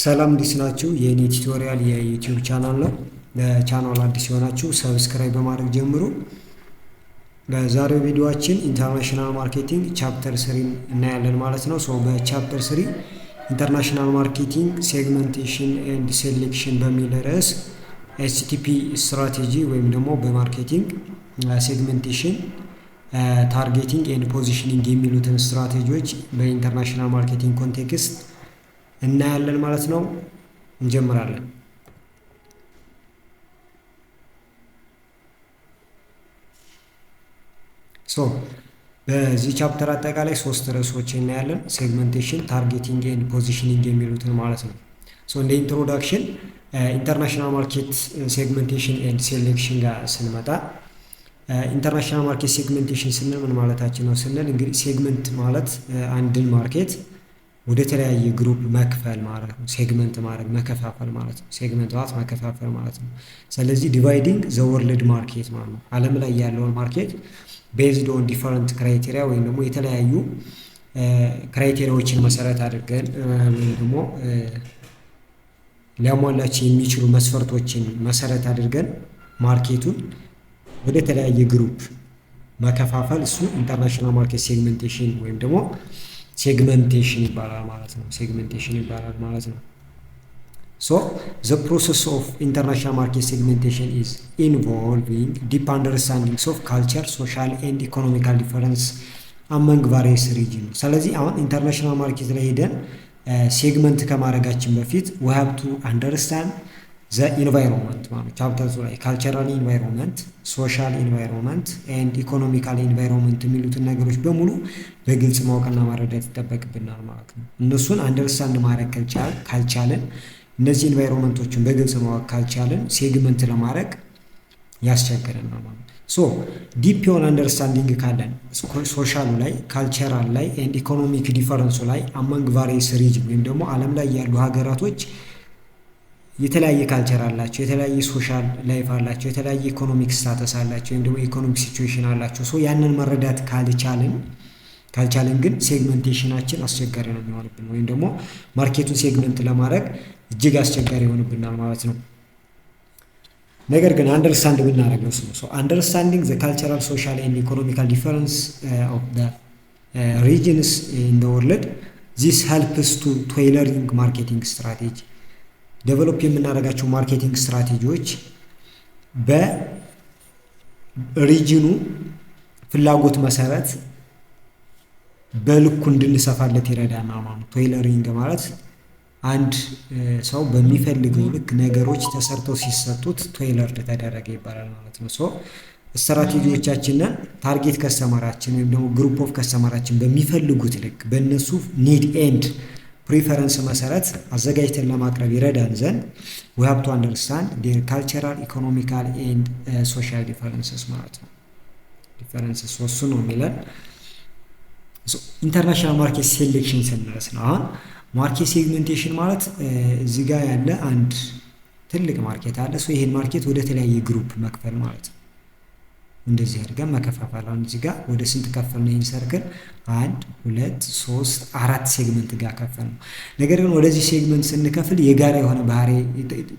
ሰላም እንዴት ናችሁ? የኔ ቱቶሪያል የዩቲዩብ ቻናል ነው። ለቻናሉ አዲስ የሆናችሁ ሰብስክራይብ በማድረግ ጀምሩ። በዛሬው ቪዲዮአችን ኢንተርናሽናል ማርኬቲንግ ቻፕተር 3 እናያለን ማለት ነው። በቻፕተር 3 ኢንተርናሽናል ማርኬቲንግ ሴግመንቴሽን ኤንድ ሴሌክሽን በሚል ርዕስ ኤችቲፒ ስትራቴጂ ወይም ደግሞ በማርኬቲንግ ሴግመንቴሽን ታርጌቲንግ ኤንድ ፖዚሽኒንግ የሚሉትን ስትራቴጂዎች በኢንተርናሽናል ማርኬቲንግ ኮንቴክስት እናያለን ማለት ነው። እንጀምራለን። በዚህ ቻፕተር አጠቃላይ 3 ርዕሶች እናያለን። ሴግመንቴሽን፣ ታርጌቲንግ ኤንድ ፖዚሽኒንግ የሚሉትን ማለት ነው። እንደ ኢንትሮዳክሽን ኢንተርናሽናል ማርኬት ሴግመንቴሽን ኤንድ ሴሌክሽን ጋር ስንመጣ ኢንተርናሽናል ማርኬት ሴግመንቴሽን ስንል ምን ማለታችን ነው ስንል እንግዲህ ሴግመንት ማለት አንድን ማርኬት ወደ ተለያየ ግሩፕ መክፈል ማለት ነው። ሴግመንት ማድረግ መከፋፈል ማለት ነው። ሴግመንት ማለት መከፋፈል ማለት ነው። ስለዚህ ዲቫይዲንግ ዘ ወርልድ ማርኬት ማለት ነው። ዓለም ላይ ያለውን ማርኬት ቤዝድ ኦን ዲፈረንት ክራይቴሪያ ወይም ደግሞ የተለያዩ ክራይቴሪያዎችን መሰረት አድርገን ወይም ደግሞ ሊያሟላቸው የሚችሉ መስፈርቶችን መሰረት አድርገን ማርኬቱን ወደ ተለያየ ግሩፕ መከፋፈል እሱ ኢንተርናሽናል ማርኬት ሴግመንቴሽን ወይም ደግሞ ሴግመንቴሽን ይባላል ማለት ነው። ሴግመንቴሽን ይባላል ማለት ነው። the process of international market segmentation is involving deep understanding of culture, social and economical difference among various regions። ስለዚህ አሁን ኢንተርናሽናል ማርኬት ላይ ሄደን ሴግመንት ከማድረጋችን በፊት we have to understand the environment ማለት ቻፕተር ላይ ካልቸራል ኢንቫይሮንመንት፣ ሶሻል ኢንቫይሮንመንት ኤንድ ኢኮኖሚካል ኢንቫይሮንመንት የሚሉትን ነገሮች በሙሉ በግልጽ ማወቅና መረዳት ይጠበቅብናል ማለት ነው። እነሱን አንደርስታንድ ማድረግ ካልቻለን እነዚህ ኢንቫይሮንመንቶችን በግልጽ ማወቅ ካልቻለን ሴግመንት ለማድረግ ያስቸግረናል ማለት ነው። ዲፕ የሆነ አንደርስታንዲንግ ካለን ሶሻሉ ላይ፣ ካልቸራል ላይ ኤንድ ኢኮኖሚክ ዲፈረንሱ ላይ አማንግ ቫሪየስ ሪጅን ወይም ደግሞ ዓለም ላይ ያሉ ሀገራቶች የተለያየ ካልቸር አላቸው፣ የተለያየ ሶሻል ላይፍ አላቸው፣ የተለያየ ኢኮኖሚክ ስታተስ አላቸው ወይም ደግሞ ኢኮኖሚክ ሲቹዌሽን አላቸው። ያንን መረዳት ካልቻለን ግን ሴግመንቴሽናችን አስቸጋሪ ነው የሚሆንብን ወይም ደግሞ ማርኬቱን ሴግመንት ለማድረግ እጅግ አስቸጋሪ ይሆንብናል ማለት ነው። ነገር ግን አንደርስታንድ ብናደርግ ነው አንደርስታንዲንግ ዘ ካልቸራል ሶሻል ኤንድ ኢኮኖሚካል ዲፈረንስ ኦፍ ዘ ሪጅንስ ኢን ዘ ወርልድ ዚስ ሄልፕስ ቱ ቴይለሪንግ ማርኬቲንግ ስትራቴጂ ዴቨሎፕ የምናደርጋቸው ማርኬቲንግ ስትራቴጂዎች በሪጅኑ ፍላጎት መሰረት በልኩ እንድንሰፋለት ይረዳናል ማለት ነው። ቴይለሪንግ ማለት አንድ ሰው በሚፈልገው ልክ ነገሮች ተሰርተው ሲሰጡት ቴይለርድ ተደረገ ይባላል ማለት ነው። ስትራቴጂዎቻችንን ታርጌት ከስተመራችን ወይም ደግሞ ግሩፕ ኦፍ ከስተመራችን በሚፈልጉት ልክ በእነሱ ኒድ ኤንድ ፕሪፈረንስ መሰረት አዘጋጅተን ለማቅረብ ይረዳን ዘንድ we have to understand their cultural, economical and social differences ማለት ነው። ዲፈረንስስ እሱ ነው የሚለን። ኢንተርናሽናል ማርኬት ሴሌክሽን ስንደርስ ነው። አሁን ማርኬት ሴግመንቴሽን ማለት እዚህ ጋር ያለ አንድ ትልቅ ማርኬት አለ። ይሄን ማርኬት ወደ ተለያየ ግሩፕ መክፈል ማለት ነው። እንደዚህ አድርገን መከፋፈል። አሁን እዚህ ጋር ወደ ስንት ከፈል ነው? ይሄን ሰርክል 1 2 3 4 ሴግመንት ጋር ከፈል ነው። ነገር ግን ወደዚህ ሴግመንት ስንከፍል የጋራ የሆነ ባህሪ፣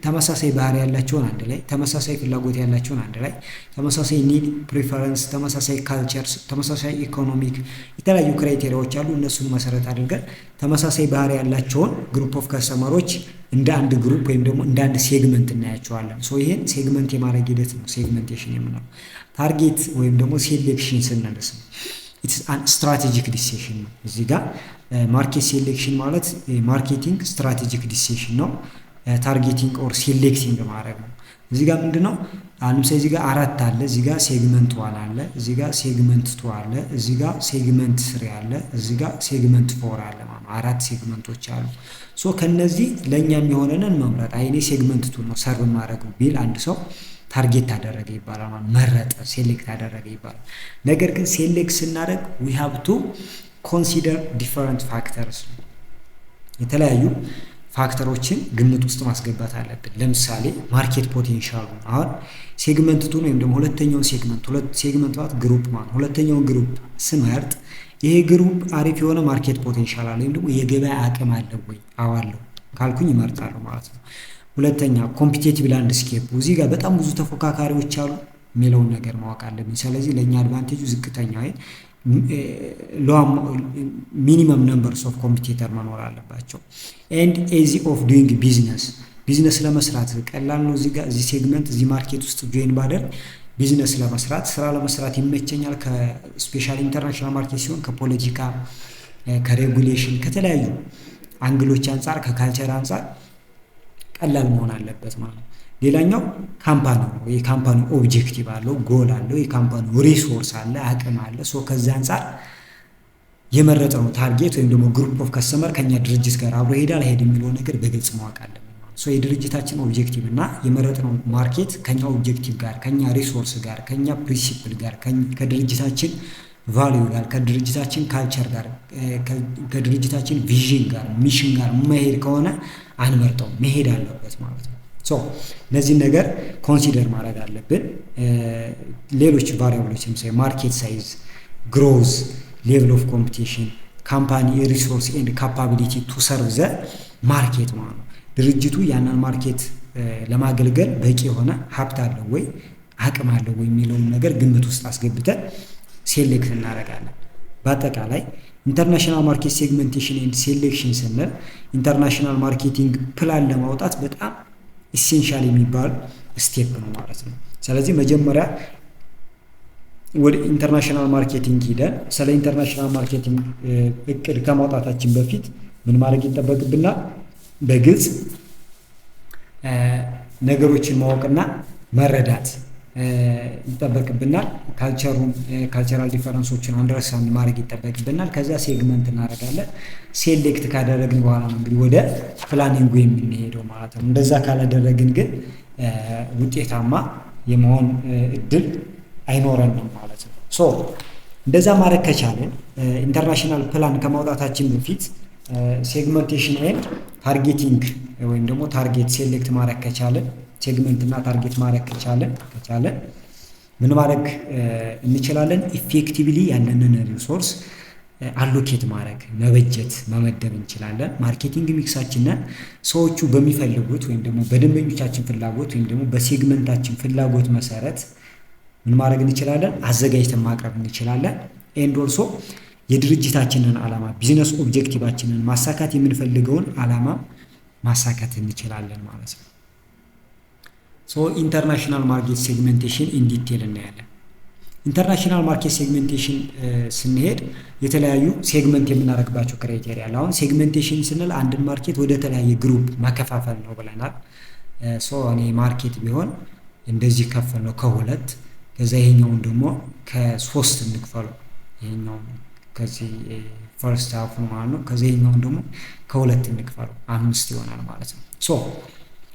ተመሳሳይ ባህሪ ያላቸውን አንድ ላይ፣ ተመሳሳይ ፍላጎት ያላቸውን አንድ ላይ፣ ተመሳሳይ ኒድ ፕሪፈረንስ፣ ተመሳሳይ ካልቸር፣ ተመሳሳይ ኢኮኖሚክ የተለያዩ ክራይቴሪያዎች አሉ። እነሱን መሰረት አድርገን ተመሳሳይ ባህሪ ያላቸውን ግሩፕ ኦፍ ከስተመሮች እንደ አንድ ግሩፕ ወይም ደግሞ እንደ አንድ ሴግመንት እናያቸዋለን። ይሄን ሴግመንት የማድረግ ሂደት ነው ሴግመንቴሽን የምንለው። ታርጌት ወይም ደግሞ ሴሌክሽን ስንልስ ኢትስ አን ስትራቴጂክ ዲሲሽን ነው። እዚህ ጋር ማርኬት ሴሌክሽን ማለት ማርኬቲንግ ስትራቴጂክ ዲሲሽን ነው። ታርጌቲንግ ኦር ሴሌክቲንግ ማድረግ ነው። እዚህ ጋር ምንድነው? ለምሳሌ እዚህ ጋር 4 አለ፣ እዚህ ጋር ሴግመንት 1 አለ፣ እዚህ ጋር ሴግመንት 2 አለ፣ እዚህ ጋር ሴግመንት 3 አለ፣ እዚህ ጋር ሴግመንት 4 አለ ማለት 4 ሴግመንቶች አሉ። ከነዚህ ለኛ የሚሆነንን መምረጥ አይኔ ሴግመንት 2 ነው ሰርቭ ማድረግ ቢል አንድ ሰው ታርጌት አደረገ ይባላል ማለት መረጠ፣ ሴሌክት አደረገ ይባላል። ነገር ግን ሴሌክት ስናደርግ we have to consider different factors የተለያዩ ፋክተሮችን ግምት ውስጥ ማስገባት አለብን። ለምሳሌ ማርኬት ፖቴንሻሉ አሁን ሴግመንት 2 ወይም ደግሞ ሁለተኛውን ሴግመንት ማለት ግሩፕ ማለት ሁለተኛውን ግሩፕ ስመርጥ ይሄ ግሩፕ አሪፍ የሆነ ማርኬት ፖቴንሻል አለው ወይም ደግሞ የገበያ አቅም አለው ወይ? አዎ አለው። ካልኩኝ ይመርጣሉ ማለት ነው። ሁለተኛ ኮምፒቴቲቭ ላንድስኬፕ፣ እዚህ ጋር በጣም ብዙ ተፎካካሪዎች አሉ የሚለውን ነገር ማወቅ አለብኝ። ስለዚህ ለእኛ አድቫንቴጁ ዝቅተኛ ሚኒመም ነምበርስ ኦፍ ኮምፒቴተር መኖር አለባቸው። ኤንድ ኤዚ ኦፍ ዱይንግ ቢዝነስ ለመስራት ቀላል ነው። እዚህ ሴግመንት እዚህ ማርኬት ውስጥ ጆይን ባደርግ ቢዝነስ ለመስራት ስራ ለመስራት ይመቸኛል። ከስፔሻል ኢንተርናሽናል ማርኬት ሲሆን ከፖለቲካ ከሬጉሌሽን ከተለያዩ አንግሎች አንጻር ከካልቸር አንጻር ቀላል መሆን አለበት ማለት ነው። ሌላኛው ካምፓኒ ነው። የካምፓኒ ኦብጀክቲቭ አለው፣ ጎል አለው፣ የካምፓኒ ሪሶርስ አለ፣ አቅም አለ። ከዛ አንጻር የመረጥነው ታርጌት ወይም ደግሞ ግሩፕ ኦፍ ከስተመር ከኛ ድርጅት ጋር አብሮ ሄዳል አይሄድም የሚለው ነገር በግልጽ ማወቅ አለብን። የድርጅታችን ኦብጀክቲቭ እና የመረጥነው ማርኬት ከኛ ኦብጀክቲቭ ጋር ከኛ ሪሶርስ ጋር ከኛ ፕሪንሲፕል ጋር ከድርጅታችን ቫልዩ ጋር ከድርጅታችን ካልቸር ጋር ከድርጅታችን ቪዥን ጋር ሚሽን ጋር መሄድ ከሆነ አንመርጠው፣ መሄድ አለበት ማለት ነው። እነዚህን ነገር ኮንሲደር ማድረግ አለብን። ሌሎች ቫሪያብሎች ለምሳሌ ማርኬት ሳይዝ፣ ግሮዝ፣ ሌቭል ኦፍ ኮምፒቲሽን፣ ካምፓኒ ሪሶርስ ኤንድ ካፓቢሊቲ ቱ ሰርቭ ዘ ማርኬት ማለት ነው። ድርጅቱ ያንን ማርኬት ለማገልገል በቂ የሆነ ሀብት አለው ወይ አቅም አለው ወይ የሚለውን ነገር ግምት ውስጥ አስገብተን ሴሌክት እናደርጋለን። በአጠቃላይ ኢንተርናሽናል ማርኬት ሴግመንቴሽን ኤንድ ሴሌክሽን ስንል ኢንተርናሽናል ማርኬቲንግ ፕላን ለማውጣት በጣም ኢሴንሻል የሚባል ስቴፕ ነው ማለት ነው። ስለዚህ መጀመሪያ ወደ ኢንተርናሽናል ማርኬቲንግ ሂደን ስለ ኢንተርናሽናል ማርኬቲንግ እቅድ ከማውጣታችን በፊት ምን ማድረግ ይጠበቅብናል? በግልጽ ነገሮችን ማወቅና መረዳት ይጠበቅብናል። ካልቸራል ዲፈረንሶችን አንደርስታንድ ማድረግ ይጠበቅብናል። ከዛ ሴግመንት እናደርጋለን። ሴሌክት ካደረግን በኋላ ነው እንግዲህ ወደ ፕላኒንጉ የምንሄደው ማለት ነው። እንደዛ ካላደረግን ግን ውጤታማ የመሆን እድል አይኖረንም ማለት ነው። እንደዛ ማድረግ ከቻለን ኢንተርናሽናል ፕላን ከማውጣታችን በፊት ሴግመንቴሽን ኤንድ ታርጌቲንግ ወይም ደግሞ ታርጌት ሴሌክት ማድረግ ከቻለን ሴግመንት እና ታርጌት ማድረግ ከቻለን ምን ማድረግ እንችላለን? ኢፌክቲቭሊ ያለንን ሪሶርስ አሎኬት ማድረግ መበጀት መመደብ እንችላለን። ማርኬቲንግ ሚክሳችንን ሰዎቹ በሚፈልጉት ወይም ደግሞ በደንበኞቻችን ፍላጎት ወይም ደግሞ በሴግመንታችን ፍላጎት መሰረት ምን ማድረግ እንችላለን? አዘጋጅተን ማቅረብ እንችላለን። ኤንድ ኦልሶ የድርጅታችንን ዓላማ ቢዝነስ ኦብጀክቲቫችንን ማሳካት የምንፈልገውን ዓላማ ማሳካት እንችላለን ማለት ነው። ኢንተርናሽናል ማርኬት ሴግሜንቴሽን ኢን ዲቴል እናያለን። ኢንተርናሽናል ማርኬት ሴግሜንቴሽን ስንሄድ የተለያዩ ሴግመንት የምናደርግባቸው ክራይቴሪያ አለ። አሁን ሴግሜንቴሽን ስንል አንድን ማርኬት ወደ ተለያየ ግሩፕ መከፋፈል ነው ብለናል። እኔ ማርኬት ቢሆን እንደዚህ ከፈል ነው ከሁለት፣ ከዛ ይሄኛውን ደግሞ ከሶስት እንክፈለው። ይሄኛው ከዚህ ፈርስት ሃፍ ነው ማለት ነው። ከዛ ይሄኛውን ደግሞ ከሁለት እንክፈለው፣ 5 ይሆናል ማለት ነው።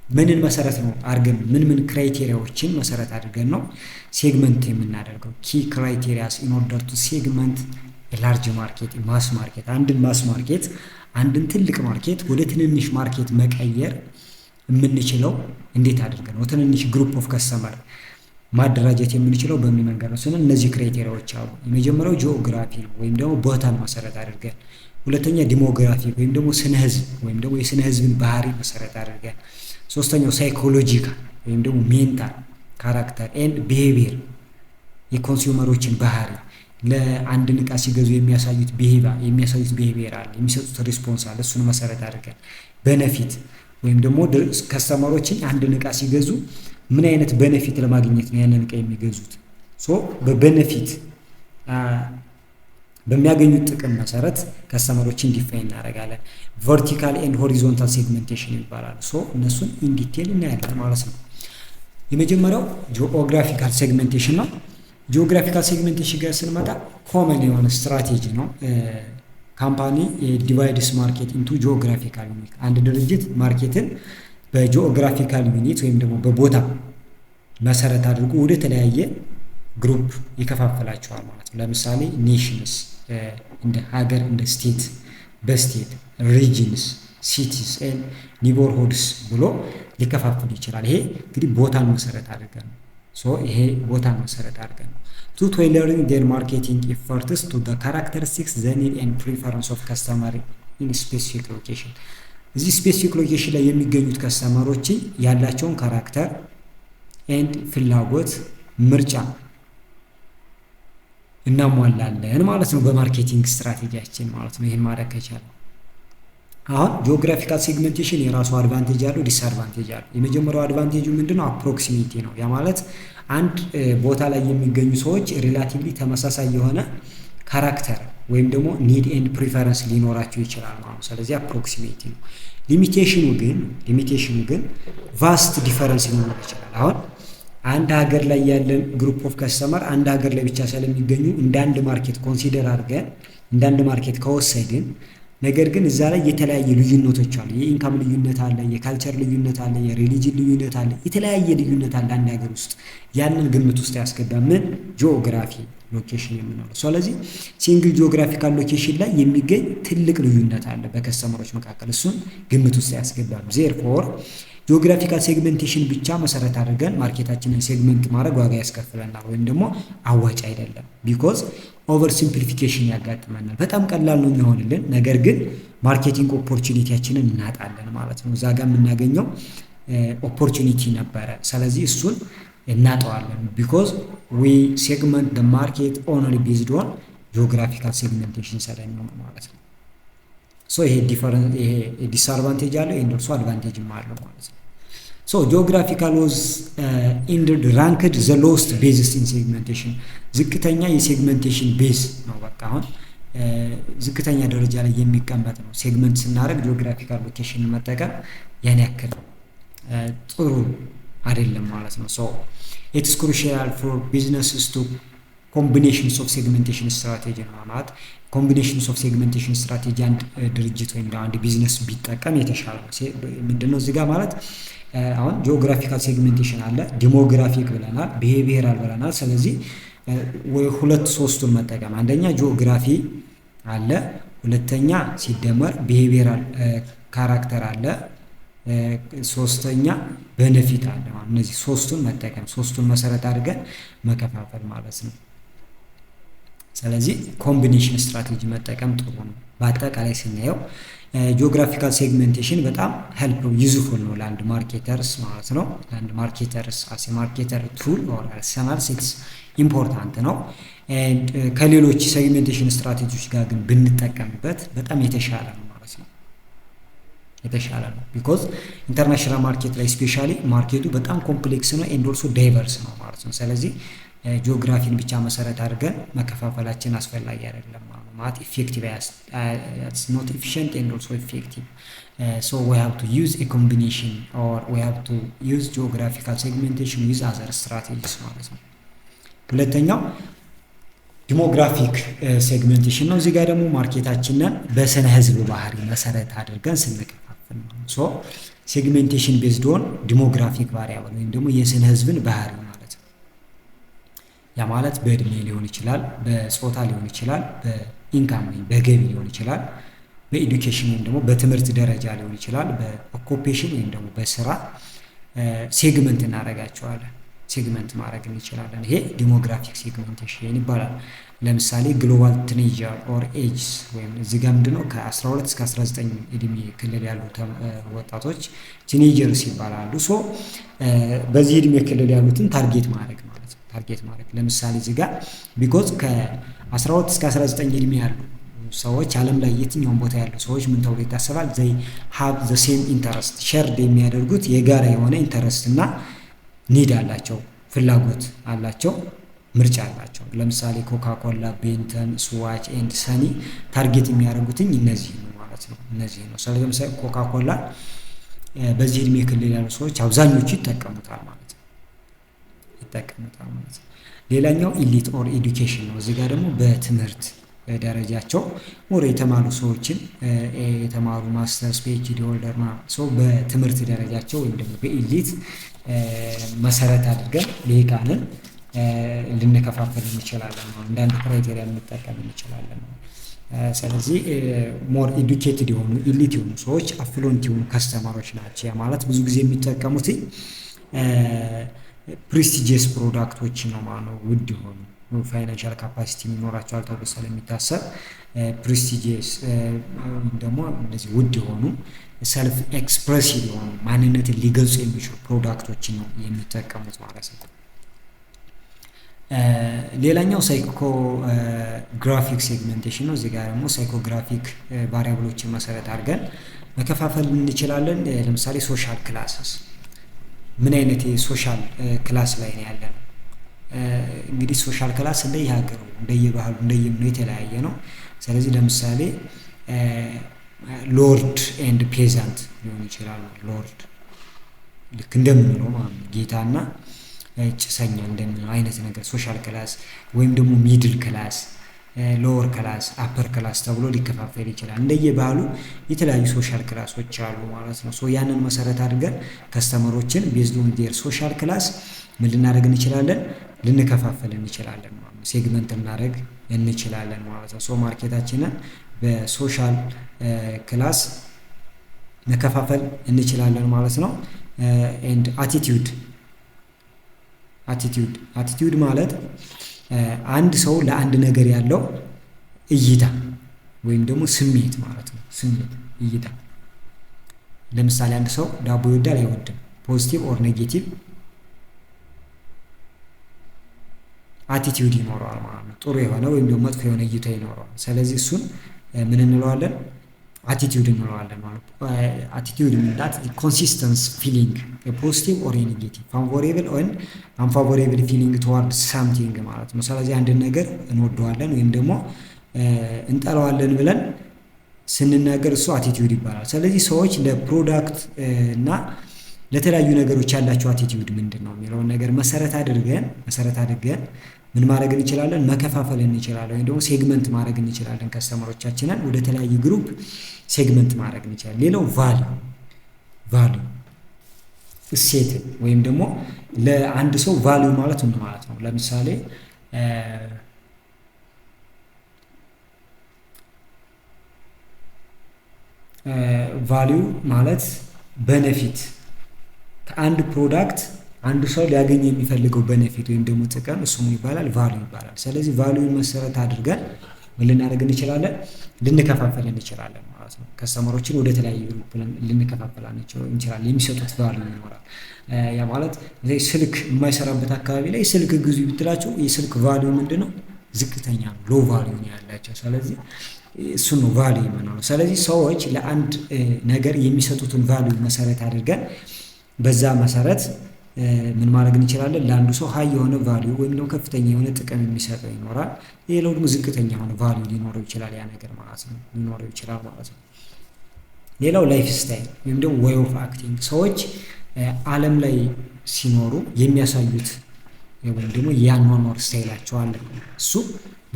ምንን መሰረት ነው አድርገን ምን ክራይቴሪያዎችን መሰረት አድርገን ነው ሴግመንት የምናደርገው? ኪ ክራይቴሪያስ ኢን ኦርደር ቱ ሴግመንት ላርጅ ማርኬት ማስ ማርኬት። አንድን ማስ ማርኬት አንድን ትልቅ ማርኬት ወደ ትንንሽ ማርኬት መቀየር የምንችለው እንዴት አድርገን ነው? ትንንሽ ግሩፕ ኦፍ ከስተመር ማደራጀት የምንችለው በምን መንገድ ነው ስንል እነዚህ ክራይቴሪያዎች አሉ። የመጀመሪያው ጂኦግራፊ ነው ወይም ደግሞ ቦታን መሰረት አድርገን፣ ሁለተኛ ዲሞግራፊ ወይም ደግሞ ስነ ህዝብ ወይም ደግሞ የስነ ህዝብን ባህሪ መሰረት አድርገን፣ ሶስተኛው ሳይኮሎጂካል ወይም ደግሞ ሜንታል ካራክተር ኤንድ ቢሄቪየር የኮንሱመሮችን ባህሪ ለአንድን ዕቃ ሲገዙ የሚያሳዩት ቢሄቪየር አለ፣ የሚሰጡት ሪስፖንስ አለ። እሱን መሰረት አድርገን በነፊት ወይም ደግሞ ከስተመሮችን አንድን ዕቃ ሲገዙ ምን አይነት በነፊት ለማግኘት ነው ያንን ዕቃ የሚገዙት? በበነፊት በሚያገኙት ጥቅም መሰረት ከስተመሮችን ዲፋይን እናደርጋለን። ቨርቲካል ኤንድ ሆሪዞንታል ሴግሜንቴሽን ይባላል። እነሱን ኢን ዲቴል እናያለን ማለት ነው። የመጀመሪያው ጂኦግራፊካል ሴግሜንቴሽን ነው። ጂኦግራፊካል ሴግሜንቴሽን ጋር ስንመጣ ኮመን የሆነ ስትራቴጂ ነው። ካምፓኒ ዲቫይድስ ማርኬት ኢንቱ ጂኦግራፊካል ዩኒት። አንድ ድርጅት ማርኬትን በጂኦግራፊካል ዩኒት ወይም ደግሞ በቦታ መሰረት አድርጎ ወደ ተለያየ ግሩፕ ይከፋፈላቸዋል ማለት ነው። ለምሳሌ ኔሽንስ እንደ ሀገር፣ እንደ ስቴት፣ በስቴት ሪጅንስ፣ ሲቲስ ኤንድ ኒቦርሁድስ ብሎ ሊከፋፈል ይችላል። ይሄ እንግዲህ ቦታን መሰረት አድርገን ነው። ይሄ ቦታን መሰረት አድርገን ነው to tailoring their marketing efforts to the characteristics, the need and preference of customer in specific location። እዚህ ስፔሲፊክ ሎኬሽን ላይ የሚገኙት ከስተመሮች ያላቸውን ካራክተር ኤንድ ፍላጎት ምርጫ እናሟላለን ማለት ነው በማርኬቲንግ ስትራቴጂያችን ማለት ነው። ይሄን ማድረግ ከቻለ አሁን ጂኦግራፊካል ሴግሜንቴሽን የራሱ አድቫንቴጅ አለው፣ ዲስአድቫንቴጅ አለው። የመጀመሪያው አድቫንቴጁ ምንድነው? አፕሮክሲሚቲ ነው። ያ ማለት አንድ ቦታ ላይ የሚገኙ ሰዎች ሪላቲቭሊ ተመሳሳይ የሆነ ካራክተር ወይም ደግሞ ኒድ ኤንድ ፕሪፈረንስ ሊኖራቸው ይችላል ማለት ነው። ስለዚህ አፕሮክሲሚቲ ነው። ሊሚቴሽኑ ግን ቫስት ዲፈረንስ ሊኖር ይችላል። አሁን አንድ ሀገር ላይ ያለን ግሩፕ ኦፍ ከስተመር አንድ ሀገር ላይ ብቻ ስለሚገኙ እንደ አንድ ማርኬት ኮንሲደር አድርገን እንደ አንድ ማርኬት ከወሰድን ነገር ግን እዛ ላይ የተለያየ ልዩነቶች አሉ። የኢንካም ልዩነት አለ፣ የካልቸር ልዩነት አለ፣ የሪሊጅን ልዩነት አለ፣ የተለያየ ልዩነት አለ አንድ ሀገር ውስጥ። ያንን ግምት ውስጥ ያስገባ ምን ጂኦግራፊ ሎኬሽን የምንለው። ስለዚህ ሲንግል ጂኦግራፊካል ሎኬሽን ላይ የሚገኝ ትልቅ ልዩነት አለ በከስተመሮች መካከል፣ እሱን ግምት ውስጥ ያስገባሉ። ዜርፎር ጂኦግራፊካል ሴግሜንቴሽን ብቻ መሰረት አድርገን ማርኬታችንን ሴግመንት ማድረግ ዋጋ ያስከፍለናል ወይም ደግሞ አዋጭ አይደለም። ቢኮዝ ኦቨር ሲምፕሊፊኬሽን ያጋጥመናል። በጣም ቀላል ነው የሚሆንልን፣ ነገር ግን ማርኬቲንግ ኦፖርቹኒቲያችንን እናጣለን ማለት ነው። እዛ ጋር የምናገኘው ኦፖርቹኒቲ ነበረ፣ ስለዚህ እሱን እናጠዋለን። ቢኮዝ ዊ ሴግመንት ደ ማርኬት ኦንሊ ቤዝድ ኦን ጂኦግራፊካል ሴግሜንቴሽን ስለሚሆን ማለት ነው። ሶ ይሄ ዲስአድቫንቴጅ አለው፣ ይሄ ደግሞ አድቫንቴጅም አለው ማለት ነው። ሶ ጂኦግራፊካል ዋዝ ኢንደድ ራንክድ ዘ ሎስት ቤዝስ ኢን ሴግሜንቴሽን፣ ዝቅተኛ የሴግሜንቴሽን ቤዝ ነው። በቃ አሁን ዝቅተኛ ደረጃ ላይ የሚቀመጥ ነው። ሴግመንት ስናደርግ ጂኦግራፊካል ሎኬሽን መጠቀም ያን ያክል ጥሩ አይደለም ማለት ነው። ሶ ኢትስ ክሩሺያል ፎር ቢዝነስስ ቱ ኮምቢኔሽንስ ኦፍ ሴግሜንቴሽን ስትራቴጂ ነው ማለት ኮምቢኔሽንስ ኦፍ ሴግሜንቴሽን ስትራቴጂ አንድ ድርጅት ወይም አንድ ቢዝነስ ቢጠቀም የተሻለ ነው። ምንድነው እዚህ ጋር ማለት አሁን ጂኦግራፊካል ሴግሜንቴሽን አለ፣ ዲሞግራፊክ ብለናል፣ ቢሄቪየራል ብለናል። ስለዚህ ወይ ሁለት ሶስቱን መጠቀም፣ አንደኛ ጂኦግራፊ አለ፣ ሁለተኛ ሲደመር ቢሄቪየራል ካራክተር አለ፣ ሶስተኛ ቤኔፊት አለ። እነዚህ ሶስቱን መጠቀም፣ ሶስቱን መሰረት አድርገን መከፋፈል ማለት ነው። ስለዚህ ኮምቢኔሽን ስትራቴጂ መጠቀም ጥሩ ነው። በአጠቃላይ ስናየው ጂኦግራፊካል ሴግሜንቴሽን በጣም ሄልፕ ዩዝፉል ነው ለአንድ ማርኬተርስ ማለት ነው። ለአንድ ማርኬተርስ አስ ማርኬተር ቱል ኦር አርሰናል ሲክስ ኢምፖርታንት ነው። ከሌሎች ሴግሜንቴሽን ስትራቴጂዎች ጋር ግን ብንጠቀምበት በጣም የተሻለ ነው ማለት ነው። የተሻለ ነው ቢኮዝ ኢንተርናሽናል ማርኬት ላይ ስፔሻሊ ማርኬቱ በጣም ኮምፕሌክስ ነው ኤንድ ኦልሶ ዳይቨርስ ነው ማለት ነው። ስለዚህ ጂኦግራፊን ብቻ መሰረት አድርገን መከፋፈላችን አስፈላጊ አይደለም ማለት ኢፌክቲቭ it's not efficient and also effective. So we have to use a combination or we have to use geographical segmentation with other strategies ማለት ነው። ሁለተኛው ዲሞግራፊክ ሴግሜንቴሽን ነው። እዚህ ጋር ደግሞ ማርኬታችንን በስነ ህዝብ ባህሪ መሰረት አድርገን ስንከፋፍል ነው። ሶ ሴግሜንቴሽን ቤዝድ ኦን ዲሞግራፊክ ቫሪያብል ወይም ደግሞ የስነ ህዝብን ባህሪ ማለት ነው። ያ ማለት በእድሜ ሊሆን ይችላል፣ በጾታ ሊሆን ይችላል፣ በኢንካም ወይም በገቢ ሊሆን ይችላል፣ በኤዱኬሽን ወይም ደግሞ በትምህርት ደረጃ ሊሆን ይችላል፣ በኦኩፔሽን ወይም ደግሞ በስራ ሴግመንት እናደርጋቸዋለን። ሴግመንት ማድረግ እንችላለን። ይሄ ዲሞግራፊክ ሴግሜንቴሽን ይባላል። ለምሳሌ ግሎባል ቲኔጀር ኦር ኤጅስ ወይም እዚህ ጋር ምንድነው ከ12 እስከ 19 እድሜ ክልል ያሉ ወጣቶች ቲኔጀርስ ይባላሉ። ሶ በዚህ እድሜ ክልል ያሉትን ታርጌት ማድረግ ማለት ነው። ታርጌት ማድረግ ለምሳሌ እዚህ ጋር ቢኮዝ ከ12 እስከ 19 እድሜ ያሉ ሰዎች ዓለም ላይ የትኛውን ቦታ ያሉ ሰዎች ምን ተብሎ ይታሰባል? ዘይ ሃቭ ዘ ሴም ኢንተረስት ሼርድ የሚያደርጉት የጋራ የሆነ ኢንተረስት እና ኒድ አላቸው፣ ፍላጎት አላቸው፣ ምርጫ አላቸው። ለምሳሌ ኮካ ኮላ፣ ቤንተን፣ ስዋች ኤንድ ሰኒ ታርጌት የሚያደርጉትኝ እነዚህ ነው ማለት ነው። እነዚህ ነው። ስለዚህ ለምሳሌ ኮካ ኮላ በዚህ እድሜ ክልል ያሉ ሰዎች አብዛኞቹ ይጠቀሙታል ማለት ነው። ይጠቀሙታል ማለት ነው። ሌላኛው ኢሊት ኦር ኤዱኬሽን ነው። እዚህ ጋር ደግሞ በትምህርት ደረጃቸው ሞር የተማሩ ሰዎችን የተማሩ ማስተርስ ፒኤችዲ ሆልደር ሰው በትምህርት ደረጃቸው ወይም ደግሞ በኢሊት መሰረት አድርገን ልሂቃንን ልንከፋፈል እንችላለን። አንዳንድ ክራይቴሪያ ልንጠቀም እንችላለን። ስለዚህ ሞር ኤዱኬትድ የሆኑ ኢሊት የሆኑ ሰዎች አፍሉንት የሆኑ ከስተመሮች ናቸው። ያ ማለት ብዙ ጊዜ የሚጠቀሙት ፕሬስቲጂየስ ፕሮዳክቶች ነው ማለት ነው። ውድ የሆኑ ፋይናንሻል ካፓሲቲ ይኖራቸዋል ተብሎ ስለሚታሰብ ፕሬስቲጂየስ ደግሞ እንደዚህ ውድ የሆኑ ሰልፍ ኤክስፕሬሲቭ የሆኑ ማንነትን ሊገልጹ የሚችሉ ፕሮዳክቶችን ነው የሚጠቀሙት ማለት ነው። ሌላኛው ሳይኮግራፊክ ሴግሜንቴሽን ነው። እዚህ ጋር ደግሞ ሳይኮግራፊክ ቫሪያብሎችን መሰረት አድርገን መከፋፈል እንችላለን። ለምሳሌ ሶሻል ክላስስ ምን አይነት የሶሻል ክላስ ላይ ነው ያለነው? እንግዲህ ሶሻል ክላስ እንደየሀገሩ እንደየባህሉ እንደየምኑ የተለያየ ነው። ስለዚህ ለምሳሌ ሎርድ ኤንድ ፔዛንት ሊሆን ይችላል። ሎርድ ልክ እንደምንለው ማለት ነው ጌታና ጭሰኛ እንደምንለው አይነት ነገር ሶሻል ክላስ፣ ወይም ደግሞ ሚድል ክላስ፣ ሎወር ክላስ፣ አፐር ክላስ ተብሎ ሊከፋፈል ይችላል። እንደየባህሉ የተለያዩ ሶሻል ክላሶች አሉ ማለት ነው። ሶ ያንን መሰረት አድርገን ከስተመሮችን ቤዝድ ኦን ዴር ሶሻል ክላስ ምን ልናደርግ እንችላለን? ልንከፋፈል እንችላለን ማለት ነው። ሴግመንት ልናደርግ እንችላለን ማለት ነው። ሶ ማርኬታችንን በሶሻል ክላስ መከፋፈል እንችላለን ማለት ነው። ኤንድ አቲቲዩድ ማለት አንድ ሰው ለአንድ ነገር ያለው እይታ ወይም ደግሞ ስሜት ማለት ነው። ስሜት እይታ። ለምሳሌ አንድ ሰው ዳቦ ይወዳል አይወድም፣ ፖዚቲቭ ኦር ኔጌቲቭ አቲቲዩድ ይኖረዋል ማለት ነው። ጥሩ የሆነ ወይም ደግሞ መጥፎ የሆነ እይታ ይኖረዋል። ስለዚህ እሱን ምን እንለዋለን? አቲቲዩድ እንለዋለን ማለት ነው። አቲቲዩድ ማለት ኮንሲስተንስ ፊሊንግ ፖዚቲቭ ኦር ኔጌቲቭ ፋቮሬብል ኦር አንፋቮሬብል ፊሊንግ ቱዋርድ ሳምቲንግ ማለት ነው። ስለዚህ አንድን ነገር እንወደዋለን ወይም ደግሞ እንጠላዋለን ብለን ስንናገር እሱ አቲቲዩድ ይባላል። ስለዚህ ሰዎች ለፕሮዳክት እና ለተለያዩ ነገሮች ያላቸው አቲቲዩድ ምንድን ነው የሚለውን ነገር መሰረት አድርገን ምን ማድረግ እንችላለን? መከፋፈል እንችላለን፣ ወይም ደግሞ ሴግመንት ማድረግ እንችላለን። ከስተመሮቻችንን ወደ ተለያየ ግሩፕ ሴግመንት ማድረግ እንችላለን። ሌላው ቫልዩ እሴት ወይም ደግሞ ለአንድ ሰው ቫልዩ ማለት ምን ማለት ነው? ለምሳሌ ቫልዩ ማለት በነፊት ከአንድ ፕሮዳክት አንዱ ሰው ሊያገኝ የሚፈልገው በነፊት ወይም ደግሞ ጥቅም እሱ ምን ይባላል? ቫልዩ ይባላል። ስለዚህ ቫልዩን መሰረት አድርገን ምን ልናደርግ እንችላለን? ልንከፋፈል እንችላለን ማለት ነው። ከስተመሮችን ወደ ተለያዩ ግሩፕ ልንከፋፈል እንችላለን። የሚሰጡት ቫልዩ ይኖራል። ያ ማለት ስልክ የማይሰራበት አካባቢ ላይ ስልክ ግዙ ብትላቸው የስልክ ቫልዩ ምንድነው? ዝቅተኛ ነው፣ ሎ ቫልዩ ነው ያላቸው። ስለዚህ እሱ ነው ቫልዩ የምንለው። ስለዚህ ሰዎች ለአንድ ነገር የሚሰጡትን ቫልዩ መሰረት አድርገን በዛ መሰረት ምን ማድረግ እንችላለን? ለአንዱ ሰው ሀይ የሆነ ቫልዩ ወይም ደግሞ ከፍተኛ የሆነ ጥቅም የሚሰጠው ይኖራል። ሌላው ደግሞ ዝቅተኛ የሆነ ቫልዩ ሊኖረው ይችላል። ያ ነገር ማለት ነው ሊኖረው ይችላል ማለት ነው። ሌላው ላይፍ ስታይል ወይም ደግሞ ዌይ ኦፍ አክቲንግ፣ ሰዎች ዓለም ላይ ሲኖሩ የሚያሳዩት ወይም ደግሞ የአኗኗር ስታይላቸው አለ። እሱ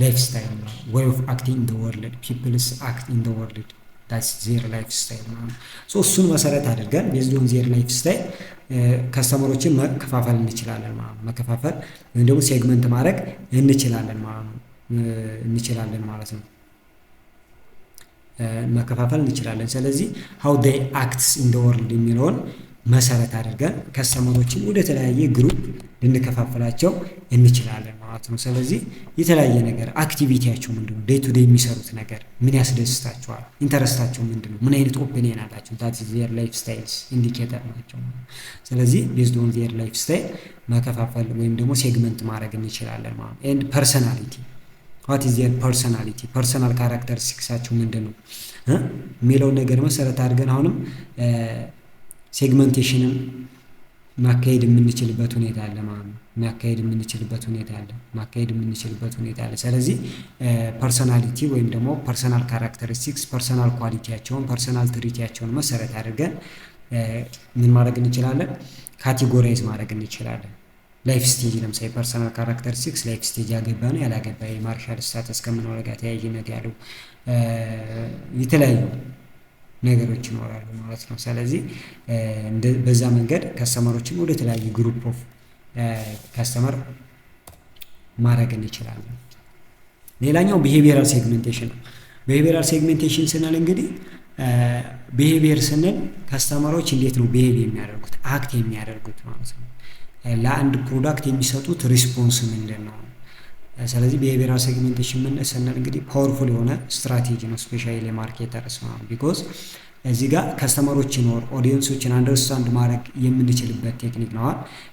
ላይፍ ስታይል ነው። ዌይ ኦፍ አክቲንግ ኢን ዘ ወርልድ ፒፕልስ አክት ኢን ዘ ወርልድ ዳትስ ዜር ላይፍ ስታይል ማለት ነው። እሱን መሰረት አድርገን ቤዝድ ኦን ዜር ላይፍ ስታይል ከስተመሮችን መከፋፈል እንችላለን ማለት ነው። መከፋፈል ወይም ደግሞ ሴግመንት ማድረግ እንችላለን ማለት ነው። መከፋፈል እንችላለን። ስለዚህ how they acts in the world የሚለውን መሰረት አድርገን ከስተመሮችን ወደ ተለያየ ግሩፕ ልንከፋፈላቸው እንችላለን ማለት ነው። ስለዚህ የተለያየ ነገር አክቲቪቲያቸው ምንድነው? ዴይ ቱ ዴይ የሚሰሩት ነገር ምን ያስደስታቸዋል? ኢንተረስታቸው ምንድነው? ምን አይነት ኦፒኒየን አላቸው? ዳት ኢዝ ዜር ላይፍ ስታይልስ ኢንዲኬተር ናቸው። ስለዚህ ቤዝድ ኦን ዜር ላይፍ ስታይል መከፋፈል ወይም ደግሞ ሴግመንት ማድረግ እንችላለን ማለት ነው። ኤንድ ፐርሰናሊቲ ዋት ኢዝ ዜር ፐርሰናሊቲ ፐርሰናል ካራክተሪስቲክሳቸው ምንድነው የሚለውን ነገር መሰረት አድርገን አሁንም ሴግመንቴሽንን ማካሄድ የምንችልበት ሁኔታ አለ ማለት ነው። ማካሄድ የምንችልበት ሁኔታ አለ። ስለዚህ ፐርሰናሊቲ ወይም ደግሞ ፐርሰናል ካራክተሪስቲክስ ፐርሰናል ኳሊቲያቸውን ፐርሰናል ትሪቲያቸውን መሰረት አድርገን ምን ማድረግ እንችላለን? ካቴጎራይዝ ማድረግ እንችላለን። ላይፍ ስቴጅ ለምሳሌ ፐርሰናል ካራክተሪስቲክስ ላይፍ ስቴጅ ያገባ ነው ያላገባ፣ የማርሻል ስታተስ ከምንለው ጋር ተያያዥነት ያለው የተለያዩ ነገሮች ይኖራሉ ማለት ነው። ስለዚህ በዛ መንገድ ከስተመሮችን ወደ ተለያዩ ግሩፕ ኦፍ ከስተመር ማድረግ እንችላለን። ሌላኛው ቢሄቪየራል ሴግሜንቴሽን ነው። ቢሄቪየራል ሴግሜንቴሽን ስንል እንግዲህ ቢሄቪየር ስንል ከስተመሮች እንዴት ነው ቢሄቭ የሚያደርጉት አክት የሚያደርጉት ማለት ነው። ለአንድ ፕሮዳክት የሚሰጡት ሪስፖንስ ምንድን ነው? ስለዚህ ቢሄቪየራል ሴግሜንቴሽን ምን ስንል እንግዲህ ፓወርፉል የሆነ ስትራቴጂ ነው ስፔሻሊ ለማርኬተርስ ነው። ቢኮዝ እዚህ ጋር ከስተመሮችን ወር ኦዲየንሶችን አንደርስታንድ ማድረግ የምንችልበት ቴክኒክ ነው።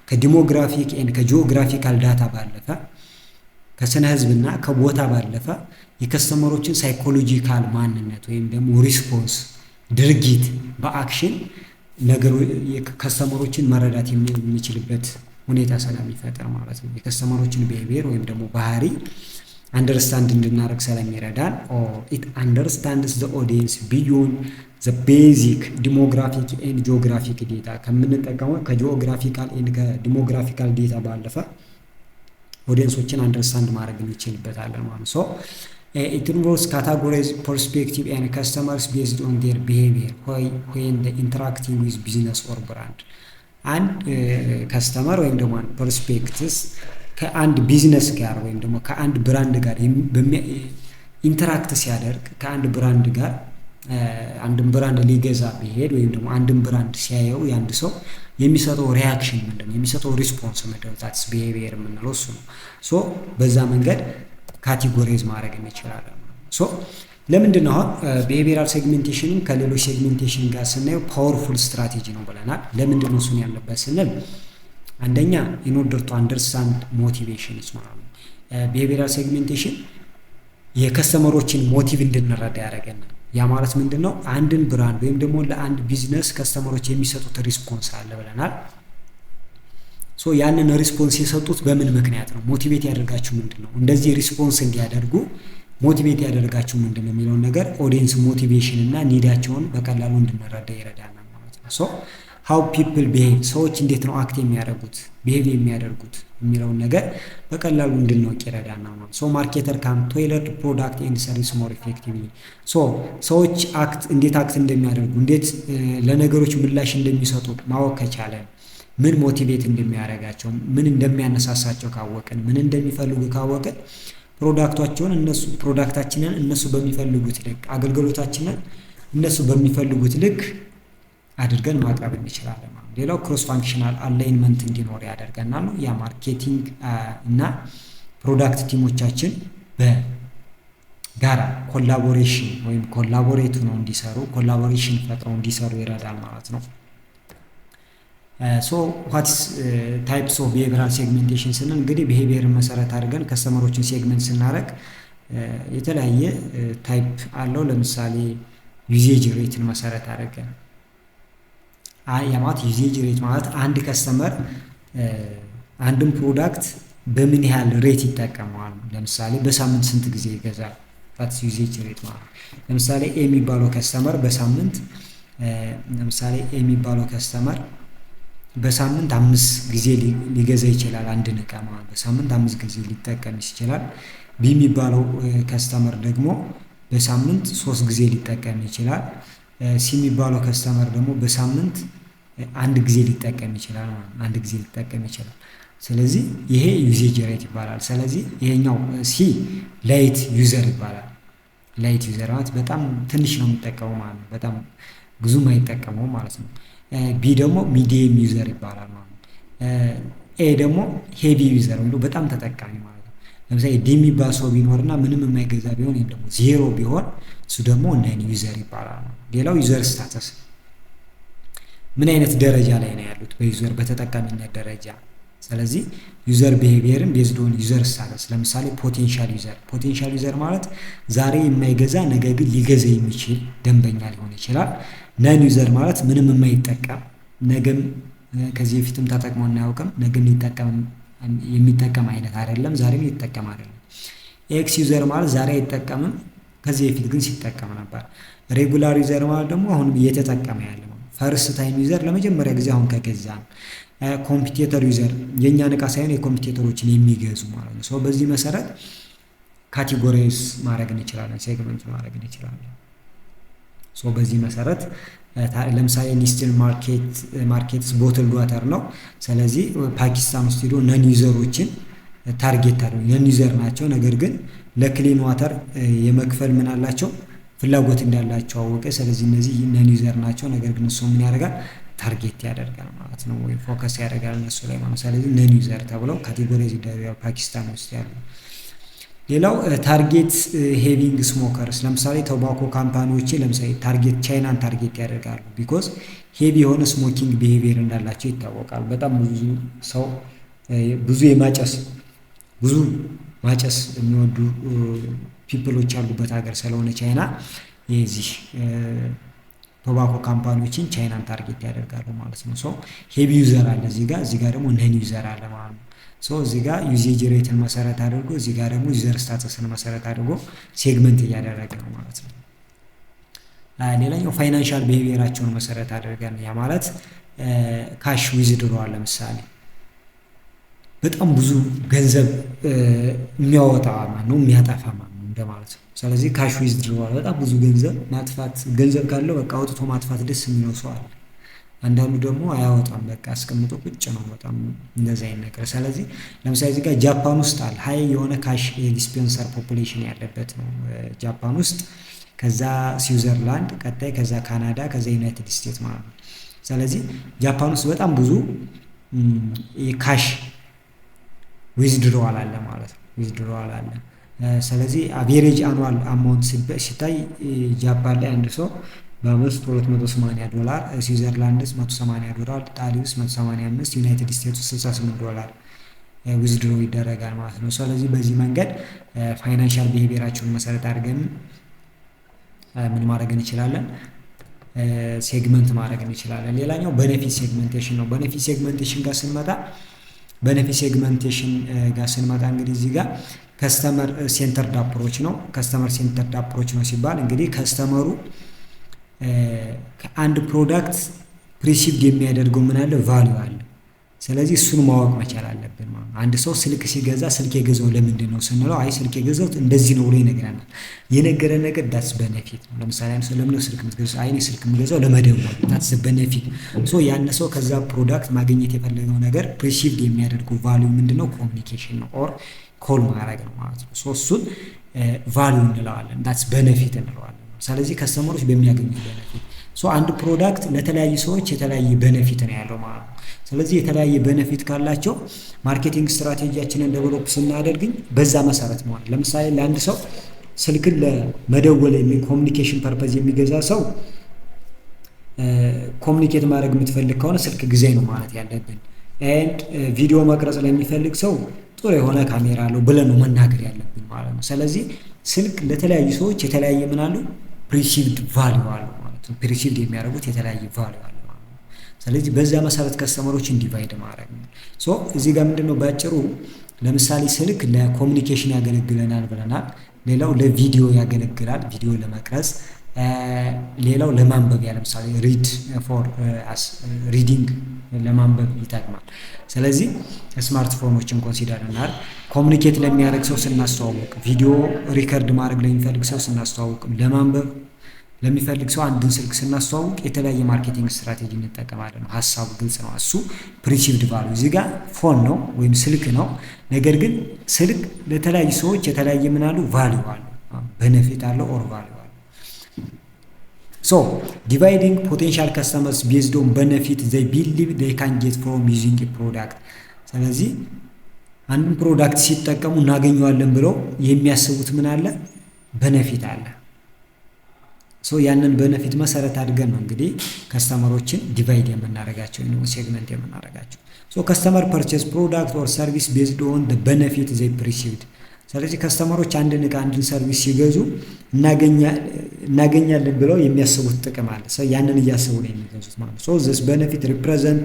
ከዲሞግራፊክ ኤንድ ከጂኦግራፊካል ዳታ ባለፈ ከስነ ህዝብና ከቦታ ባለፈ የከስተመሮችን ሳይኮሎጂካል ማንነት ወይም ደግሞ ሪስፖንስ ድርጊት በአክሽን ነገሩ ከስተመሮችን መረዳት የሚችልበት ሁኔታ ስለሚፈጠር ማለት ነው። የከስተመሮችን ቢሄቪየር ወይም ደግሞ ባህሪ አንደርስታንድ እንድናደርግ ስለሚረዳን ኢት አንደርስታንድስ ዘ ኦዲየንስ ቢዮንድ ዘ ቤዚክ ዲሞግራፊክ ኤንድ ጂኦግራፊክ ዴታ ከምንጠቀመው ከጂኦግራፊካል ኤንድ ከዲሞግራፊካል ዴታ ባለፈ ኦዲየንሶችን አንደርስታንድ ማድረግ እንችልበታለን ማለት ነው። It involves categorize perspective and customers based on their behavior when they interacting with business or brand. አንድ ከስተመር ወይም ደግሞ ፐርስፔክቲቭስ ከአንድ ቢዝነስ ጋር ወይም ደግሞ ከአንድ ብራንድ ጋር ኢንተራክት ሲያደርግ ከአንድ ብራንድ ጋር አንድን ብራንድ ሊገዛ ቢሄድ ወይም ደግሞ አንድን ብራንድ ሲያየው የአንድ ሰው የሚሰጠው ሪያክሽን ምንድነው? የሚሰጠው ሪስፖንስ ምንድነው? ታትስ ቢሄቪየር የምንለው እሱ ነው። በዛ መንገድ ካቴጎራይዝ ማድረግ እንችላለን። ለምንድን ነው ቢሄቪየራል ሴግሜንቴሽንን ከሌሎች ሴግሜንቴሽን ጋር ስናየው ፓወርፉል ስትራቴጂ ነው ብለናል። ለምንድን ነው እሱን ያለበት ስንል አንደኛ ኢን ኦርደር ቱ አንደርስታንድ ሞቲቬሽንስ ማለት ነው። ቢሄቪየራል ሴግሜንቴሽን የከስተመሮችን ሞቲቭ እንድንረዳ ያደርገናል። ያ ማለት ምንድን ነው? አንድን ብራንድ ወይም ደግሞ ለአንድ ቢዝነስ ከስተመሮች የሚሰጡት ሪስፖንስ አለ ብለናል። ያንን ሪስፖንስ የሰጡት በምን ምክንያት ነው? ሞቲቬት ያደርጋችሁ ምንድን ነው? እንደዚህ ሪስፖንስ እንዲያደርጉ ሞቲቬት ያደርጋችሁ ምንድን ነው የሚለውን ነገር ኦዲየንስ ሞቲቬሽን እና ኒዳቸውን በቀላሉ እንድንረዳ ይረዳናል ማለት ነው። ሃው ፒፕል ቢሄቭ ሰዎች እንዴት ነው አክት የሚያደርጉት ቢሄቭ የሚያደርጉት የሚለውን ነገር በቀላሉ እንድናውቅ ይረዳናል ማለት ነው። ማርኬተር ካን ቴይለር ፕሮዳክት ኤንድ ሰርቪስ ሞር ኢፌክቲቭሊ ሰዎች እንዴት አክት እንደሚያደርጉ እንዴት ለነገሮች ምላሽ እንደሚሰጡ ማወቅ ከቻለን ምን ሞቲቬት እንደሚያደርጋቸው ምን እንደሚያነሳሳቸው ካወቅን ምን እንደሚፈልጉ ካወቅን ፕሮዳክታችንን እነሱ በሚፈልጉት ልክ አገልግሎታችንን እነሱ በሚፈልጉት ልክ አድርገን ማቅረብ እንችላለን። ሌላው ክሮስ ፋንክሽናል አላይንመንት እንዲኖር ያደርገናል። ያ ማርኬቲንግ እና ፕሮዳክት ቲሞቻችን በጋራ ኮላቦሬሽን ወይም ኮላቦሬት ነው እንዲሰሩ ኮላቦሬሽን ፈጥረው እንዲሰሩ ይረዳል ማለት ነው። ዋትስ ታይፕስ ኦፍ ቢሄቪየራል ሴግሜንቴሽን ስንል እንግዲህ ቢሄቪየርን መሰረት አድርገን ከስተመሮችን ሴግመንት ስናደርግ የተለያየ ታይፕ አለው። ለምሳሌ ዩዜጅ ሬትን መሰረት አድርገን ማለት ዩዜጅ ሬት ማለት አንድ ከስተመር አንድን ፕሮዳክት በምን ያህል ሬት ይጠቀመዋል። ለምሳሌ በሳምንት ስንት ጊዜ ይገዛል? ታትስ ዩዜጅ ሬት ማለት ለምሳሌ የሚባለው ከስተመር በሳምንት በሳምንት 5 ጊዜ ሊገዛ ይችላል። አንድን ዕቃ ማለት በሳምንት 5 ጊዜ ሊጠቀም ይችላል። ቢ የሚባለው ከስተመር ደግሞ በሳምንት 3 ጊዜ ሊጠቀም ይችላል። ሲ የሚባለው ከስተመር ደግሞ በሳምንት 1 ጊዜ ሊጠቀም ይችላል ማለት አንድ ጊዜ ሊጠቀም ይችላል። ስለዚህ ይሄ ዩዜጅ ሬት ይባላል። ስለዚህ ይሄኛው ሲ ላይት ዩዘር ይባላል። ላይት ዩዘር ማለት በጣም ትንሽ ነው የሚጠቀመው ማለት ነው። በጣም ብዙም አይጠቀመው ማለት ነው። ቢ ደግሞ ሚዲየም ዩዘር ይባላል ማለት ነው። ኤ ደግሞ ሄቪ ዩዘር ወይም በጣም ተጠቃሚ ማለት ነው። ለምሳሌ ዲ የሚባል ሰው ቢኖርና ምንም የማይገዛ ቢሆን ወይም ደግሞ ዜሮ ቢሆን እሱ ደግሞ ነን ዩዘር ይባላል። ሌላው ዩዘር ስታተስ ምን አይነት ደረጃ ላይ ነው ያሉት በዩዘር በተጠቃሚነት ደረጃ። ስለዚህ ዩዘር ቢሄቪየርን ቤዝድ ኦን ዩዘር ስታተስ ለምሳሌ ፖቴንሻል ዩዘር ማለት ዛሬ የማይገዛ ነገር ግን ሊገዛ የሚችል ደንበኛ ሊሆን ይችላል። ነን ዩዘር ማለት ምንም የማይጠቀም ነገም ከዚህ በፊትም ተጠቅሞ እናያውቅም ነገም የሚጠቀም አይነት አይደለም ዛሬም ይጠቀም አይደለም። ኤክስ ዩዘር ማለት ዛሬ አይጠቀምም ከዚህ በፊት ግን ሲጠቀም ነበር። ሬጉላር ዩዘር ማለት ደግሞ አሁንም እየተጠቀመ ያለ ነው። ፈርስት ታይም ዩዘር ለመጀመሪያ ጊዜ አሁን ከገዛን። ኮምፒቲተር ዩዘር የእኛን ዕቃ ሳይሆን የኮምፒቲተሮችን የሚገዙ ማለት ነው። በዚህ መሰረት ካቴጎራይዝ ማድረግ እንችላለን ሴግመንት ማድረግ እንችላለን። በዚህ መሰረት ለምሳሌ ኒስትል ማርኬትስ ቦትልድ ዋተር ነው። ስለዚህ ፓኪስታን ውስጥ ሄዶ ነን ዩዘሮችን ታርጌት አድርገው ነን ዩዘር ናቸው ነገር ግን ለክሊን ዋተር የመክፈል ምን አላቸው ፍላጎት እንዳላቸው አወቀ። ስለዚህ እነዚህ ነን ዩዘር ናቸው ነገር ግን እሱ ምን ያደርጋል ታርጌት ያደርጋል ማለት ነው ወይ ፎከስ ያደርጋል እነሱ ላይ ማለት። ስለዚህ ነን ዩዘር ተብለው ካቴጎራይዝ ይደረጋል ፓኪስታን ውስጥ ያሉ። ሌላው ታርጌት ሄቪንግ ስሞከርስ፣ ለምሳሌ ቶባኮ ካምፓኒዎች ለምሳሌ ታርጌት ቻይናን ታርጌት ያደርጋሉ። ቢኮዝ ሄቪ የሆነ ስሞኪንግ ቢሄቪየር እንዳላቸው ይታወቃል። በጣም ብዙ ሰው ብዙ ማጨስ የሚወዱ ፒፕሎች ያሉበት ሀገር ስለሆነ ቻይና የዚህ ቶባኮ ካምፓኒዎችን ቻይናን ታርጌት ያደርጋሉ ማለት ነው። ሶ ሄቪ ዩዘር አለ እዚህ ጋር ደግሞ ነን ዩዘር አለ ማለት ነው። ሶ እዚህ ጋር ዩዜጅ ሬትን መሰረት አድርጎ እዚህ ጋር ደግሞ ዩዘር ስታተስን መሰረት አድርጎ ሴግመንት እያደረገ ነው ማለት ነው። ሌላኛው ፋይናንሻል ቢሄቪየራቸውን መሰረት አድርገን ያ ማለት ካሽ ዊዝድሮዋል ለምሳሌ በጣም ብዙ ገንዘብ የሚያወጣ ማለት ነው የሚያጠፋ ማለት ነው እንደማለት ነው። ስለዚህ ካሽ ዊዝድሮዋል በጣም ብዙ ገንዘብ ካለው በቃ አውጥቶ ማጥፋት ደስ የሚለው ሰው አለ። አንዳንዱ ደግሞ አያወጣም በቃ አስቀምጦ ቁጭ ነው። በጣም እንደዛ አይነት ነገር። ስለዚህ ለምሳሌ እዚህ ጋር ጃፓን ውስጥ አለ ሀይ የሆነ ካሽ ዲስፔንሰር ፖፑሌሽን ያለበት ነው ጃፓን ውስጥ፣ ከዛ ስዊዘርላንድ ቀጣይ፣ ከዛ ካናዳ፣ ከዛ ዩናይትድ ስቴትስ ማለት ነው። ስለዚህ ጃፓን ውስጥ በጣም ብዙ የካሽ ዊዝድሮዋል አለ ማለት ነው። ዊዝድሮዋል አለ። ስለዚህ አቬሬጅ አኑዋል አማውንት ሲታይ ጃፓን ላይ አንድ ሰው በአመት $280፣ ስዊዘርላንድ ውስጥ $180፣ ጣሊ ውስጥ $185፣ ዩናይትድ ስቴትስ ውስጥ $68 ዊዝድሮ ይደረጋል ማለት ነው። ስለዚህ በዚህ መንገድ ፋይናንሻል ቢሄቪየራቸውን መሰረት አድርገን ምን ማድረግ እንችላለን? ሴግመንት ማድረግ እንችላለን። ሌላኛው ቤኔፊት ሴግመንቴሽን ነው። ቤኔፊት ሴግመንቴሽን ጋር ስንመጣ እንግዲህ እዚህ ጋር ከስተመር ሴንተርድ አፕሮች ነው። ከስተመር ሴንተርድ አፕሮች ነው ሲባል እንግዲህ ከስተመሩ ከአንድ ፕሮዳክት ፕሪሲቭድ የሚያደርገው ምን አለ? ቫልዩ አለ። ስለዚህ እሱን ማወቅ መቻል አለብን ማለት ነው። አንድ ሰው ስልክ ሲገዛ ስልክ የገዛው ለምንድን ነው ስንለው አይ ስልክ የገዛሁት እንደዚህ ነው ብሎ ይነግረናል። የነገረን ነገር ዳትስ ቤኔፊት ነው። ለምሳሌ አንድ ሰው ለምን ነው ስልክ የምትገዛው? አይ እኔ ስልክ የምገዛው ለመደወል፣ ዳትስ ቤኔፊት። ሶ ያን ሰው ከዛ ፕሮዳክት ማግኘት የፈለገው ነገር ፕሪሲቭድ የሚያደርገው ቫልዩ ምንድነው? ኮሚኒኬሽን ነው ኦር ኮል ማድረግ ነው ማለት ነው። ሶ እሱን ቫልዩ እንለዋለን፣ ዳትስ ቤኔፊት እንለዋለን። ስለዚህ ከስተመሮች በሚያገኙት ቤኔፊት አንድ ፕሮዳክት ለተለያዩ ሰዎች የተለያየ ቤኔፊት ነው ያለው ማለት ነው። ስለዚህ የተለያየ ቤኔፊት ካላቸው ማርኬቲንግ ስትራቴጂያችንን ዴቨሎፕ ስናደርግኝ በዛ መሰረት መሆን። ለምሳሌ ለአንድ ሰው ስልክን ለመደወል ኮሚኒኬሽን ፐርፐዝ የሚገዛ ሰው ኮሚኒኬት ማድረግ የምትፈልግ ከሆነ ስልክ ግዛኝ ነው ማለት ያለብን። ኤንድ ቪዲዮ መቅረጽ ለሚፈልግ ሰው ጥሩ የሆነ ካሜራ አለው ብለን ነው መናገር ያለብን ማለት ነው። ስለዚህ ስልክ ለተለያዩ ሰዎች የተለያየ ምን አለው? ፕሪሲቭድ ቫልዩ አለው ማለት ነው። ፕሪሲቭድ የሚያደርጉት የተለያየ ቫልዩ አለ ማለት ነው። ስለዚህ በዛ መሰረት ከስተመሮችን ዲቫይድ ማድረግ ነው። ሶ እዚህ ጋር ምንድነው ባጭሩ ለምሳሌ ስልክ ለኮሚኒኬሽን ያገለግለናል ብለናል። ሌላው ለቪዲዮ ያገለግላል፣ ቪዲዮ ለመቅረጽ። ሌላው ለማንበቢያ ለምሳሌ ሪዲንግ ለማንበብ ይጠቅማል። ስለዚህ ስማርትፎኖችን ኮንሲደር እናድርግ። ኮሚኒኬት ለሚያደርግ ሰው ስናስተዋውቅ፣ ቪዲዮ ሪከርድ ማድረግ ለሚፈልግ ሰው ስናስተዋውቅ፣ ለማንበብ ለሚፈልግ ሰው አንድን ስልክ ስናስተዋውቅ የተለያየ ማርኬቲንግ ስትራቴጂ እንጠቀማለን። ሀሳቡ ግልጽ ነው። እሱ ፕሪሲቭድ ቫልዩ እዚህ ጋር ፎን ነው ወይም ስልክ ነው። ነገር ግን ስልክ ለተለያዩ ሰዎች የተለያየ ምን አለው? ቫልዩ አለው፣ ቤኔፊት አለው ኦር ቫልዩ አለው። ሶ ዲቫይዲንግ ፖቴንሻል ከስተመርስ ቤዝድ ኦን ቤኔፊት ዘይ ቢሊቭ ዘይ ካን ጌት ፍሮም ዩዚንግ ፕሮዳክት። ስለዚህ አንድን ፕሮዳክት ሲጠቀሙ እናገኘዋለን ብለው የሚያስቡት ምን አለ? ቤኔፊት አለ። ሶ ያንን ቤኔፊት መሰረት አድርገን ነው እንግዲህ ከስተመሮችን ዲቫይድ የምናደርጋቸው ነው ሴግመንት የምናደርጋቸው። ሶ ከስተመር ፐርቼዝ ፕሮዳክት ኦር ሰርቪስ ቤዝድ ኦን ዘ ቤኔፊት ዘይ ፕሪሲቭድ። ስለዚህ ከስተመሮች አንድን ዕቃ አንድን ሰርቪስ ሲገዙ እናገኛለን ብለው የሚያስቡት ጥቅም አለ። ሶ ያንን እያሰቡ ነው የሚገዙት ማለት ነው። ሶ this benefit represent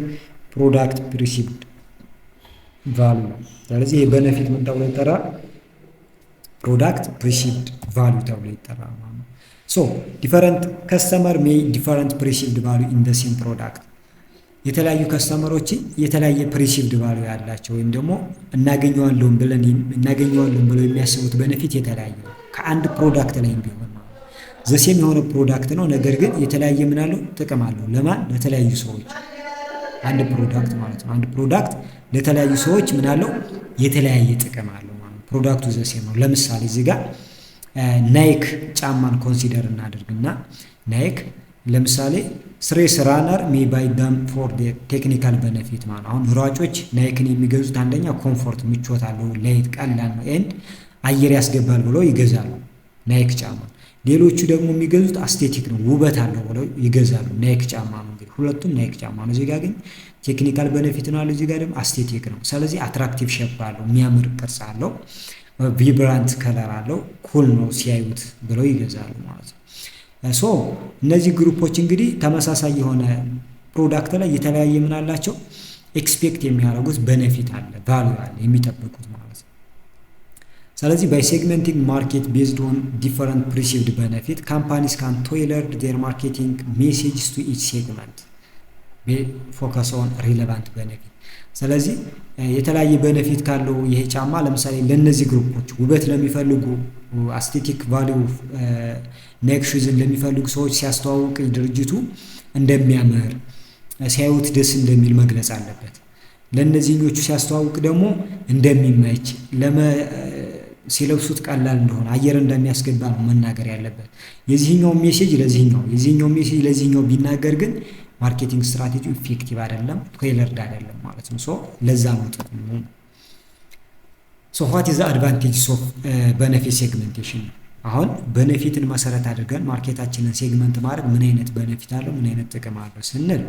product perceived value። ስለዚህ ይሄ ቤኔፊት ምን ተብሎ ይጠራል? ፕሮዳክት perceived value ተብሎ ይጠራል ማለት ነው። ሶ ዲፈረንት ከስተመር ሜይ ዲፈረንት perceived value in the same product። የተለያዩ ከስተመሮች የተለያየ ፕሪሲቭድ ቫልዩ ያላቸው ወይም ደግሞ እናገኘዋለን ብለው የሚያስቡት ቤኔፊት የተለያየ ነው። ከአንድ ፕሮዳክት ላይ ቢሆን ማለት ዘሴም የሆነ ፕሮዳክት ነው፣ ነገር ግን የተለያየ ምን አለው? ጥቅም አለው። ለማን? ለተለያዩ ሰዎች። አንድ ፕሮዳክት ማለት ነው። አንድ ፕሮዳክት ለተለያዩ ሰዎች ምን አለው? የተለያየ ጥቅም አለው ማለት ነው። ፕሮዳክቱ ዘሴም ነው። ለምሳሌ እዚህ ጋር ናይክ ጫማን ኮንሲደር እናደርግና ናይክ ለምሳሌ ስትሬስ ራነር ሜይ ባይ ደም ፎር ቴክኒካል ቤኔፊት ማለት አሁን ሯጮች ናይክን የሚገዙት አንደኛ ኮምፎርት ምቾት አለው፣ ላይት ቀላል ነው። ኤንድ አየር ያስገባል ብለው ይገዛሉ ናይክ ጫማ። ሌሎቹ ደግሞ የሚገዙት አስቴቲክ ነው ውበት አለው ብለው ይገዛሉ ናይክ ጫማ ነው። እንግዲህ ሁለቱም ናይክ ጫማ ነው። እዚህ ጋር ግን ቴክኒካል ቤኔፊት ነው አለ፣ እዚህ ጋር ደግሞ አስቴቲክ ነው። ስለዚህ አትራክቲቭ ሼፕ አለው፣ የሚያምር ቅርጽ አለው፣ ቪብራንት ከለር አለው፣ ኩል ነው ሲያዩት ብለው ይገዛሉ ማለት ነው። ሶ እነዚህ ግሩፖች እንግዲህ ተመሳሳይ የሆነ ፕሮዳክት ላይ የተለያየ ምን አላቸው ኤክስፔክት የሚያደርጉት ቤኔፊት አለ፣ ቫልዩ አለ የሚጠብቁት ማለት ነው። ስለዚህ ባይ ሴግመንቲንግ ማርኬት ቤዝድ ኦን ዲፈረንት ፕሪሲቭድ ቤኔፊት ካምፓኒስ ካን ቴይለር ዜር ማርኬቲንግ ሜሴጅስ ቱ ኢች ሴግመንት ፎከስ ኦን ሪሌቫንት ቤኔፊት። ስለዚህ የተለያየ ቤኔፊት ካለው ይሄ ጫማ ለምሳሌ ለነዚህ ግሩፖች ውበት ለሚፈልጉ አስቴቲክ ቫልዩ ናይክ ሹዝን ለሚፈልጉ ሰዎች ሲያስተዋውቅ ድርጅቱ እንደሚያምር ሲያዩት ደስ እንደሚል መግለጽ አለበት። ለነዚህኞቹ ሲያስተዋውቅ ደግሞ እንደሚመች ሲለብሱት ቀላል እንደሆነ አየር እንደሚያስገባ ነው መናገር ያለበት። የዚህኛው ሜሴጅ ለዚህኛው የዚህኛው ሜሴጅ ለዚህኛው ቢናገር ግን ማርኬቲንግ ስትራቴጂ ኢፌክቲቭ አይደለም፣ ቴይለርድ አይደለም ማለት ነው። ሶ ለዛ ነው ጥቅሙ። ሶ ዋት ኢዝ ዘ አድቫንቴጅስ ኦፍ ቤኔፊት ሴግመንቴሽን? አሁን ቤኔፊትን መሰረት አድርገን ማርኬታችንን ሴግመንት ማድረግ ምን አይነት ቤኔፊት አለው ምን አይነት ጥቅም አለው ስንል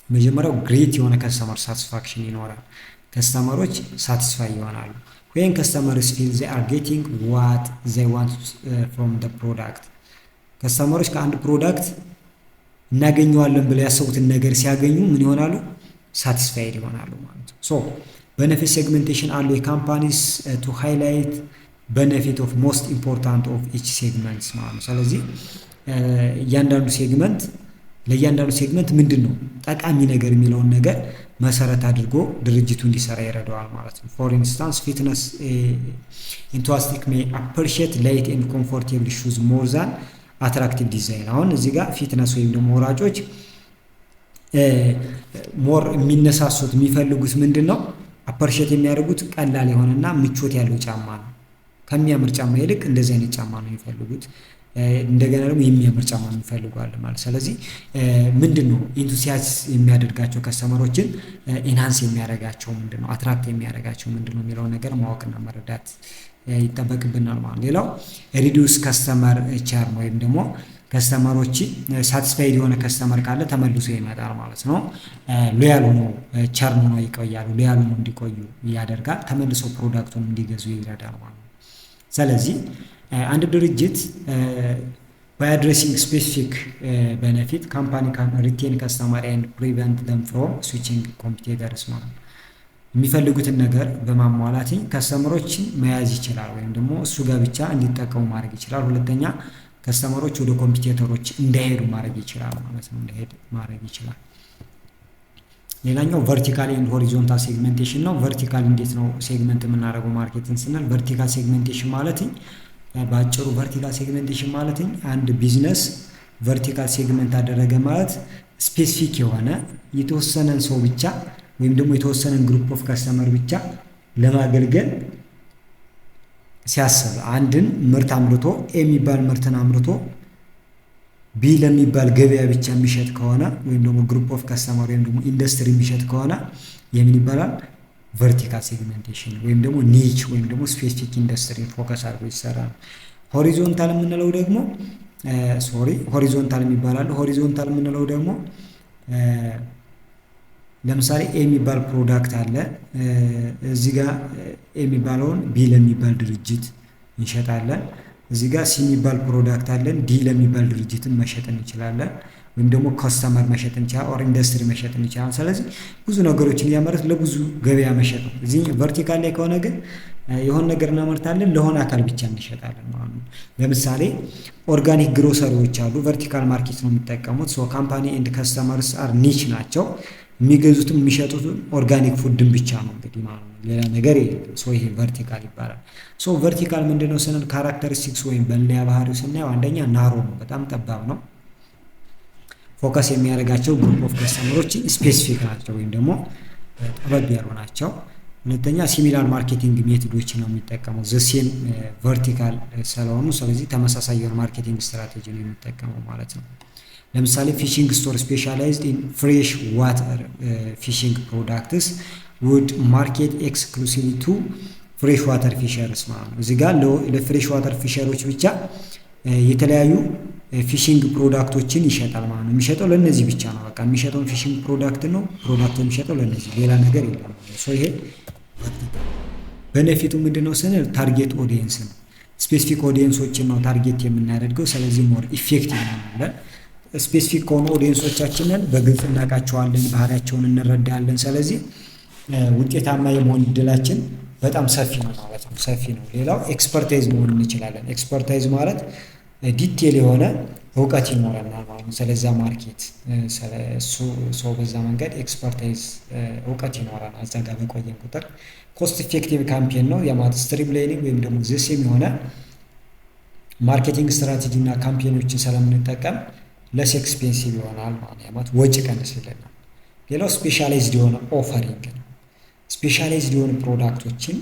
መጀመሪያው ግሬት የሆነ ከስተመር ሳቲስፋክሽን ይኖራል። ከስተመሮች ሳቲስፋይ ይሆናሉ። when customers feel they are getting what they want from the product ከስተመሮች ከአንድ ፕሮዳክት እናገኘዋለን ብለው ያሰቡትን ነገር ሲያገኙ ምን ይሆናሉ? ሳቲስፋይድ ይሆናሉ ማለት ነው። ሶ ቤኔፊት ሴግሜንቴሽን አሉ የካምፓኒስ ቱ ሃይላይት ቤኔፊት ኦፍ ሞስት ኢምፖርታንት ኦፍ ኢች ሴግመንትስ ማለት ነው። ስለዚህ እያንዳንዱ ሴግመንት ለእያንዳንዱ ሴግመንት ምንድን ነው ጠቃሚ ነገር የሚለውን ነገር መሰረት አድርጎ ድርጅቱ እንዲሰራ ይረዳዋል ማለት ነው። ፎር ኢንስታንስ ፊትነስ ኢንቱዋስቲክ ሜይ አፕሪሺየት ላይት ኤንድ ኮምፎርቴብል ሹዝ ሞር ዛን አትራክቲቭ ዲዛይን። አሁን እዚህ ጋር ፊትነስ ወይም ደግሞ ወራጮች ሞር የሚነሳሱት የሚፈልጉት ምንድን ነው? አፕሪሺየት የሚያደርጉት ቀላል የሆነና ምቾት ያለው ጫማ ነው። ከሚያምር ጫማ ይልቅ እንደዚህ አይነት ጫማ ነው የሚፈልጉት። እንደገና ደግሞ የሚያምር ጫማ የሚፈልጓል ማለት። ስለዚህ ምንድነው ኢንቱሲያስ የሚያደርጋቸው ከስተመሮችን ኢንሃንስ የሚያደርጋቸው ምንድነው አትራክት የሚያደርጋቸው ምንድነው የሚለው ነገር ማወቅና መረዳት ይጠበቅብናል ማለት። ሌላው ሪዲዩስ ከስተመር ቸርን ወይም ደግሞ ከስተመሮች ሳቲስፋይድ የሆነ ከስተመር ካለ ተመልሶ ይመጣል ማለት ነው። ሎያል ሆኖ ቸርን ሆኖ ይቆያሉ። ሎያል ሆኖ እንዲቆዩ ያደርጋል። ተመልሶ ፕሮዳክቱን እንዲገዙ ይረዳል ማለት ነው። ስለዚህ አንድ ድርጅት by addressing specific benefit company can retain customer and prevent them from switching competitors ማለት ነው። የሚፈልጉትን ነገር በማሟላት ከስተመሮችን መያዝ ይችላል ወይም ደግሞ እሱ ጋር ብቻ እንዲጠቀሙ ማድረግ ይችላል። ሁለተኛ ከስተመሮች ወደ ኮምፒቲተሮች እንዳይሄዱ ማድረግ ይችላል ማለት ነው። እንዳይሄድ ማድረግ ይችላል። ሌላኛው ቨርቲካል ኤንድ ሆሪዞንታል ሴግሜንቴሽን ነው። ቨርቲካል እንዴት ነው ሴግመንት የምናደርገው ማርኬትን ስንል ቨርቲካል ሴግሜንቴሽን ማለት በአጭሩ ቨርቲካል ሴግሜንቴሽን ማለት አንድ ቢዝነስ ቨርቲካል ሴግመንት አደረገ ማለት ስፔሲፊክ የሆነ የተወሰነን ሰው ብቻ ወይም ደግሞ የተወሰነን ግሩፕ ኦፍ ከስተመር ብቻ ለማገልገል ሲያስብ አንድን ምርት አምርቶ የሚባል ምርትን አምርቶ ቢ ለሚባል ገበያ ብቻ የሚሸጥ ከሆነ ወይም ደግሞ ግሩፕ ኦፍ ከስተመር ወይም ደግሞ ኢንዱስትሪ የሚሸጥ ከሆነ የምን ይባላል? ቨርቲካል ሴግሜንቴሽን ወይም ደግሞ ኒች ወይም ደግሞ ስፔሲፊክ ኢንዱስትሪ ፎከስ አድርጎ ይሰራል። ሆሪዞንታል የምንለው ደግሞ ሆሪዞንታል የሚባላል። ሆሪዞንታል የምንለው ደግሞ ለምሳሌ ኤ የሚባል ፕሮዳክት አለ። እዚህ ጋር ኤ የሚባለውን ቢ ለሚባል ድርጅት እንሸጣለን። እዚህ ጋር ሲ የሚባል ፕሮዳክት አለን ዲ ለሚባል ድርጅትን መሸጥ እንችላለን። ወይም ደግሞ ከስተመር መሸጥ እንችላለን ኦር ኢንዱስትሪ መሸጥ እንችላለን። ስለዚህ ብዙ ነገሮችን እያመረት ለብዙ ገበያ መሸጥ ነው። እዚህ ቨርቲካል ላይ ከሆነ ግን የሆነ ነገር እናመርታለን ለሆነ አካል ብቻ እንሸጣለን ማለት ነው። ለምሳሌ ኦርጋኒክ ግሮሰሪዎች አሉ። ቨርቲካል ማርኬት ነው የሚጠቀሙት። ሶ ካምፓኒ ኤንድ ከስተመርስ አር ኒች ናቸው። የሚገዙትም የሚሸጡትም ኦርጋኒክ ፉድን ብቻ ነው እንግዲህ ማለት ነው። ሌላ ነገር የለም። ሶ ይሄ ቨርቲካል ይባላል። ሶ ቨርቲካል ምንድነው ስንል ካራክተሪስቲክስ ወይም መለያ ባህሪው ስናየው አንደኛ ናሮ ነው፣ በጣም ጠባብ ነው። ፎከስ የሚያደርጋቸው ግሩፕ ኦፍ ከስተመሮች ስፔሲፊክ ናቸው ወይም ደግሞ ጠበብ ያሉ ናቸው። ሁለተኛ ሲሚላር ማርኬቲንግ ሜቶዶች ነው የሚጠቀመው ዘሴም ቨርቲካል ስለሆኑ፣ ስለዚህ ተመሳሳይ የሆነ ማርኬቲንግ ስትራቴጂ ነው የሚጠቀመው ማለት ነው። ለምሳሌ ፊሽንግ ስቶር ስፔሻላይዝድ ኢን ፍሬሽ ዋተር ፊሽንግ ፕሮዳክትስ ውድ ማርኬት ኤክስክሉሲቭሊ ቱ ፍሬሽ ዋተር ፊሸርስ ማለት ነው። እዚህ ጋር ለፍሬሽ ዋተር ፊሸሮች ብቻ የተለያዩ ፊሽንግ ፕሮዳክቶችን ይሸጣል ማለት ነው። የሚሸጠው ለነዚህ ብቻ ነው። በቃ የሚሸጠውን ፊሽንግ ፕሮዳክት ነው። ፕሮዳክቱ የሚሸጠው ለነዚህ ሌላ ነገር የለም ማለት ነው። ይሄ ቤኔፊቱ ምንድነው ስንል ታርጌት ኦዲየንስ ነው። ስፔሲፊክ ኦዲየንሶችን ነው ታርጌት የምናደርገው። ስለዚህ ሞር ኢፌክቲቭ ነው። ስፔሲፊክ ከሆኑ ኦዲየንሶቻችንን በግልጽ እናውቃቸዋለን፣ ባህሪያቸውን እንረዳለን። ስለዚህ ውጤታማ የመሆን እድላችን በጣም ሰፊ ነው ማለት ነው። ሰፊ ነው። ሌላው ኤክስፐርታይዝ መሆን እንችላለን። ኤክስፐርታይዝ ማለት ዲቴል የሆነ እውቀት ይኖረናል ማለት ነው። ስለዛ ማርኬት ሰው በዛ መንገድ ኤክስፐርታይዝ እውቀት ይኖረናል። እዛ ጋር በቆየን ቁጥር ኮስት ኢፌክቲቭ ካምፔን ነው የማለት ስትሪምላይኒንግ ወይም ደግሞ ዘሴም የሆነ ማርኬቲንግ ስትራቴጂ እና ካምፔኖችን ስለምንጠቀም ለስ ኤክስፔንሲቭ ይሆናል ማለት ወጪ ቀንስልናል። ሌላው ስፔሻላይዝድ የሆነ ኦፈሪንግ ነው። ስፔሻላይዝድ የሆኑ ፕሮዳክቶችን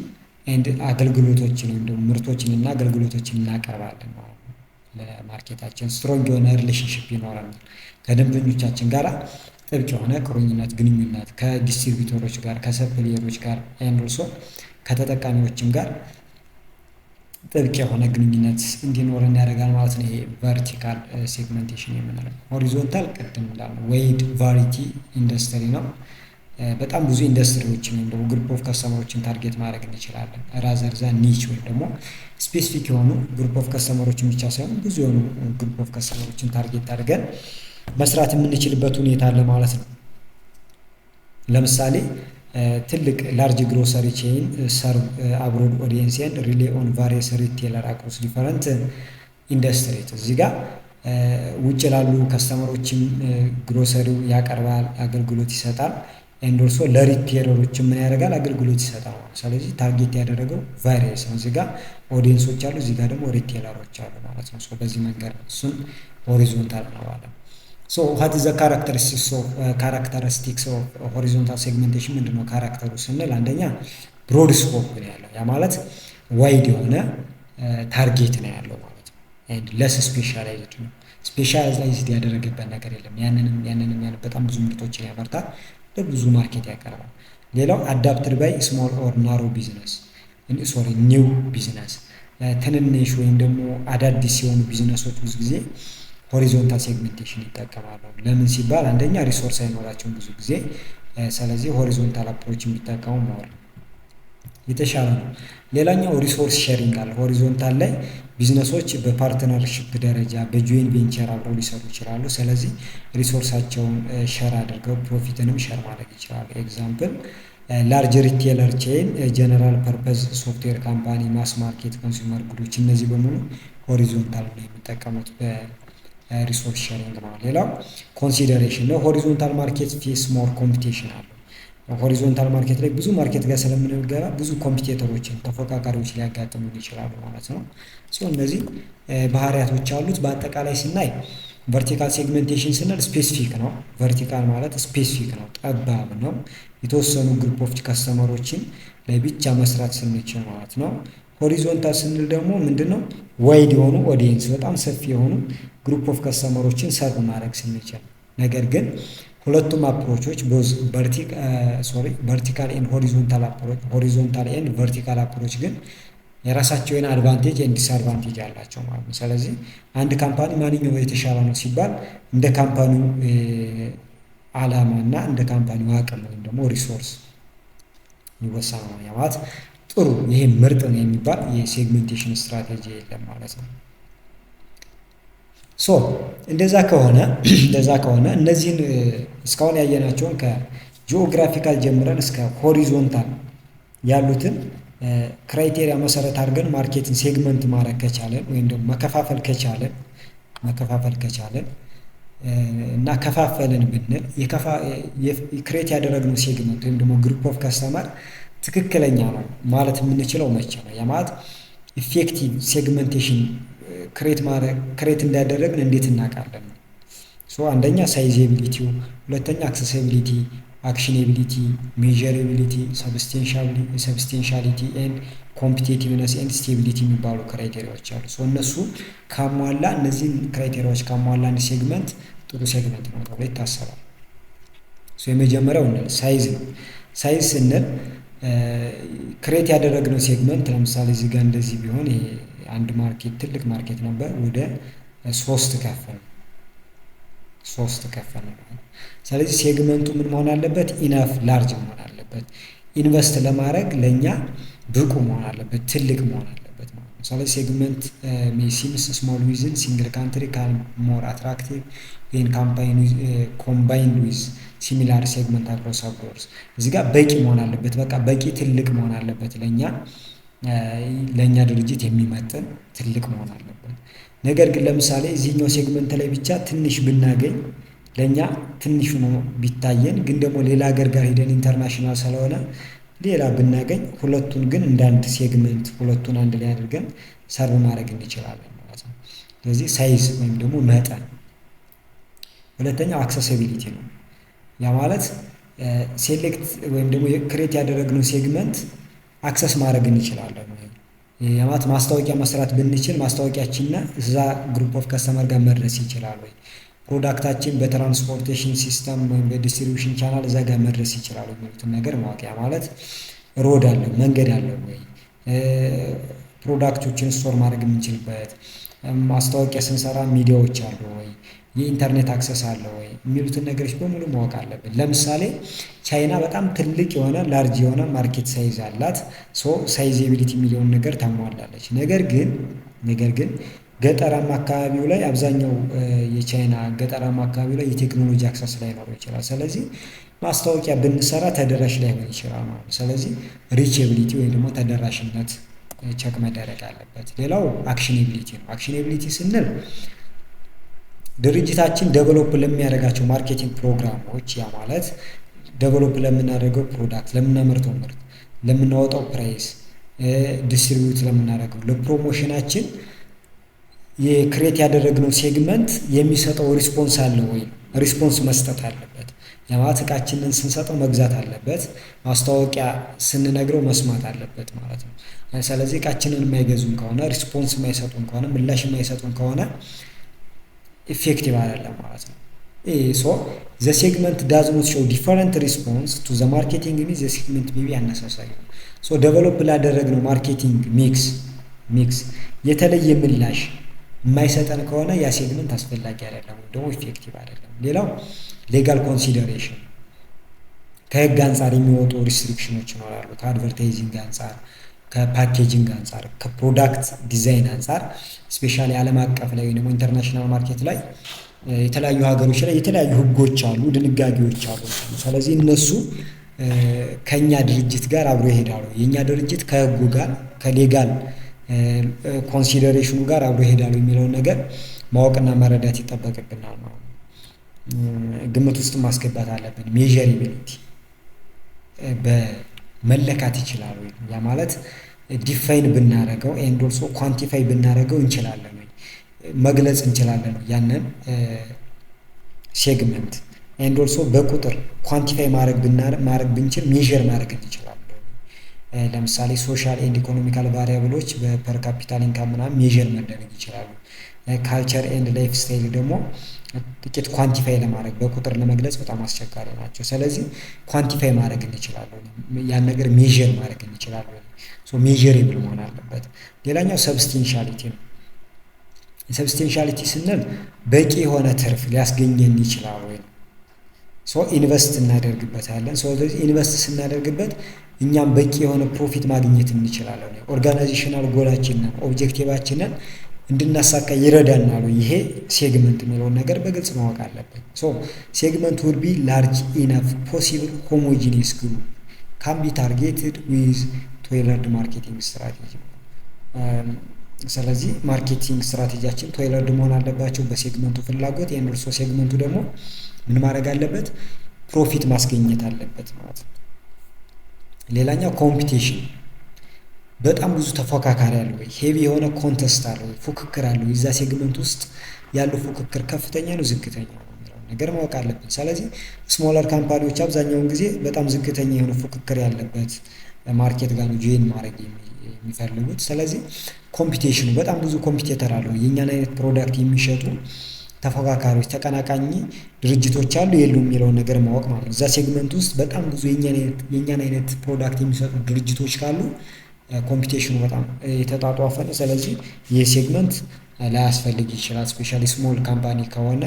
ኤንድ አገልግሎቶችን ወይም ደግሞ ምርቶችን እና አገልግሎቶችን እናቀርባለን ማለት ነው። ለማርኬታችን ስትሮንግ የሆነ ሪሌሽንሽፕ ይኖረናል ከደንበኞቻችን ጋር ጥብቅ የሆነ ቁርኝነት ግንኙነት ከዲስትሪቢዩተሮች ጋር ከሰፕሊየሮች ጋር ኤንድ ኦልሶ ከተጠቃሚዎችም ጋር ጥብቅ የሆነ ግንኙነት እንዲኖረን ያደርጋል ማለት ነው። ይሄ ቨርቲካል ሴግመንቴሽን የምንለው። ሆሪዞንታል ቅድም እንዳልነው ዋይድ ቫሪቲ ኢንዱስትሪ ነው። በጣም ብዙ ኢንዱስትሪዎችን ወይም ደግሞ ግሩፕ ኦፍ ከስተመሮችን ታርጌት ማድረግ እንችላለን። ራዘር ዛን ኒች ወይም ደግሞ ስፔሲፊክ የሆኑ ግሩፕ ኦፍ ከስተመሮችን ብቻ ሳይሆን ብዙ የሆኑ ግሩፕ ኦፍ ከስተመሮችን ታርጌት አድርገን መስራት የምንችልበት ሁኔታ አለ ማለት ነው። ለምሳሌ ትልቅ ላርጅ ግሮሰሪ ቼይን ሰርቭ አብሮድ ኦዲየንስ ኤንድ ሪሌይ ኦን ቫሪየስ ሪቴለር አክሮስ ዲፈረንት ኢንዱስትሪ። እዚህ ጋር ውጭ ላሉ ከስተመሮችም ግሮሰሪው ያቀርባል፣ አገልግሎት ይሰጣል። ኤንድ ኦልሶ ለሪቴለሮችም ምን ያደርጋል? አገልግሎት ይሰጣል። ስለዚህ ታርጌት ያደረገው ቫሪየስ ነው። እዚህ ጋር ኦዲየንሶች አሉ፣ እዚህ ጋር ደግሞ ሪቴለሮች አሉ ማለት ነው። በዚህ መንገድ ነው እሱን ሆሪዞንታል ነው ማለት ነው። what is the characteristics of horizontal segmentation? ምንድነው ካራክተሩ ስንል አንደኛ ብሮድ ስኮፕ ነው ያለው። ያ ማለት ዋይድ የሆነ ታርጌት ነው ያለው ማለት ነው። and less specialized ነው። ስፔሻላይዝድ ያደረገበት ነገር የለም። ያንንም በጣም ብዙ ምርቶችን ያመርታል፣ ለብዙ ማርኬት ያቀርባል። ሌላው አዳፕትድ ባይ ስሞል ኦር ናሮ ቢዝነስ ኒው ቢዝነስ ትንንሽ ወይም ደግሞ አዳዲስ የሆኑ ቢዝነሶች ብዙ ጊዜ ሆሪዞንታል ሴግሜንቴሽን ይጠቀማሉ። ለምን ሲባል አንደኛ ሪሶርስ አይኖራቸውም ብዙ ጊዜ። ስለዚህ ሆሪዞንታል አፕሮች የሚጠቀሙ ሞር የተሻለ ነው። ሌላኛው ሪሶርስ ሼሪንግ አለ። ሆሪዞንታል ላይ ቢዝነሶች በፓርትነርሺፕ ደረጃ በጆይን ቬንቸር አብረው ሊሰሩ ይችላሉ። ስለዚህ ሪሶርሳቸውን ሸር አድርገው ፕሮፊትንም ሸር ማድረግ ይችላሉ። ኤግዛምፕል ላርጅ ሪቴለር ቼይን፣ ጀነራል ፐርፐዝ ሶፍትዌር ካምፓኒ፣ ማስ ማርኬት ኮንሱመር ጉዶች፣ እነዚህ በሙሉ ሆሪዞንታል ነው የሚጠቀሙት ሪሶርስ ሼሪንግ ነው። ሌላው ኮንሲደሬሽን ነው። ሆሪዞንታል ማርኬት ፌስ ሞር ኮምፒቴሽን አለው። ሆሪዞንታል ማርኬት ላይ ብዙ ማርኬት ጋር ስለምንገባ ብዙ ኮምፒቴተሮችን ተፎካካሪዎች ሊያጋጥሙ ይችላሉ ማለት ነው። እነዚህ ባህሪያቶች አሉት። በአጠቃላይ ስናይ ቨርቲካል ሴግሜንቴሽን ስንል ስፔሲፊክ ነው። ቨርቲካል ማለት ስፔሲፊክ ነው፣ ጠባብ ነው። የተወሰኑ ግሩፕ ኦፍ ከስተመሮችን ላይ ብቻ መስራት ስንችል ማለት ነው። ሆሪዞንታል ስንል ደግሞ ምንድነው? ዋይድ የሆኑ ኦዲየንስ በጣም ሰፊ የሆኑ ግሩፕ ኦፍ ከስተመሮችን ሰርቭ ማድረግ ስንችል። ነገር ግን ሁለቱም አፕሮቾች ቨርቲካል ኤንድ ሆሪዞንታል አፕሮች ሆሪዞንታል ኤንድ ቨርቲካል አፕሮች ግን የራሳቸውን አድቫንቴጅ ኤንድ ዲስአድቫንቴጅ አላቸው ማለት ነው። ስለዚህ አንድ ካምፓኒ ማንኛው የተሻለ ነው ሲባል እንደ ካምፓኒው ዓላማ እና እንደ ካምፓኒው አቅም ወይም ደግሞ ሪሶርስ ይወሰናል ማለት ጥሩ ይሄ ምርጥ ነው የሚባል የሴግሜንቴሽን ስትራቴጂ የለም ማለት ነው። እንደዛ ከሆነ እነዚህን እስካሁን ያየናቸውን ከጂኦግራፊካል ጀምረን እስከ ሆሪዞንታል ያሉትን ክራይቴሪያ መሰረት አድርገን ማርኬትን ሴግመንት ማድረግ ከቻለን ወይም ደግሞ መከፋፈል ከቻለን እና ከፋፈልን ብንል ክሬት ያደረግነው ሴግመንት ወይም ደግሞ ግሩፕ ኦፍ ከስተመር ትክክለኛ ነው ማለት የምንችለው መቼ ነው? ያ ማለት ኢፌክቲቭ ሴግመንቴሽን ክሬት እንዳደረግን እንዴት እናውቃለን? አንደኛ ሳይዜቢሊቲው፣ ሁለተኛ አክሰሲቢሊቲ፣ አክሽኔቢሊቲ፣ ሜዠራቢሊቲ፣ ሰብስቴንሻሊቲ ኤንድ ኮምፒቲቲቭነስ ኤንድ ስቴቢሊቲ የሚባሉ ክራይቴሪያዎች አሉ። እነሱ ካሟላ እነዚህን ክራይቴሪያዎች ካሟላ አንድ ሴግመንት ጥሩ ሴግመንት ነው ተብሎ ይታሰባል። የመጀመሪያው ሳይዝ ነው። ሳይዝ ስንል ክሬት ያደረግነው ሴግመንት ለምሳሌ እዚህ ጋር እንደዚህ ቢሆን ይሄ አንድ ማርኬት ትልቅ ማርኬት ነበር፣ ወደ 3 ከፈል ነው። ስለዚህ ሴግመንቱ ምን መሆን አለበት? ኢነፍ ላርጅ መሆን አለበት። ኢንቨስት ለማድረግ ለእኛ ብቁ መሆን አለበት፣ ትልቅ መሆን አለበት ማለት ነው። ስለዚህ ሴግመንት ሲምስ ስሞል ዊዝን ሲንግል ካንትሪ ካን ሞር አትራክቲቭ ዌን ኮምባይንድ ዊዝ ሲሚላር ሴግመንት አክሮስ ቦርድስ። እዚህ ጋር በቂ መሆን አለበት፣ በቃ በቂ ትልቅ መሆን አለበት፣ ለእኛ ድርጅት የሚመጥን ትልቅ መሆን አለበት። ነገር ግን ለምሳሌ እዚህኛው ሴግመንት ላይ ብቻ ትንሽ ብናገኝ ለእኛ ትንሽ ነው ቢታየን፣ ግን ደግሞ ሌላ ሀገር ጋር ሄደን ኢንተርናሽናል ስለሆነ ሌላ ብናገኝ ሁለቱን ግን እንዳንድ ሴግመንት ሁለቱን አንድ ላይ አድርገን ሰርቭ ማድረግ እንችላለን ማለት ነው። ስለዚህ ሳይዝ ወይም ደግሞ መጠን። ሁለተኛው አክሰሲቢሊቲ ነው። ያ ማለት ሴሌክት ወይም ደግሞ ክሬት ያደረግነው ሴግመንት አክሰስ ማድረግ እንችላለን ወይ? ያ ማለት ማስታወቂያ መስራት ብንችል ማስታወቂያችንና እዛ ግሩፕ ኦፍ ከስተመር ጋር መድረስ ይችላል ወይ? ፕሮዳክታችን በትራንስፖርቴሽን ሲስተም ወይም በዲስትሪቢዩሽን ቻናል እዛ ጋር መድረስ ይችላል የሚሉትን ነገር ማወቅ። ያ ማለት ሮድ አለው መንገድ አለው ወይ? ፕሮዳክቶችን ስቶር ማድረግ የምንችልበት ማስታወቂያ ስንሰራ ሚዲያዎች አሉ ወይ? የኢንተርኔት አክሰስ አለ ወይ? የሚሉትን ነገሮች በሙሉ ማወቅ አለብን። ለምሳሌ ቻይና በጣም ትልቅ የሆነ ላርጅ የሆነ ማርኬት ሳይዝ አላት። ሳይዜቢሊቲ የሚለውን ነገር ታሟላለች። ነገር ግን ገጠራማ አካባቢው ላይ አብዛኛው የቻይና ገጠራማ አካባቢው ላይ የቴክኖሎጂ አክሰስ ላይኖረው ይችላል። ስለዚህ ማስታወቂያ ብንሰራ ተደራሽ ላይሆን ይችላል ማለት ነው። ስለዚህ ሪቼቢሊቲ ወይም ደግሞ ተደራሽነት ቸክ መደረግ አለበት። ሌላው አክሽኔቢሊቲ ነው። አክሽኔቢሊቲ ስንል ድርጅታችን ደቨሎፕ ለሚያደርጋቸው ማርኬቲንግ ፕሮግራሞች፣ ያ ማለት ደቨሎፕ ለምናደርገው ፕሮዳክት፣ ለምናመርተው ምርት፣ ለምናወጣው ፕራይስ፣ ዲስትሪቢዩት ለምናደርገው ለፕሮሞሽናችን የክሬት ያደረግነው ሴግመንት የሚሰጠው ሪስፖንስ አለ ወይ? ሪስፖንስ መስጠት አለበት። ያ ማለት እቃችንን ስንሰጠው መግዛት አለበት፣ ማስታወቂያ ስንነግረው መስማት አለበት ማለት ነው። ስለዚህ እቃችንን የማይገዙን ከሆነ ሪስፖንስ የማይሰጡን ከሆነ ምላሽ የማይሰጡን ከሆነ ኢፌክቲቭ አይደለም ማለት ነው። ዘ ሴግመንት ዳዝ ኖት ሾው ዲፈረንት ሪስፖንስ ቱ ዘ ማርኬቲንግ ኒድ ዘ ሴግመንት ሜይ ቢ አነሳሳሪ ነው። ዴቨሎፕ ላደረግነው ማርኬቲንግ ሚክስ የተለየ ምላሽ የማይሰጠን ከሆነ ያ ሴግመንት አስፈላጊ አይደለም ወይም ደግሞ ኢፌክቲቭ አይደለም። ሌላው ሌጋል ኮንሲደሬሽን፣ ከህግ አንጻር የሚወጡ ሪስትሪክሽኖች ይኖራሉ። ከአድቨርታይዚንግ አንጻር፣ ከፓኬጂንግ አንጻር፣ ከፕሮዳክት ዲዛይን አንጻር ስፔሻሊ ዓለም አቀፍ ላይ ወይ ደግሞ ኢንተርናሽናል ማርኬት ላይ የተለያዩ ሀገሮች ላይ የተለያዩ ህጎች አሉ፣ ድንጋጌዎች አሉ። ስለዚህ እነሱ ከኛ ድርጅት ጋር አብሮ ይሄዳሉ። የኛ ድርጅት ከህጉ ጋር ከሌጋል ኮንሲደሬሽኑ ጋር አብሮ ይሄዳሉ የሚለውን ነገር ማወቅና መረዳት ይጠበቅብናል ነው። ግምት ውስጥ ማስገባት አለብን። ሜዠሪቢሊቲ በመለካት ይችላል ወይ? ያ ማለት ዲፋይን ብናደርገው ኤንድ ኦልሶ ኳንቲፋይ ብናደርገው እንችላለን ወይ? መግለጽ እንችላለን ወይ? ያንን ሴግመንት ኤንድ ኦልሶ በቁጥር ኳንቲፋይ ማድረግ ብንችል ሜዠር ማድረግ እንችላለን። ለምሳሌ ሶሻል ኤንድ ኢኮኖሚካል ቫሪያብሎች በፐር ካፒታል ኢንካም ምናምን ሜዠር መደረግ ይችላሉ። ካልቸር ኤንድ ላይፍ ስታይል ደግሞ ጥቂት ኳንቲፋይ ለማድረግ በቁጥር ለመግለጽ በጣም አስቸጋሪ ናቸው። ስለዚህ ኳንቲፋይ ማድረግ እንችላለን፣ ያን ነገር ሜዠር ማድረግ እንችላለን። ሜዠሬብል መሆን አለበት። ሌላኛው ሰብስቴንሻሊቲ ነው። ሰብስቴንሻሊቲ ስንል በቂ የሆነ ትርፍ ሊያስገኘን ይችላል ወይ? ኢንቨስት እናደርግበታለን። ስለዚህ ኢንቨስት ስናደርግበት እኛም በቂ የሆነ ፕሮፊት ማግኘት እንችላለን። ኦርጋናይዜሽናል ጎላችንን ኦብጀክቲቫችንን እንድናሳካ ይረዳናል። ይሄ ሴግመንት የሚለውን ነገር በግልጽ ማወቅ አለብን። ሴግመንት ውድ ቢ ላርጅ ኢነፍ ፖሲብል ሆሞጂኒየስ ግሩፕ ካን ቢ ታርጌትድ ዊዝ ቴይለርድ ማርኬቲንግ ስትራቴጂ። ስለዚህ ማርኬቲንግ ስትራቴጂያችን ቴይለርድ መሆን አለባቸው በሴግመንቱ ፍላጎት። የእነርሱ ሴግመንቱ ደግሞ ምን ማድረግ አለበት? ፕሮፊት ማስገኘት አለበት ማለት ነው። ሌላኛው ኮምፒቲሽን፣ በጣም ብዙ ተፎካካሪ አለ ወይ? ሄቪ የሆነ ኮንተስት አለ ወይ? ፉክክር አለ ወይ? እዛ ሴግመንት ውስጥ ያለው ፉክክር ከፍተኛ ነው ዝቅተኛ ነው የሚለውን ነገር ማወቅ አለብን። ስለዚህ ስሞለር ካምፓኒዎች አብዛኛውን ጊዜ በጣም ዝቅተኛ የሆነ ፉክክር ያለበት ማርኬት ጋር ነው ጆይን ማድረግ የሚፈልጉት። ስለዚህ ኮምፒቲሽኑ በጣም ብዙ ኮምፒቴተር አለው። የእኛን አይነት ፕሮዳክት የሚሸጡ ተፎካካሪዎች ተቀናቃኝ ድርጅቶች አሉ የሉም የሚለውን ነገር ማወቅ ማለት ነው። እዛ ሴግመንት ውስጥ በጣም ብዙ የኛን አይነት ፕሮዳክት የሚሰጡ ድርጅቶች ካሉ ኮምፒቴሽኑ በጣም የተጧጧፈ ነው። ስለዚህ ይህ ሴግመንት ላያስፈልግ ይችላል። ስፔሻሊ ስሞል ካምፓኒ ከሆነ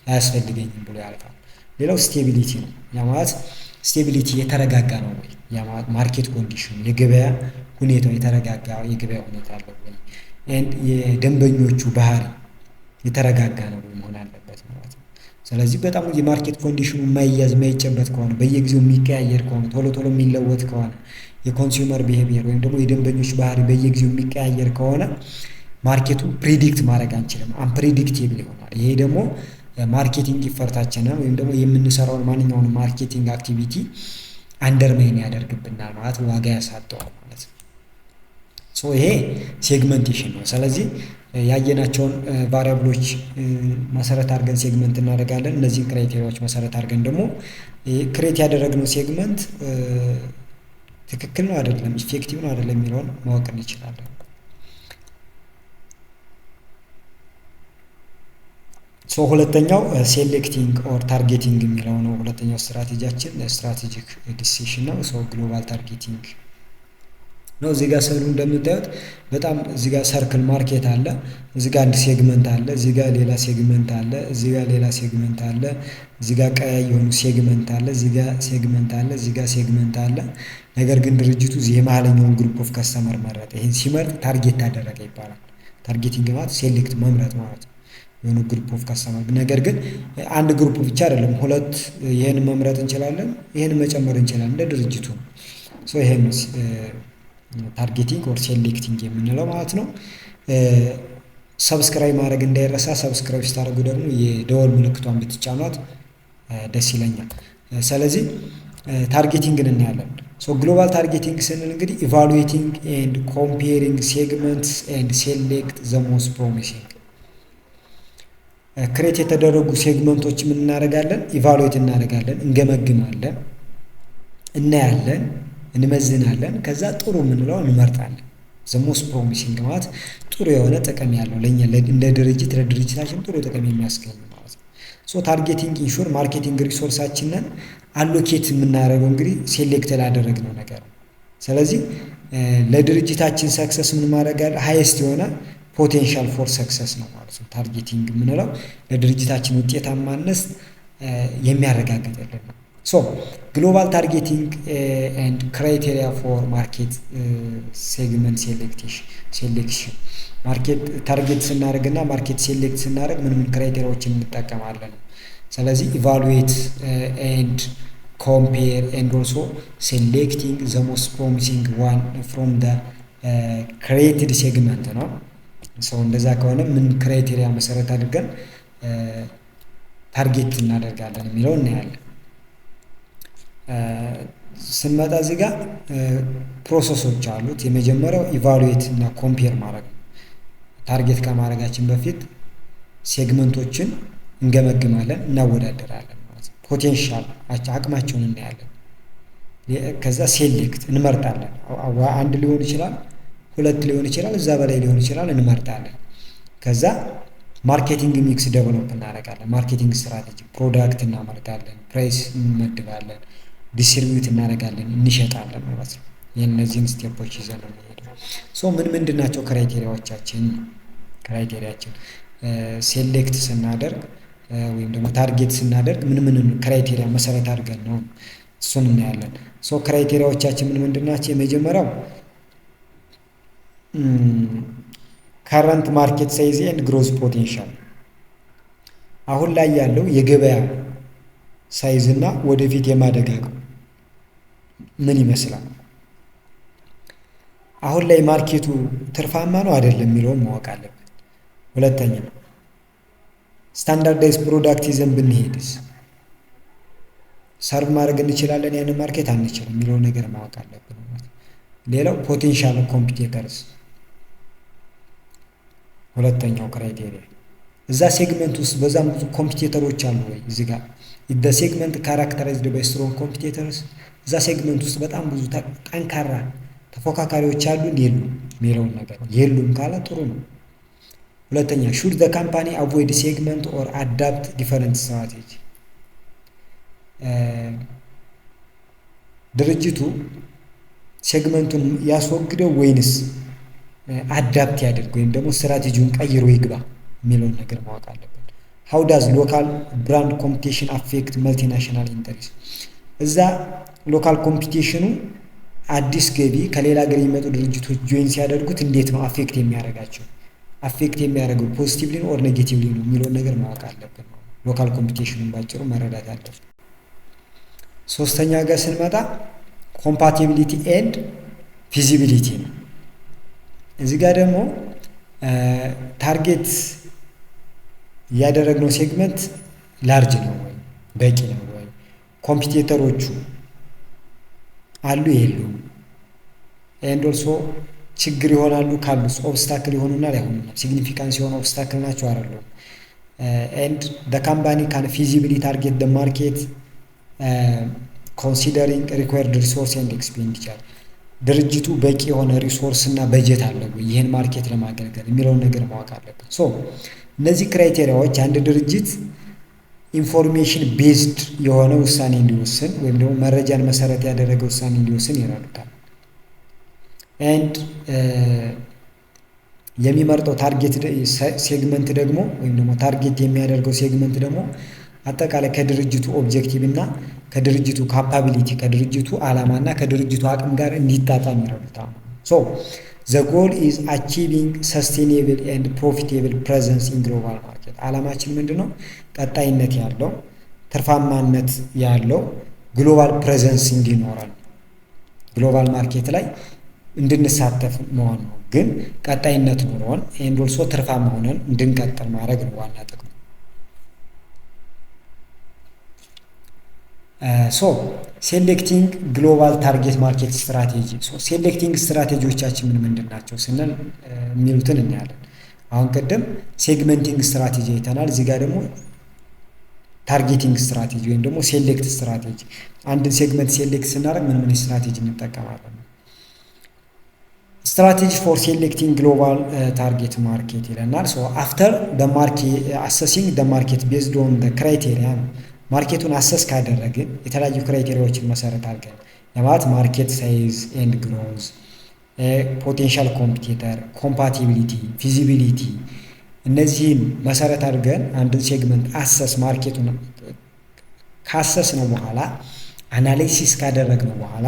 አያስፈልገኝም ብሎ ያልፋል። ሌላው ስቴቢሊቲ ነው። ያ ማለት ስቴቢሊቲ የተረጋጋ ነው ወይ? ያ ማለት ማርኬት ኮንዲሽኑ የገበያ ሁኔታው የተረጋጋ የገበያ ሁኔታ አለው ወይ? የደንበኞቹ ባህሪ የተረጋጋ ነው ወይ መሆን አለበት ማለት ነው። ስለዚህ በጣም የማርኬት ኮንዲሽኑ የማይያዝ የማይጨበት ከሆነ በየጊዜው የሚቀያየር ከሆነ ቶሎ ቶሎ የሚለወጥ ከሆነ የኮንሱመር ቢሄቪየር ወይም ደግሞ የደንበኞች ባህሪ በየጊዜው የሚቀያየር ከሆነ ማርኬቱ ፕሪዲክት ማድረግ አንችልም፣ አንፕሪዲክቴብል ይሆናል። ይሄ ደግሞ ማርኬቲንግ ኢፈርታችንን ወይም ደግሞ የምንሰራውን ማንኛውንም ማርኬቲንግ አክቲቪቲ አንደርሜን ያደርግብናል ማለት ዋጋ ያሳጠዋል ማለት ነው። ይሄ ሴግመንቴሽን ነው። ስለዚህ ያየናቸውን ቫሪያብሎች መሰረት አድርገን ሴግመንት እናደርጋለን። እነዚህን ክራይቴሪያዎች መሰረት አድርገን ደግሞ ክሬት ያደረግነው ሴግመንት ትክክል ነው አይደለም፣ ኢፌክቲቭ ነው አይደለም የሚለውን ማወቅ እንችላለን። ሁለተኛው ሴሌክቲንግ ኦር ታርጌቲንግ የሚለው ነው። ሁለተኛው ስትራቴጂያችን ስትራቴጂክ ዲሲሽን ነው። ግሎባል ታርጌቲንግ ነው። እዚህ ጋር ስዕሉ እንደምታዩት በጣም እዚህ ጋር ሰርክል ማርኬት አለ፣ እዚህ ጋር አንድ ሴግመንት አለ፣ እዚህ ጋር ሌላ ሴግመንት አለ፣ እዚህ ጋር ሌላ ሴግመንት አለ፣ እዚህ ጋር ቀይ የሆኑ ሴግመንት አለ፣ እዚህ ጋር ሴግመንት አለ፣ እዚህ ጋር ሴግመንት አለ። ነገር ግን ድርጅቱ እዚህ የመሀለኛውን ግሩፕ ኦፍ ከስተመር መረጠ። ይህን ሲመርጥ ታርጌት ታደረገ ይባላል። ታርጌቲንግ ማለት ሴሌክት መምረጥ ማለት ነው የሆኑ ግሩፕ ኦፍ ከስተመር። ነገር ግን አንድ ግሩፕ ብቻ አይደለም፣ ሁለት ይህን መምረጥ እንችላለን፣ ይህን መጨመር እንችላለን እንደ ድርጅቱ። ይህን ታርጌቲንግ ኦር ሴሌክቲንግ የምንለው ማለት ነው። ሰብስክራይብ ማድረግ እንዳይረሳ። ሰብስክራይብ ስታደርጉ ደግሞ የደወል ምልክቷን ብትጫኗት ደስ ይለኛል። ስለዚህ ታርጌቲንግን እናያለን። ግሎባል ታርጌቲንግ ስንል እንግዲህ ኢቫሉዌቲንግ ኤንድ ኮምፔሪንግ ሴግመንትስ ኤንድ ሴሌክት ዘ ሞስት ፕሮሚሲንግ። ክሬት የተደረጉ ሴግመንቶች ምን እናደርጋለን? ኢቫሉዌት እናደርጋለን፣ እንገመግማለን፣ እናያለን፣ እንመዝናለን። ከዛ ጥሩ የምንለው እንመርጣለን። ዘ ሞስት ፕሮሚሲንግ ማለት ጥሩ የሆነ ጥቅም ያለው ለእኛ እንደ ድርጅት ለድርጅታችን ጥሩ ጥቅም የሚያስገኝ ማለት ነው። ታርጌቲንግ ኢንሹር ማርኬቲንግ ሪሶርሳችንን አሎኬት የምናደርገው እንግዲህ ሴሌክት ላደረግነው ነገር ነው። ስለዚህ ለድርጅታችን ሰክሰስ ምን ማድረግ አለ? ሃይስት የሆነ ፖቴንሻል ፎር ሰክሰስ ነው ማለት ነው። ታርጌቲንግ የምንለው ለድርጅታችን ውጤታማነት የሚያረጋግጥልን ነው። ግሎባል ታርጌቲንግ ኤንድ ክራይቴሪያ ፎር ማርኬት ሴግመንት ሴሌክሽን። ማርኬት ታርጌት ስናደርግ እና ማርኬት ሴሌክት ስናደርግ ምን ክራይቴሪያዎችን እንጠቀማለን? ስለዚህ ኢቫሉዌት ኤንድ ኮምፔር ኤንድ ኦልሶ ሴሌክቲንግ ዘ ሞስት ፕሮሚሲንግ ዋን ፍሮም ደ ክሬትድ ሴግመንት ነው። እንደዛ ከሆነ ምን ክራይቴሪያ መሰረት አድርገን ታርጌት እናደርጋለን የሚለው እናያለን። ስንመጣ እዚህ ጋር ፕሮሰሶች አሉት። የመጀመሪያው ኢቫሉዌት እና ኮምፔር ማድረግ ነው። ታርጌት ከማድረጋችን በፊት ሴግመንቶችን እንገመግማለን፣ እናወዳደራለን ማለት ነው። ፖቴንሻል አቅማቸውን እናያለን። ከዛ ሴሌክት እንመርጣለን። አንድ ሊሆን ይችላል፣ ሁለት ሊሆን ይችላል፣ እዛ በላይ ሊሆን ይችላል፣ እንመርጣለን። ከዛ ማርኬቲንግ ሚክስ ዴቨሎፕ እናደርጋለን። ማርኬቲንግ ስትራቴጂ ፕሮዳክት እናመርታለን፣ ፕራይስ እንመድባለን፣ ዲስትሪቢዩት እናደርጋለን፣ እንሸጣለን ማለት ነው። የእነዚህን ስቴፖች ይዘን ነው የምንሄደው። ምን ምንድን ናቸው ክራይቴሪያዎቻችን? ክራይቴሪያችን ሴሌክት ስናደርግ ወይም ደግሞ ታርጌት ስናደርግ ምን ምን ክራይቴሪያ መሰረት አድርገን ነው እሱን እናያለን። ክራይቴሪያዎቻችን ምን ምንድን ናቸው? የመጀመሪያው ካረንት ማርኬት ሳይዝ ኤንድ ግሮዝ ፖቴንሻል፣ አሁን ላይ ያለው የገበያ ሳይዝ እና ወደፊት የማደግ አቅም ምን ይመስላል? አሁን ላይ ማርኬቱ ትርፋማ ነው አይደለም የሚለውን ማወቅ አለብን። ሁለተኛ ስታንዳርዳይዝ ፕሮዳክት ይዘን ብንሄድስ ሰርቭ ማድረግ እንችላለን ያንን ማርኬት አንችልም የሚለው ነገር ማወቅ አለብን። ሌላው ፖቴንሻል ኮምፒቲተርስ፣ ሁለተኛው ክራይቴሪያ እዛ ሴግመንት ውስጥ በዛም ብዙ ኮምፒቲተሮች አሉ ወይ? እዚህ ጋር the segment characterized by strong competitors፣ እዛ ሴግመንት ውስጥ በጣም ብዙ ጠንካራ ተፎካካሪዎች አሉ የሉም የሚለውን ነገር የሉም ካለ ጥሩ ነው። ሁለተኛ ሹድ ዘ ካምፓኒ አቮይድ ሴግመንት ኦር አዳፕት ዲፈረንት ስትራቴጂ። ድርጅቱ ሴግመንቱን ያስወግደው ወይንስ አዳፕት ያደርግ ወይም ደግሞ ስትራቴጂውን ቀይሮ ይግባ የሚለውን ነገር ማወቅ አለበት። ሃው ዳዝ ሎካል ብራንድ ኮምፒቲሽን አፌክት መልቲናሽናል ኢንተረስት። እዛ ሎካል ኮምፒቲሽኑ አዲስ ገቢ ከሌላ ሀገር የሚመጡ ድርጅቶች ጆይን ሲያደርጉት እንዴት ነው አፌክት የሚያደርጋቸው? አፌክት የሚያደርገው ፖዚቲቭሊ ነው ኦር ኔጌቲቭሊ ነው የሚለውን ነገር ማወቅ አለብን። ሎካል ኮምፒቲሽኑን ባጭሩ መረዳት አለብን። ሶስተኛ ጋር ስንመጣ ኮምፓቲቢሊቲ ኤንድ ፊዚቢሊቲ ነው። እዚህ ጋር ደግሞ ታርጌት ያደረግነው ሴግመንት ላርጅ ነው ወይ በቂ ነው ወይ፣ ኮምፒቲተሮቹ አሉ የሉም፣ ኤንድ ኦልሶ ችግር ይሆናሉ ካሉስ ኦብስታክል ይሆኑና አይሆኑም፣ ሲግኒፊካንስ የሆነ ኦብስታክል ናቸው አይደሉም። ኤንድ ዘ ካምፓኒ ካን ፊዚቢሊ ታርጌት ዘ ማርኬት ኮንሲደሪንግ ሪኳየርድ ሪሶርስ ኤንድ ኤክስፔንዲቸር። ድርጅቱ በቂ የሆነ ሪሶርስ እና በጀት አለው ይህን ማርኬት ለማገልገል የሚለውን ነገር ማወቅ አለበት። ሶ እነዚህ ክራይቴሪያዎች አንድ ድርጅት ኢንፎርሜሽን ቤዝድ የሆነ ውሳኔ እንዲወስን ወይም ደግሞ መረጃን መሰረት ያደረገ ውሳኔ እንዲወስን ይረዱታል። ኤንድ የሚመርጠው ታርጌት ሴግመንት ደግሞ ወይም ደግሞ ታርጌት የሚያደርገው ሴግመንት ደግሞ አጠቃላይ ከድርጅቱ ኦብጀክቲቭ እና ከድርጅቱ ካፓቢሊቲ ከድርጅቱ ዓላማ እና ከድርጅቱ አቅም ጋር እንዲጣጣም ይረዱታል። ሶ ዘ ጎል ኢዝ አቺቪንግ ሰስቴኔብል ኤንድ ፕሮፊቴብል ፕሬዘንስ ኢን ግሎባል ማርኬት። ዓላማችን ምንድን ነው? ቀጣይነት ያለው ትርፋማነት ያለው ግሎባል ፕሬዘንስ እንዲኖረን ግሎባል ማርኬት ላይ እንድንሳተፍ መሆን ነው። ግን ቀጣይነት ኖሮን ኤንድ ኦልሶ ትርፋማ ሆነን እንድንቀጥል ማድረግ ነው ዋና ጥቅሙ። ሶ ሴሌክቲንግ ግሎባል ታርጌት ማርኬት ስትራቴጂ። ሴሌክቲንግ ስትራቴጂዎቻችን ምንድን ናቸው ስንል የሚሉትን እናያለን። አሁን ቅድም ሴግመንቲንግ ስትራቴጂ አይተናል። እዚህ ጋር ደግሞ ታርጌቲንግ ስትራቴጂ ወይም ደግሞ ሴሌክት ስትራቴጂ። አንድን ሴግመንት ሴሌክት ስናደርግ ምን ስትራቴጂ እንጠቀማለን? ስትራቴጂ ፎር ሴሌክቲንግ ግሎባል ታርጌት ማርኬት ይለናል። ሶ አፍተር አሰሲንግ ደ ማርኬት ቤዝድ ኦን ደ ክራይቴሪያ ነው። ማርኬቱን አሰስ ካደረግን የተለያዩ ክራይቴሪያዎችን መሰረት አድርገን ለማለት ማርኬት ሳይዝ ኤንድ ግሮዝ፣ ፖቴንሻል ኮምፒቲተር፣ ኮምፓቲቢሊቲ፣ ፊዚቢሊቲ እነዚህን መሰረት አድርገን አንድን ሴግመንት አሰስ ማርኬቱን ካሰስ ነው በኋላ አናሊሲስ ካደረግነው በኋላ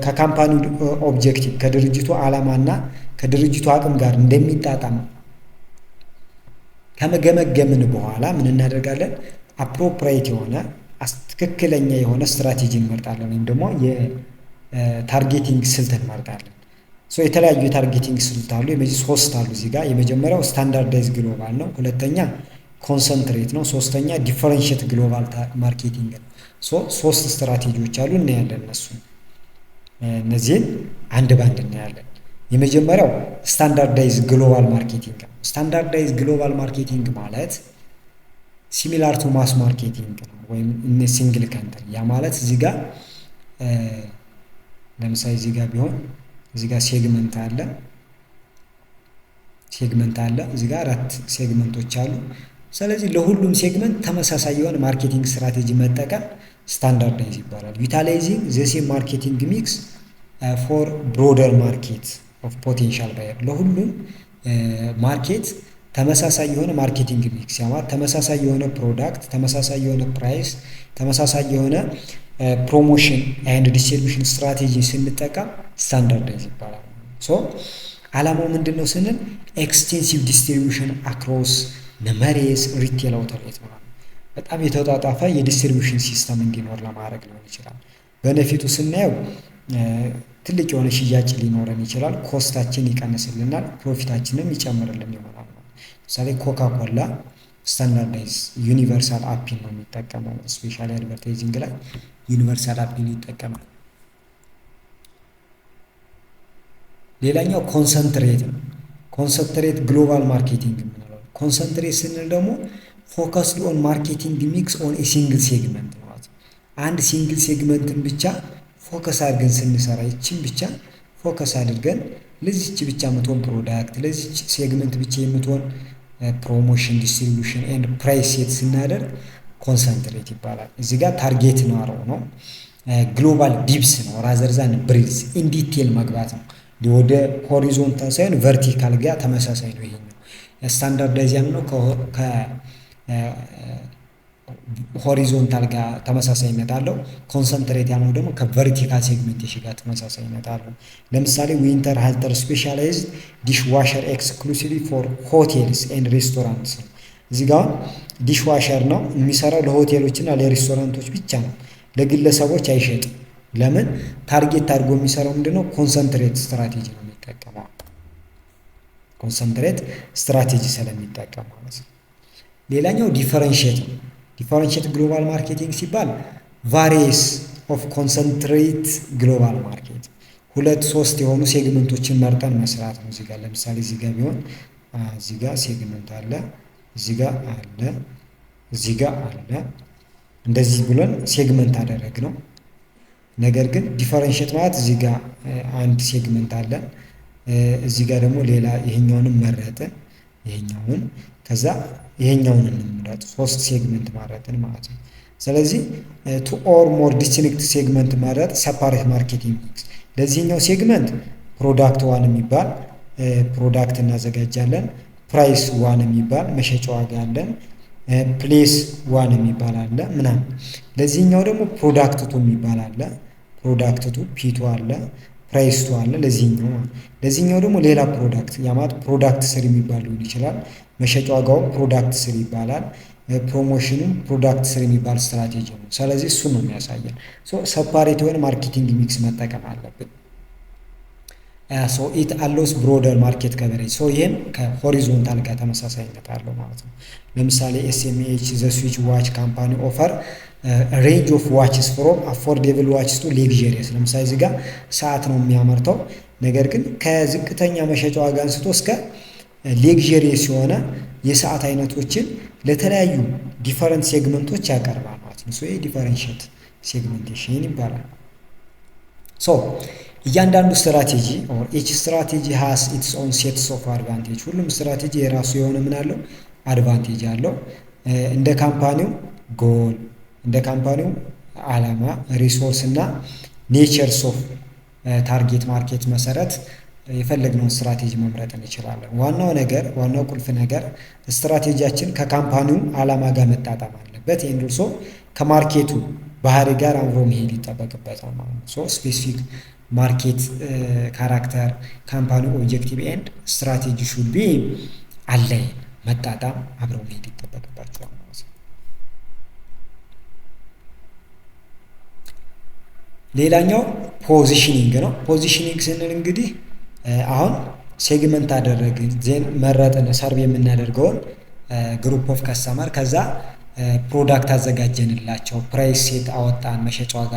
ከካምፓኒው ኦብጀክቲቭ ከድርጅቱ ዓላማና ከድርጅቱ አቅም ጋር እንደሚጣጣም ከመገመገምን በኋላ ምን እናደርጋለን? አፕሮፕሪየት የሆነ ትክክለኛ የሆነ ስትራቴጂ እንመርጣለን ወይም ደግሞ የታርጌቲንግ ስልት እንመርጣለን። ሶ የተለያዩ የታርጌቲንግ ስልት አሉ። ሶስት አሉ እዚህ ጋር። የመጀመሪያው ስታንዳርዳይዝ ግሎባል ነው። ሁለተኛ ኮንሰንትሬት ነው። ሶስተኛ ዲፈረንሺየት ግሎባል ማርኬቲንግ ነው። ሶስት ስትራቴጂዎች አሉ፣ እናያለን እነሱ። እነዚህን አንድ ባንድ እናያለን። የመጀመሪያው ስታንዳርዳይዝ ግሎባል ማርኬቲንግ ነው። ስታንዳርዳይዝ ግሎባል ማርኬቲንግ ማለት ሲሚላር ቱ ማስ ማርኬቲንግ ነው ወይም እነ ሲንግል ካንትሪ። ያ ማለት እዚህ ጋር ለምሳሌ እዚህ ጋር ቢሆን እዚህ ጋር ሴግመንት አለ እዚህ ጋር 4 ሴግመንቶች አሉ። ስለዚህ ለሁሉም ሴግመንት ተመሳሳይ የሆነ ማርኬቲንግ ስትራቴጂ መጠቀም ስታንዳርዳይዝ ይባላል። ዩቲላይዚንግ ዘ ሴም ማርኬቲንግ ሚክስ ፎር ብሮደር ማርኬት ኦፍ ፖቴንሻል ባየር። ለሁሉም ማርኬት ተመሳሳይ የሆነ ማርኬቲንግ ሚክስ ያማት ተመሳሳይ የሆነ ፕሮዳክት፣ ተመሳሳይ የሆነ ፕራይስ፣ ተመሳሳይ የሆነ ፕሮሞሽን ኤንድ ዲስትሪቢዩሽን ስትራቴጂ ስንጠቀም ስታንዳርዳይዝ ይባላል። ሶ ዓላማው ምንድነው ስንል ኤክስቴንሲቭ ዲስትሪቢዩሽን አክሮስ ነመሬስ ሪቴል አውትሌት ነው። በጣም የተጣጣፈ የዲስትሪቢዩሽን ሲስተም እንዲኖር ለማድረግ ሊሆን ይችላል። በነፊቱ ስናየው ትልቅ የሆነ ሽያጭ ሊኖረን ይችላል። ኮስታችን ይቀንስልናል፣ ፕሮፊታችንም ይጨምርልን ይሆናል። ለምሳሌ ኮካ ኮላ ስታንዳርዳይዝ ዩኒቨርሳል አፒን ነው የሚጠቀመው። ስፔሻሊ አድቨርታይዚንግ ላይ ዩኒቨርሳል አፒን ይጠቀማል። ሌላኛው ኮንሰንትሬት ነው። ኮንሰንትሬት ግሎባል ማርኬቲንግ የምንለው። ኮንሰንትሬት ስንል ደግሞ ፎከስድ ኦን ማርኬቲንግ ሚክስ ኦን ሲንግል ሴግመንት ማለት ነው። አንድ ሲንግል ሴግመንትን ብቻ ፎከስ አድርገን ስንሰራ ይችን ብቻ ፎከስ አድርገን ለዚች ብቻ የምትሆን ፕሮዳክት፣ ለዚች ሴግመንት ብቻ የምትሆን ፕሮሞሽን፣ ዲስትሪቢዩሽን ኤንድ ፕራይስ ሴት ስናደርግ ኮንሰንትሬት ይባላል። እዚህ ጋር ታርጌት ነው ግሎባል ዲፕስ ነው ራዘርዛን ብሪድስ ኢን ዲቴል መግባት ነው። ወደ ሆሪዞንታል ሳይሆን ቨርቲካል ጋር ተመሳሳይ ነው። ይሄኛው ስታንዳርዳይዜሽን ነው ሆሪዞንታል ጋር ተመሳሳይነት አለው። ኮንሰንትሬት ያለው ደግሞ ከቨርቲካል ሴግሜንቴሽን ጋር ተመሳሳይነት አለው። ለምሳሌ ዊንተር ሃልተር ስፔሻላይዝድ ዲሽ ዋሸር ኤክስክሉሲቭሊ ፎር ሆቴልስ ኤንድ ሬስቶራንትስ ነው። እዚህ ጋር ዲሽ ዋሸር ነው የሚሰራው ለሆቴሎችና ለሬስቶራንቶች ብቻ ነው፣ ለግለሰቦች አይሸጥም። ለምን? ታርጌት አድርጎ የሚሰራው ምንድነው? ኮንሰንትሬት ስትራቴጂ ነው የሚጠቀመው። ኮንሰንትሬት ስትራቴጂ ስለሚጠቀም ማለት ነው። ሌላኛው ዲፈረንሺየት ነው። ዲፈረንሺየት ግሎባል ማርኬቲንግ ሲባል ቫሪየስ ኦፍ ኮንሰንትሬት ግሎባል ማርኬት 2-3 የሆኑ ሴግመንቶችን መርጠን መስራት ነው። እዚህ ጋር ለምሳሌ እዚህ ጋር ቢሆን እዚህ ጋር ሴግመንት አለ፣ እዚህ ጋር አለ፣ እዚህ ጋር አለ። እንደዚህ ብለን ሴግመንት አደረግ ነው። ነገር ግን ዲፈረንሺየት ማለት እዚህ ጋር አንድ ሴግመንት አለ፣ እዚህ ጋር ደግሞ ሌላ ይሄኛውንም መረጥን፣ ይሄኛውን ከዛ ይሄኛውን እንምረጥ። 3 ሴግመንት ማረጥን ማለት ነው። ስለዚህ ቱ ኦር ሞር ዲስቲንክት ሴግመንት ማረጥ ሰፓሬት ማርኬቲንግ ሚክስ። ለዚህኛው ሴግመንት ፕሮዳክት ዋን የሚባል ፕሮዳክት እናዘጋጃለን። ፕራይስ ዋን የሚባል መሸጫ ዋጋ አለን። ፕሌስ ዋን የሚባል አለ ምናምን። ለዚህኛው ደግሞ ፕሮዳክት ቱ የሚባል አለ። ፕሮዳክት ቱ ፒቱ አለ፣ ፕራይስ ቱ አለ። ለዚህኛው ደግሞ ሌላ ፕሮዳክት ያማት ፕሮዳክት ስር የሚባል ሊሆን ይችላል። መሸጫ ዋጋው ፕሮዳክት ስር ይባላል። ፕሮሞሽኑ ፕሮዳክት ስር የሚባል ስትራቴጂ ነው። ስለዚህ እሱ ነው የሚያሳየን። ሰፓሬት የሆነ ማርኬቲንግ ሚክስ መጠቀም አለብን። ኢት አሎስ ብሮደር ማርኬት ከቨሬጅ። ይህም ከሆሪዞንታል ጋር ተመሳሳይነት አለው ማለት ነው። ለምሳሌ ኤስኤምኤች ዘ ስዊች ዋች ካምፓኒ ኦፈር ሬንጅ ኦፍ ዋችስ ፍሮም አፎርዴብል ዋችስ ቱ ሌግዠሪየስ። ለምሳሌ እዚህ ጋር ሰዓት ነው የሚያመርተው፣ ነገር ግን ከዝቅተኛ መሸጫ ዋጋ አንስቶ እስከ ሌግዠሪየስ የሆነ የሰዓት አይነቶችን ለተለያዩ ዲፈረንት ሴግመንቶች ያቀርባል ማለት ነው። ይሄ ዲፈረንሺየት ሴግመንቴሽን ይባላል። እያንዳንዱ ስትራቴጂ ኦር ኢች ስትራቴጂ ሃስ ኢትስ ኦን ሴትስ ኦፍ አድቫንቴጅ። ሁሉም ስትራቴጂ የራሱ የሆነ ምን አለው? አድቫንቴጅ አለው። እንደ ካምፓኒው ጎል፣ እንደ ካምፓኒው ዓላማ፣ ሪሶርስ እና ኔቸርስ ኦፍ ታርጌት ማርኬት መሰረት የፈለግነውን ስትራቴጂ መምረጥ እንችላለን። ዋናው ቁልፍ ነገር ስትራቴጂያችን ከካምፓኒው ዓላማ ጋር መጣጣም አለበት። ኤንድሶ ከማርኬቱ ባህሪ ጋር አብሮ መሄድ ይጠበቅበታል ማለት ነው። ስፔሲፊክ ማርኬት ካራክተር፣ ካምፓኒ ኦብጀክቲቭ ኤንድ ስትራቴጂ ሹድ ቢ አላይን፣ መጣጣም አብረው መሄድ ይጠበቅባቸዋል ማለት ነው። ሌላኛው ፖዚሽኒንግ ነው። ፖዚሽኒንግ ስንል እንግዲህ አሁን ሴግመንት አደረግን፣ ዜን መረጥን፣ ሰርቭ የምናደርገውን ግሩፕ ኦፍ ከስተመር፣ ከዛ ፕሮዳክት አዘጋጀንላቸው፣ ፕራይስ ሴት አወጣን፣ መሸጫ ዋጋ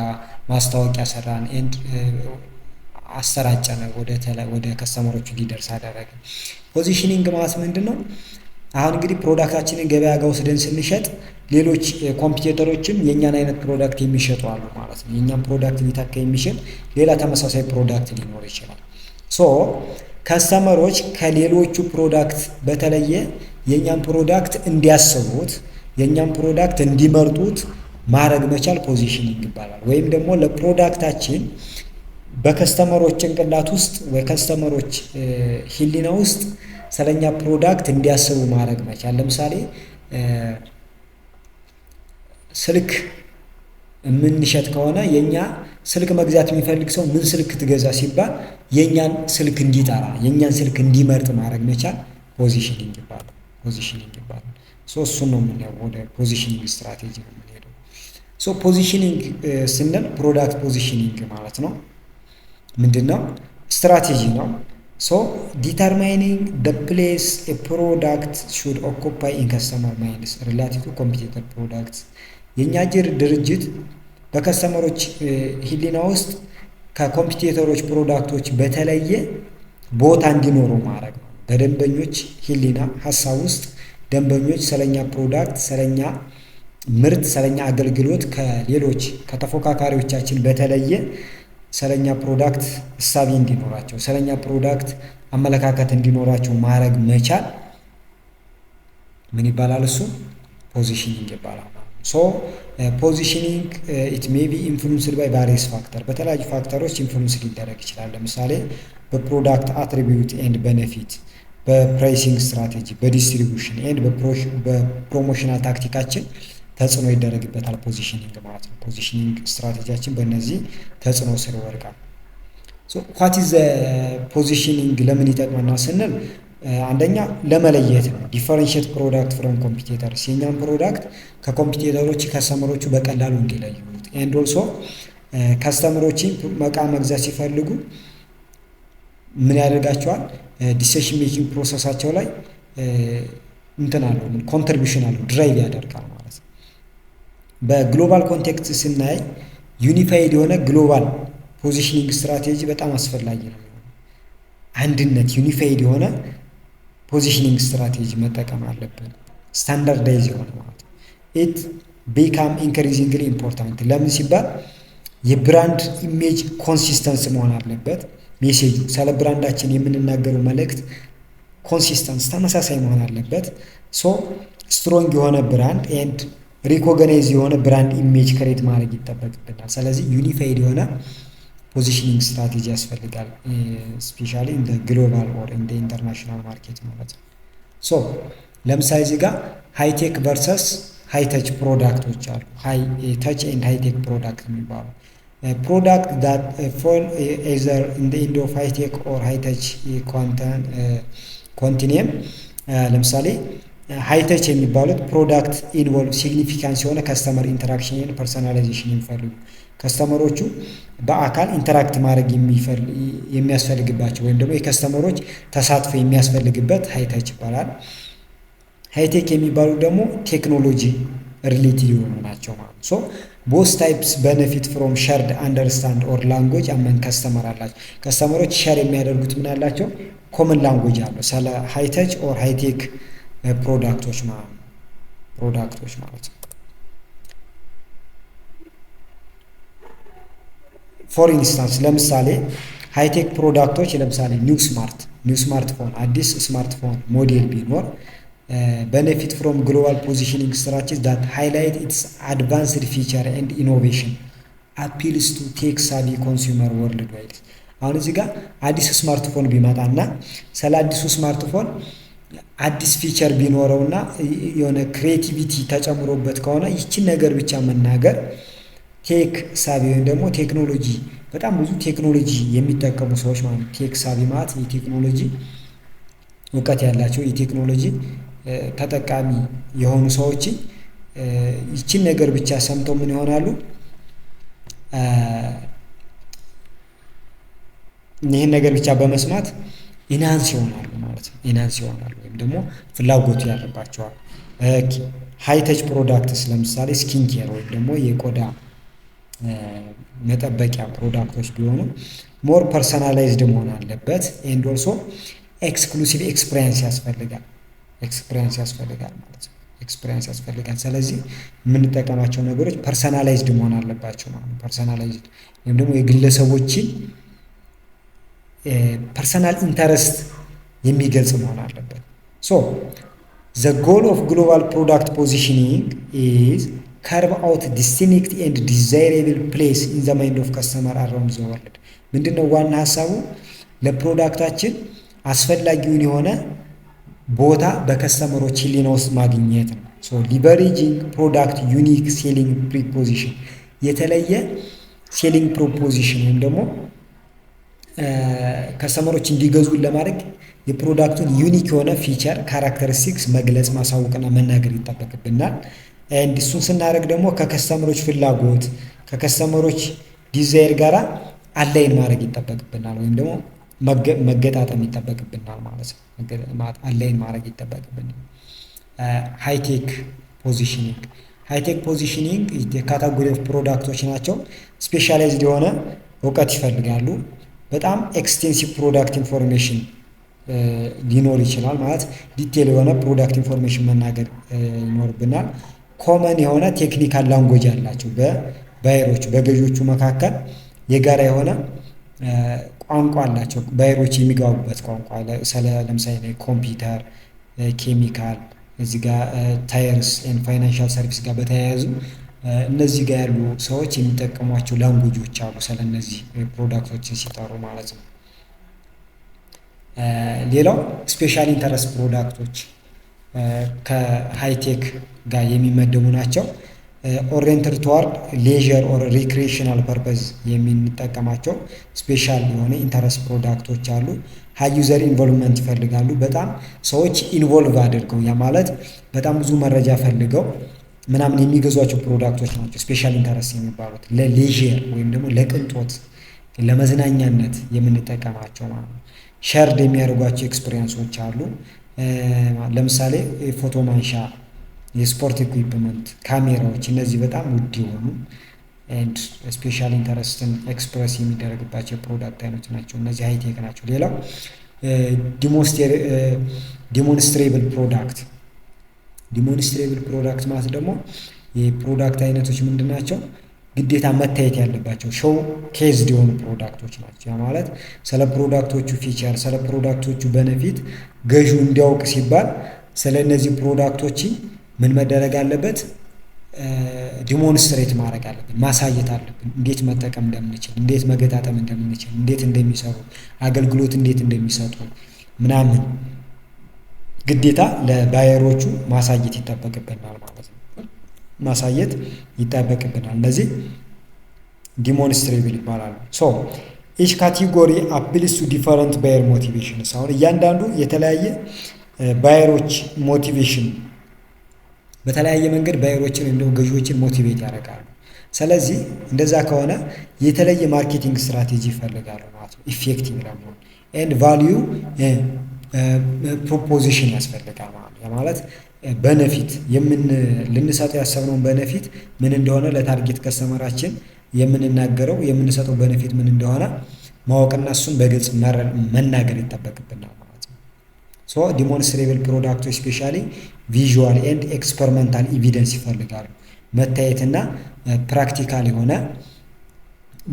ማስታወቂያ ሰራን፣ ኤንድ አሰራጨን፣ ወደ ከስተመሮቹ እንዲደርስ አደረግን። ፖዚሽኒንግ ማለት ምንድን ነው? አሁን እንግዲህ ፕሮዳክታችንን ገበያ ጋር ወስደን ስንሸጥ ሌሎች ኮምፒውተሮችም የእኛን አይነት ፕሮዳክት የሚሸጡ አሉ ማለት ነው። የእኛን ፕሮዳክት ሊተካ የሚችል ሌላ ተመሳሳይ ፕሮዳክት ሊኖር ይችላል። ከስተመሮች ከሌሎቹ ፕሮዳክት በተለየ የእኛን ፕሮዳክት እንዲያስቡት፣ የእኛን ፕሮዳክት እንዲመርጡት ማድረግ መቻል ፖዚሽኒንግ ይባላል። ወይም ደግሞ ለፕሮዳክታችን በከስተመሮች ጭንቅላት ውስጥ ወይ ከስተመሮች ህሊና ውስጥ ስለኛ ፕሮዳክት እንዲያስቡ ማድረግ መቻል። ለምሳሌ ስልክ የምንሸጥ ከሆነ የኛ ስልክ መግዛት የሚፈልግ ሰው ምን ስልክ ትገዛ ሲባል የኛን ስልክ እንዲጠራ፣ የኛን ስልክ እንዲመርጥ ማድረግ መቻል ፖዚሽኒንግ ይባላል። እሱን ነው የምናየው። ወደ ፖዚሽኒንግ ስትራቴጂ ነው የምንሄደው። ፖዚሽኒንግ ስንል ፕሮዳክት ፖዚሽኒንግ ማለት ነው ምንድነው? ስትራቴጂ ነው። ዲተርማይኒንግ the place a product should occupy in customer minds relative to competitor products። የኛ ድርጅት በከስተመሮች ህሊና ውስጥ ከኮምፒቲተሮች ፕሮዳክቶች በተለየ ቦታ እንዲኖሩ ማድረግ ነው። በደንበኞች ህሊና ሀሳብ ውስጥ ደንበኞች ስለኛ ፕሮዳክት፣ ስለኛ ምርት፣ ስለኛ አገልግሎት ከሌሎች ከተፎካካሪዎቻችን በተለየ ስለኛ ፕሮዳክት እሳቤ እንዲኖራቸው፣ ስለኛ ፕሮዳክት አመለካከት እንዲኖራቸው ማድረግ መቻል ምን ይባላል? እሱ ፖዚሽኒንግ ይባላል። ሶ ፖዚሽኒንግ ኢት ሜይ ቢ ኢንፍሉንስድ ባይ ቫሪየስ ፋክተር፣ በተለያዩ ፋክተሮች ኢንፍሉንስ ሊደረግ ይችላል። ለምሳሌ በፕሮዳክት አትሪቢዩት ኤንድ ቤኔፊት፣ በፕራይሲንግ ስትራቴጂ፣ በዲስትሪቢዩሽን ኤንድ በፕሮሞሽናል ታክቲካችን ተጽዕኖ ይደረግበታል ፖዚሽኒንግ ማለት ነው። ፖዚሽኒንግ ስትራቴጂያችን በእነዚህ ተጽዕኖ ስር ይወድቃል። ዋት ኢዝ ፖዚሽኒንግ ለምን ይጠቅመናል ስንል አንደኛ ለመለየት ነው። ዲፈረንሺየት ፕሮዳክት ፍሮም ኮምፒቴተርስ፣ የኛም ፕሮዳክት ከኮምፒቴተሮች ከስተመሮች በቀላሉ እንዲለዩት። ኤንድ ኦልሶ ከስተመሮች እቃ መግዛት ሲፈልጉ ምን ያደርጋቸዋል? ዲሲሽን ሜኪንግ ፕሮሰሳቸው ላይ እንትን አለው፣ ኮንትሪቢሽን አለው፣ ድራይቭ ያደርጋል ማለት ነው። በግሎባል ኮንቴክስት ስናይ ዩኒፋይድ የሆነ ግሎባል ፖዚሽኒንግ ስትራቴጂ በጣም አስፈላጊ ነው። አንድነት ዩኒፋይድ የሆነ ፖዚሽኒንግ ስትራቴጂ መጠቀም አለብን፣ ስታንዳርዳይዝ የሆነ ማለት ነው። ኢት ቢካም ኢንክሪዚንግሊ ኢምፖርታንት። ለምን ሲባል የብራንድ ኢሜጅ ኮንሲስተንስ መሆን አለበት። ሜሴጁ ስለ ብራንዳችን የምንናገረው መልእክት ኮንሲስተንስ ተመሳሳይ መሆን አለበት። ሶ ስትሮንግ የሆነ ብራንድ ኤንድ ሪኮግናይዝ የሆነ ብራንድ ኢሜጅ ክሬት ማድረግ ይጠበቅብናል። ስለዚህ ዩኒፋይድ የሆነ ፖዚሽኒንግ ስትራቴጂ ያስፈልጋል፣ ስፔሻሊ እንደ ግሎባል ኦር እንደ ኢንተርናሽናል ማርኬት ማለት ነው። ሶ ለምሳሌ እዚህ ጋር ሃይቴክ ቨርሰስ ሃይተች ፕሮዳክቶች አሉ። ሃይ ተች ኤንድ ሃይቴክ ፕሮዳክት የሚባሉ ፕሮዳክት ዳት ፎል ኤዘር ኢን ዘ ኢንድ ኦፍ ሃይቴክ ኦር ሃይተች ኮንቲኒየም። ለምሳሌ ሃይተች የሚባሉት ፕሮዳክት ኢንቮልቭ ሲግኒፊካንስ የሆነ ከስተመር ኢንተራክሽን ፐርሶናላይዜሽን የሚፈልጉ ከስተመሮቹ በአካል ኢንተራክት ማድረግ የሚያስፈልግባቸው ወይም ደግሞ የከስተመሮች ተሳትፎ የሚያስፈልግበት ሃይተች ይባላል። ሃይቴክ የሚባሉ ደግሞ ቴክኖሎጂ ሪሌቲቭ የሆኑ ናቸው ማለት ነው። ሶ ቦስ ታይፕስ ቤኔፊት ፍሮም ሸርድ አንደርስታንድ ኦር ላንጉጅ አመን ከስተመር አላቸው። ከስተመሮች ሸር የሚያደርጉት ምን አላቸው? ኮመን ላንጉጅ አለው ስለ ሃይተች ኦር ሃይቴክ ፕሮዳክቶች ማለት ነው። ፎር ኢንስታንስ ለምሳሌ ሃይቴክ ፕሮዳክቶች ለምሳሌ ኒው ስማርትፎን አዲስ ስማርትፎን ሞዴል ቢኖር ቤኔፊት ፍሮም ግሎባል ፖዚሽኒንግ ስትራቴጂስ ዳት ሃይላይት ኢትስ አድቫንስድ ፊቸር ኤንድ ኢኖቬሽን አፒልስ ቱ ቴክ ሳቪ ኮንሱመር ወርልድ ዋይድ። አሁን እዚህ ጋር አዲስ ስማርትፎን ቢመጣና ስለ አዲሱ ስማርትፎን አዲስ ፊቸር ቢኖረውና የሆነ ክሬቲቪቲ ተጨምሮበት ከሆነ ይችን ነገር ብቻ መናገር ቴክ ሳቢ ወይም ደግሞ ቴክኖሎጂ በጣም ብዙ ቴክኖሎጂ የሚጠቀሙ ሰዎች ማለት ነው። ቴክ ሳቢ ማለት የቴክኖሎጂ እውቀት ያላቸው የቴክኖሎጂ ተጠቃሚ የሆኑ ሰዎች ይችን ነገር ብቻ ሰምተው ምን ይሆናሉ? ይህን ነገር ብቻ በመስማት ኢናንስ ይሆናሉ ማለት ነው። ኢናንስ ይሆናሉ ወይም ደግሞ ፍላጎቱ ያለባቸዋል። ሃይተች ፕሮዳክትስ ለምሳሌ ስኪን ኬር ወይም ደግሞ የቆዳ መጠበቂያ ፕሮዳክቶች ቢሆኑ ሞር ፐርሰናላይዝድ መሆን አለበት። ኤንድ ኦልሶ ኤክስክሉሲቭ ኤክስፒሪየንስ ያስፈልጋል ማለት ነው። ኤክስፒሪየንስ ያስፈልጋል። ስለዚህ የምንጠቀማቸው ነገሮች ፐርሰናላይዝድ መሆን አለባቸው ማለት ነው። ፐርሰናላይዝድ ወይም ደግሞ የግለሰቦችን ፐርሰናል ኢንተረስት የሚገልጽ መሆን አለበት። ሶ ዘ ጎል ኦፍ ግሎባል ፕሮዳክት ፖዚሽኒንግ ኢዝ ካርቭ አውት ዲስቲንክት ኤንድ ዲዛይሬብል ፕሌስ ኢን ዘ ማይንድ ኦፍ ከስተመር አራውንድ ዘ ወርልድ። ምንድነው ዋና ሀሳቡ? ለፕሮዳክታችን አስፈላጊውን የሆነ ቦታ በከስተመሮች ህሊና ውስጥ ማግኘት ነው። ሶ ሊቨሬጂንግ ፕሮዳክት ዩኒክ ሴሊንግ ፕሪፖዚሽን፣ የተለየ ሴሊንግ ፕሮፖዚሽን ወይም ደግሞ ከስተመሮች እንዲገዙን ለማድረግ የፕሮዳክቱን ዩኒክ የሆነ ፊቸር ካራክተሪስቲክስ መግለጽ ማሳወቅና መናገር ይጠበቅብናል። ኤንድ እሱን ስናደርግ ደግሞ ከከስተመሮች ፍላጎት ከከስተመሮች ዲዛይር ጋራ አላይን ማድረግ ይጠበቅብናል ወይም ደግሞ መገጣጠም ይጠበቅብናል ማለት ነው። አላይን ማድረግ ይጠበቅብናል። ሃይቴክ ፖዚሽኒንግ የካታጎሪ ኦፍ ፕሮዳክቶች ናቸው። ስፔሻላይዝድ የሆነ እውቀት ይፈልጋሉ። በጣም ኤክስቴንሲቭ ፕሮዳክት ኢንፎርሜሽን ሊኖር ይችላል ማለት ዲቴል የሆነ ፕሮዳክት ኢንፎርሜሽን መናገር ይኖርብናል። ኮመን የሆነ ቴክኒካል ላንጉጅ ያላቸው በባየሮቹ በገዢዎቹ መካከል የጋራ የሆነ ቋንቋ አላቸው። ባየሮች የሚገባቡበት ቋንቋ ለምሳሌ ኮምፒውተር፣ ኬሚካል፣ እዚህ ጋር ታየርስ ኤንድ ፋይናንሻል ሰርቪስ ጋር በተያያዙ እነዚህ ጋር ያሉ ሰዎች የሚጠቀሟቸው ላንጉጆች አሉ ስለነዚህ ፕሮዳክቶችን ሲጠሩ ማለት ነው። ሌላው ስፔሻል ኢንተረስት ፕሮዳክቶች ከሃይቴክ ጋር የሚመደቡ ናቸው። ኦሪየንትድ ቱዋርድ ሌዥር ኦር ሪክሬሽናል ፐርፐዝ የምንጠቀማቸው ስፔሻል የሆነ ኢንተረስት ፕሮዳክቶች አሉ። ሃይ ዩዘር ኢንቮልቭመንት ይፈልጋሉ። በጣም ሰዎች ኢንቮልቭ አድርገው ያ ማለት በጣም ብዙ መረጃ ፈልገው ምናምን የሚገዟቸው ፕሮዳክቶች ናቸው ስፔሻል ኢንተረስት የሚባሉት። ለሌዥር ወይም ደግሞ ለቅንጦት ለመዝናኛነት የምንጠቀማቸው ማለት ነው። ሸርድ የሚያደርጓቸው ኤክስፒሪየንሶች አሉ። ለምሳሌ ፎቶ ማንሻ፣ የስፖርት ኢኩዊፕመንት፣ ካሜራዎች እነዚህ በጣም ውድ የሆኑ ኤንድ ስፔሻል ኢንተረስትን ኤክስፕረስ የሚደረግባቸው የፕሮዳክት አይነቶች ናቸው። እነዚህ ሃይቴክ ናቸው። ሌላው ዲሞንስትሬብል ፕሮዳክት። ዲሞንስትሬብል ፕሮዳክት ማለት ደግሞ የፕሮዳክት አይነቶች ምንድን ናቸው? ግዴታ መታየት ያለባቸው ሾው ኬዝድ የሆኑ ፕሮዳክቶች ናቸው። ያ ማለት ስለ ፕሮዳክቶቹ ፊቸር፣ ስለ ፕሮዳክቶቹ በነፊት ገዢው እንዲያውቅ ሲባል ስለ እነዚህ ፕሮዳክቶች ምን መደረግ አለበት? ዲሞንስትሬት ማድረግ አለብን፣ ማሳየት አለብን። እንዴት መጠቀም እንደምንችል፣ እንዴት መገጣጠም እንደምንችል፣ እንዴት እንደሚሰሩ፣ አገልግሎት እንዴት እንደሚሰጡ ምናምን ግዴታ ለባየሮቹ ማሳየት ይጠበቅብናል ማለት ነው። ማሳየት ይጠበቅብናል። እነዚህ ዲሞንስትሬብል ይባላሉ። ሶ ኢች ካቴጎሪ አፕልስ ቱ ዲፈረንት ባየር ሞቲቬሽንስ። አሁን እያንዳንዱ የተለያየ ባየሮች ሞቲቬሽን በተለያየ መንገድ ባየሮችን ወይም ደግሞ ገዢዎችን ሞቲቬት ያደርጋሉ። ስለዚህ እንደዛ ከሆነ የተለየ ማርኬቲንግ ስትራቴጂ ይፈልጋሉ ማለት ነው ኢፌክቲቭ ለመሆን ኤንድ ቫልዩ ፕሮፖዚሽን ያስፈልጋል ማለት ነው። ማለት በነፊት ልንሰጠው ያሰብነውን በነፊት ምን እንደሆነ ለታርጌት ከስተመራችን የምንናገረው የምንሰጠው በነፊት ምን እንደሆነ ማወቅና እሱን በግልጽ መናገር ይጠበቅብናል ማለት ነው። ሶ ዲሞንስትሬብል ፕሮዳክቶች ስፔሻሊ ቪዥዋል ኤንድ ኤክስፐሪመንታል ኤቪደንስ ይፈልጋሉ። መታየትና ፕራክቲካል የሆነ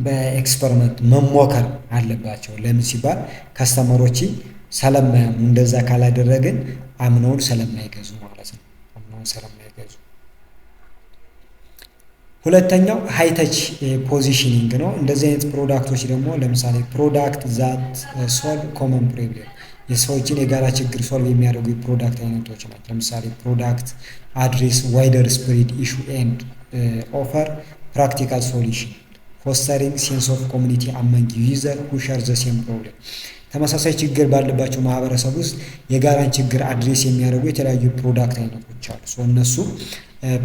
በኤክስፐሪመንት መሞከር አለባቸው። ለምን ሲባል ከስተመሮች ስለማያምኑ እንደዛ ካላደረግን አምነውን ስለማይገዙ ማለት ነው። አምነውን ስለማይገዙ። ሁለተኛው ሃይተች ፖዚሽኒንግ ነው። እንደዚህ አይነት ፕሮዳክቶች ደግሞ ለምሳሌ ፕሮዳክት ዛት ሶልቭ ኮመን ፕሮብሌም የሰዎችን የጋራ ችግር ሶልቭ የሚያደርጉ የፕሮዳክት አይነቶች ናቸው። ለምሳሌ ፕሮዳክት አድሬስ ዋይደር ስፕሪድ ኢሹ ኤንድ ኦፈር ፕራክቲካል ሶሉሽን ፎስተሪንግ ሴንስ ኦፍ ኮሚኒቲ አመንግ ዩዘር ሁ ሼር ዘ ሴም ፕሮብሌም። ተመሳሳይ ችግር ባለባቸው ማህበረሰብ ውስጥ የጋራን ችግር አድሬስ የሚያደርጉ የተለያዩ ፕሮዳክት አይነቶች አሉ። እነሱ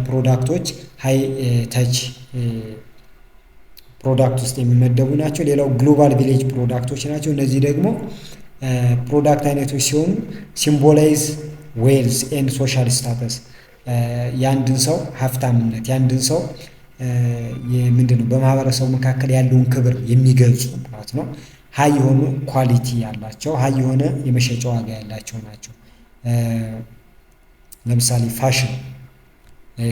ፕሮዳክቶች ሃይ ተች ፕሮዳክት ውስጥ የሚመደቡ ናቸው። ሌላው ግሎባል ቪሌጅ ፕሮዳክቶች ናቸው። እነዚህ ደግሞ ፕሮዳክት አይነቶች ሲሆኑ ሲምቦላይዝ ዌልዝ ኤንድ ሶሻል ስታተስ የአንድን ሰው ሀብታምነት የአንድን ሰው ምንድነው በማህበረሰቡ መካከል ያለውን ክብር የሚገልጹ ማለት ነው። ሀይ የሆኑ ኳሊቲ ያላቸው ሀይ የሆነ የመሸጫ ዋጋ ያላቸው ናቸው። ለምሳሌ ፋሽን፣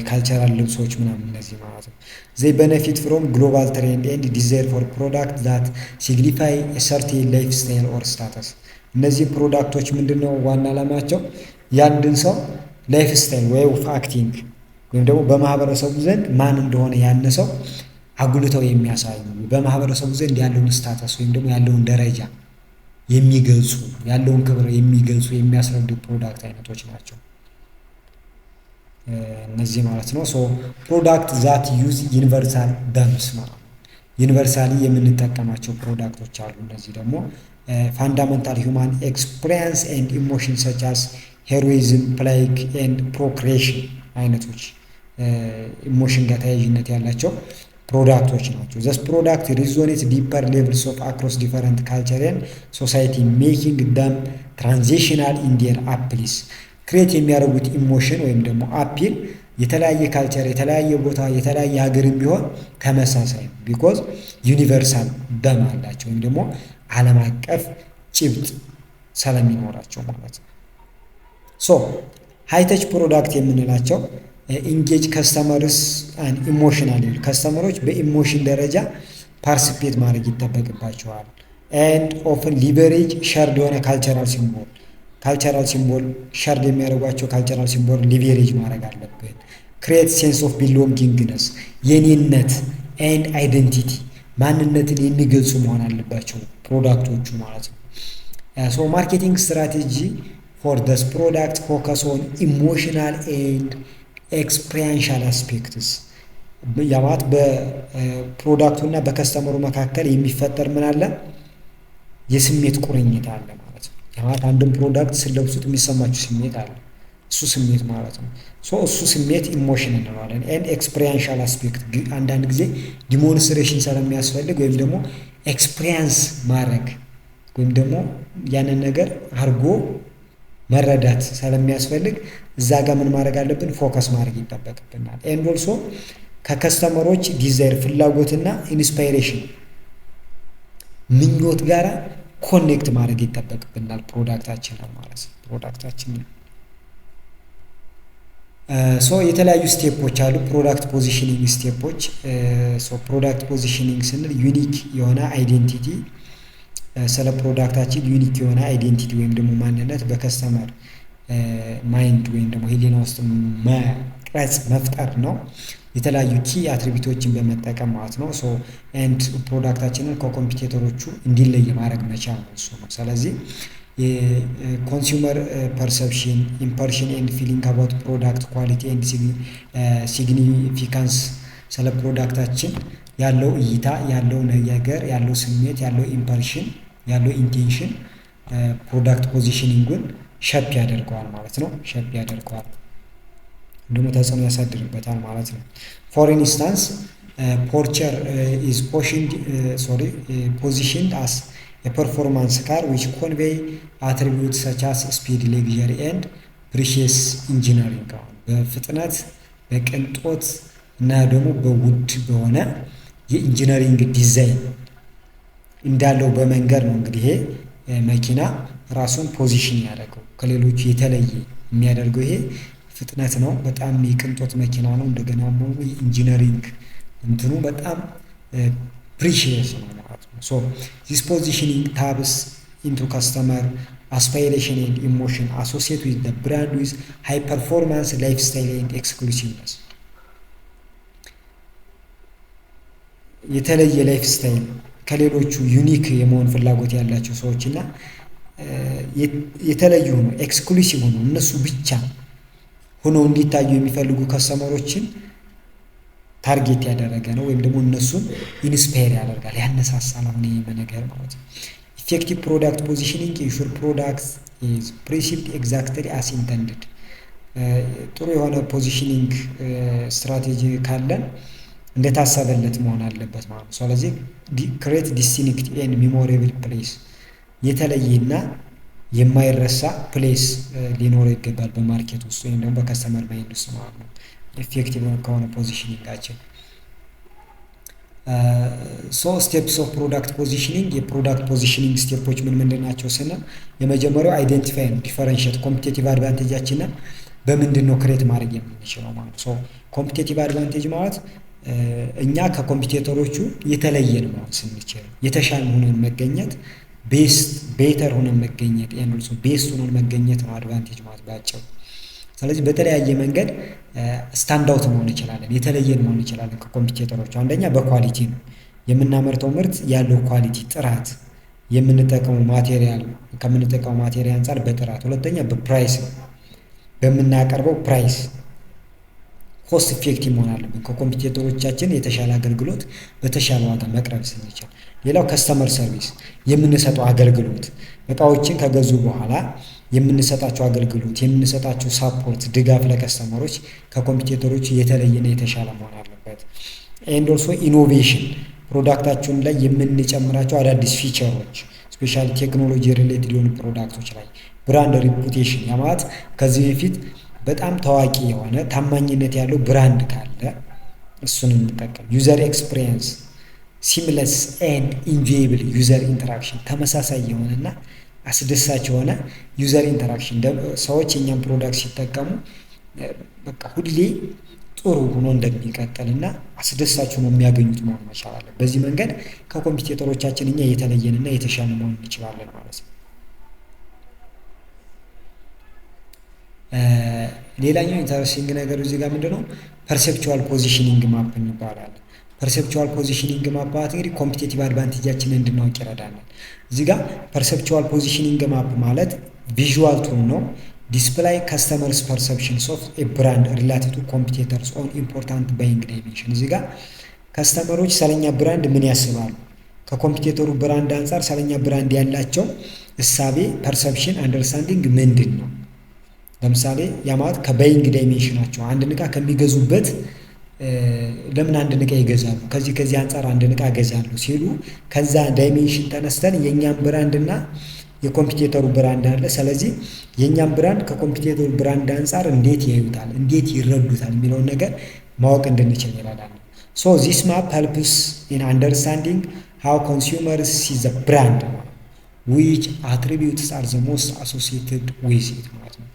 ካልቸራል ልብሶች ምናምን እነዚህ ማለት ነው። ዘይ ቤኔፊት ፍሮም ግሎባል ትሬንድ ኤንድ ዲዛይር ፎር ፕሮዳክት ዛት ሲግኒፋይ ሰርቴን ላይፍ ስታይል ኦር ስታተስ። እነዚህ ፕሮዳክቶች ምንድነው ዋና ዓላማቸው? የአንድን ሰው ላይፍ ስታይል ወይ ኦፍ አክቲንግ ወይም ደግሞ በማህበረሰቡ ዘንድ ማን እንደሆነ ያን ሰው አጉልተው የሚያሳዩ በማህበረሰቡ ዘንድ ያለውን ስታተስ ወይም ደግሞ ያለውን ደረጃ የሚገልጹ ያለውን ክብር የሚገልጹ የሚያስረዱ ፕሮዳክት አይነቶች ናቸው እነዚህ ማለት ነው። ሶ ፕሮዳክት ዛት ዩዝ ዩኒቨርሳል ተርምስ ማለት ነው። ዩኒቨርሳሊ የምንጠቀማቸው ፕሮዳክቶች አሉ። እነዚህ ደግሞ ፋንዳሜንታል ሂውማን ኤክስፒሪየንስ ኤንድ ኢሞሽን ሰች አስ ሄሮይዝም፣ ፕላግ ኤንድ ፕሮክሬሽን አይነቶች ኢሞሽን ጋር ተያያዥነት ያላቸው ፕሮዳክቶች ናቸው። ዘስ ፕሮዳክት ሪዞኔት ዲፐር ሌቭልስ ኦፍ አክሮስ ዲፈረንት ካልቸር ኤንድ ሶሳይቲ ሜኪንግ ደም ትራንዚሽናል ኢን ዴር አፕሊስ። ክሬት የሚያደርጉት ኢሞሽን ወይም ደግሞ አፒል የተለያየ ካልቸር የተለያየ ቦታ የተለያየ ሀገርም ቢሆን ተመሳሳይ ነው። ቢኮዝ ዩኒቨርሳል ደም አላቸው ወይም ደግሞ ዓለም አቀፍ ጭብጥ ስለሚኖራቸው ማለት ነው። ሶ ሃይተች ፕሮዳክት የምንላቸው ኢንጌጅ ከስተመርስ ኢሞሽናል ከስተመሮች በኢሞሽን ደረጃ ፓርቲሲፔት ማድረግ ይጠበቅባቸዋል። ኤንድ ኦፍን ሊቨሬጅ ሸርድ የሆነ ካልቸራል ሲምቦል ሸርድ የሚያደርጓቸው ካልቸራል ሲምቦል ሊቨሬጅ ማድረግ አለብን። ክሬት ሴንስ ኦፍ ቢሎንጊንግነስ የኔነት ኤንድ አይደንቲቲ ማንነትን የሚገልጹ መሆን አለባቸው ፕሮዳክቶቹ ማለት ነው። ሶ ማርኬቲንግ ስትራቴጂ ፎር ዲስ ፕሮዳክት ፎከስ ኦን ኢሞሽናል ኤንድ ኤክስፒሪየንሻል አስፔክትስ ያማት በፕሮዳክቱ እና በከስተመሩ መካከል የሚፈጠር ምን አለ የስሜት ቁርኝት አለ ማለት ነው። ያማት አንድን ፕሮዳክት ስለብሱት የሚሰማችሁ ስሜት አለ እሱ ስሜት ማለት ነው። ሶ እሱ ስሜት ኢሞሽን እንለዋለን። ኤንድ ኤክስፒሪየንሻል አስፔክት አንዳንድ ጊዜ ዲሞንስትሬሽን ስለሚያስፈልግ ወይም ደግሞ ኤክስፒሪየንስ ማድረግ ወይም ደግሞ ያንን ነገር አድርጎ መረዳት ስለሚያስፈልግ እዛ ጋር ምን ማድረግ አለብን ፎከስ ማድረግ ይጠበቅብናል። ኤንድ ኦልሶ ከከስተመሮች ዲዛይር ፍላጎትና ኢንስፓይሬሽን ምኞት ጋራ ኮኔክት ማድረግ ይጠበቅብናል ፕሮዳክታችንን ማለት ነው። ፕሮዳክታችንን ሶ የተለያዩ ስቴፖች አሉ ፕሮዳክት ፖዚሽኒንግ ስቴፖች። ሶ ፕሮዳክት ፖዚሽኒንግ ስንል ዩኒክ የሆነ አይዴንቲቲ ስለ ፕሮዳክታችን ዩኒክ የሆነ አይዴንቲቲ ወይም ደግሞ ማንነት በከስተመር ማይንድ ወይም ደግሞ ህሊና ውስጥ መቅረጽ መፍጠር ነው። የተለያዩ ኪ አትሪቢዩቶችን በመጠቀም ማለት ነው። ሶ ኤንድ ፕሮዳክታችንን ከኮምፒቲተሮቹ እንዲለይ ማድረግ መቻል ነው እሱ ነው። ስለዚህ የኮንሱመር ፐርሰፕሽን ኢምፐርሽን ኤንድ ፊሊንግ አባውት ፕሮዳክት ኳሊቲ ኤንድ ሲግኒፊካንስ ስለ ፕሮዳክታችን ያለው እይታ ያለው ነገር ያለው ስሜት ያለው ኢምፐርሽን ያለው ኢንቴንሽን ፕሮዳክት ፖዚሽኒንጉን ሸፕ ያደርገዋል ማለት ነው። ሸፕ ያደርገዋል ደግሞ ተጽዕኖ ያሳድርበታል ማለት ነው። ፎር ኢንስታንስ ፖርቸር ኢዝ ፖዚሽንድ አስ የፐርፎርማንስ ካር ዊች ኮንቬይ አትሪቢዩት ሰች አስ ስፒድ ሌግዠሪ ኤንድ ፕሪሺየስ ኢንጂነሪንግ በፍጥነት በቅንጦት እና ደግሞ በውድ በሆነ የኢንጂነሪንግ ዲዛይን እንዳለው በመንገድ ነው እንግዲህ ይሄ መኪና ራሱን ፖዚሽን ያደረገው ከሌሎቹ የተለየ የሚያደርገው ይሄ ፍጥነት ነው። በጣም የቅንጦት መኪና ነው። እንደገና ደግሞ የኢንጂነሪንግ እንትኑ በጣም ፕሪሺየስ ነው ማለት ነው። ሶ ዚስ ፖዚሽኒንግ ታፕስ ኢንቱ ከስተመር አስፓይሬሽን ኤንድ ኢሞሽን አሶሲየት ዊዝ ዘ ብራንድ ዊዝ ሃይ ፐርፎርማንስ ላይፍ ስታይል ኤንድ ኤክስክሉሲቭነስ የተለየ ላይፍ ስታይል ከሌሎቹ ዩኒክ የመሆን ፍላጎት ያላቸው ሰዎች እና የተለዩ ሆኖ ኤክስክሉሲቭ ሆኖ እነሱ ብቻ ሆነው እንዲታዩ የሚፈልጉ ከስተመሮችን ታርጌት ያደረገ ነው ወይም ደግሞ እነሱን ኢንስፓየር ያደርጋል ያነሳሳል። አሁን ይሄ ነገር ማለት ነው። ኢፌክቲቭ ፕሮዳክት ፖዚሽኒንግ ኢንሹር ፕሮዳክት ኢዝ ፕሪሲቭድ ኤግዛክትሊ አስ ኢንተንድድ ጥሩ የሆነ ፖዚሽኒንግ ስትራቴጂ ካለን እንደታሰበለት መሆን አለበት ማለት ነው። ስለዚህ ክሬት ዲስቲንክቲቭ ኤንድ ሜሞሬብል ፕሌስ የተለየና የማይረሳ ፕሌስ ሊኖረው ይገባል በማርኬት ውስጥ ወይም ደግሞ በከስተመር ማይንድ ውስጥ ማለት ነው። ኢፌክቲቭ ከሆነ ፖዚሽኒንጋችን ሶ ስቴፕስ ኦፍ ፕሮዳክት ፖዚሽኒንግ የፕሮዳክት ፖዚሽኒንግ ስቴፖች ምንድን ናቸው ስንል የመጀመሪያው አይዴንቲፋይ ነው ዲፈረንሺየት ኮምፒቲቲቭ አድቫንቴጃችንን በምንድን ነው ክሬት ማድረግ የምንችለው ማለት ነው። ሶ ኮምፒቲቲቭ አድቫንቴጅ ማለት እኛ ከኮምፒቲተሮቹ የተለየን መሆን ስንችል የተሻለ ሆነን መገኘት ቤተር ሆነን መገኘት ኤንድ ቤስት ሆነን መገኘት ነው አድቫንቴጅ ማለት ባጭሩ። ስለዚህ በተለያየ መንገድ ስታንድ አውት መሆን እንችላለን የተለየን መሆን እንችላለን ከኮምፒቲተሮቹ። አንደኛ በኳሊቲ ነው የምናመርተው ምርት ያለው ኳሊቲ ጥራት የምንጠቀመው ማቴሪያል ከምንጠቀመው ማቴሪያል አንፃር በጥራት። ሁለተኛ በፕራይስ ነው በምናቀርበው ፕራይስ ኮስት ኢፌክቲቭ መሆን አለብን ከኮምፒቲተሮቻችን የተሻለ አገልግሎት በተሻለ ዋጋ መቅረብ ስንችል። ሌላው ከስተመር ሰርቪስ የምንሰጠው አገልግሎት እቃዎችን ከገዙ በኋላ የምንሰጣቸው አገልግሎት የምንሰጣቸው ሳፖርት ድጋፍ ለከስተመሮች ከኮምፒቲተሮች የተለየና የተሻለ መሆን አለበት። ኤንድ ኦልሶ ኢኖቬሽን ፕሮዳክታችን ላይ የምንጨምራቸው አዳዲስ ፊቸሮች ስፔሻሊ ቴክኖሎጂ ሪሌትድ የሆኑ ፕሮዳክቶች ላይ ብራንድ ሪፑቴሽን ያማት ከዚህ በፊት በጣም ታዋቂ የሆነ ታማኝነት ያለው ብራንድ ካለ እሱን እንጠቀም። ዩዘር ኤክስፒሪየንስ ሲምለስ ኤንድ ኢንጆየብል ዩዘር ኢንተራክሽን ተመሳሳይ የሆነና አስደሳች የሆነ ዩዘር ኢንተራክሽን ሰዎች የኛን ፕሮዳክት ሲጠቀሙ በቃ ሁሌ ጥሩ ሆኖ እንደሚቀጥልና አስደሳች ሆኖ የሚያገኙት መሆን መቻል አለ። በዚህ መንገድ ከኮምፒውተሮቻችን እኛ የተለየንና የተሻለ መሆን እንችላለን ማለት ነው። ሌላኛው ኢንተረስቲንግ ነገር እዚህ ጋር ምንድነው ፐርሴፕቹዋል ፖዚሽኒንግ ማፕ ይባላል። ፐርሴፕቹዋል ፖዚሽኒንግ ማፕ ማለት እንግዲህ ኮምፒቲቲቭ አድቫንቴጃችንን እንድናውቅ ይረዳናል። እዚህ ጋር ፐርሴፕቹዋል ፖዚሽኒንግ ማፕ ማለት ቪዥዋል ቱል ነው። ዲስፕላይ ከስተመርስ ፐርሰፕሽንስ ኦፍ ኤ ብራንድ ሪላቲቭ ቱ ኮምፒቲተርስ ኦን ኢምፖርታንት ባይንግ ዳይሜንሽን። እዚህ ጋር ከስተመሮች ስለኛ ብራንድ ምን ያስባሉ፣ ከኮምፒቲተሩ ብራንድ አንጻር ስለኛ ብራንድ ያላቸው እሳቤ ፐርሰፕሽን አንደርስታንዲንግ ምንድን ነው። ለምሳሌ ያ ማለት ከባይንግ ዳይሜንሽናቸው አንድ እቃ ከሚገዙበት ለምን አንድ እቃ ይገዛሉ፣ ከዚህ አንጻር አንድ እቃ እገዛለሁ ሲሉ ከዛ ዳይሜንሽን ተነስተን የእኛም ብራንድ እና የኮምፒቲተሩ ብራንድ አለ። ስለዚህ የእኛም ብራንድ ከኮምፒቲተሩ ብራንድ አንጻር እንዴት ያዩታል፣ እንዴት ይረዱታል የሚለውን ነገር ማወቅ እንድንችል ይረዳል። ሶ ዚስ ማፕ ሄልፕስ ኢን አንደርስታንዲንግ ሃው ኮንሱመርስ ሲ ዘ ብራንድ ዊች አትሪቢዩትስ አር ዘ ሞስት አሶሲየትድ ዊዝ ኢት ማለት ነው።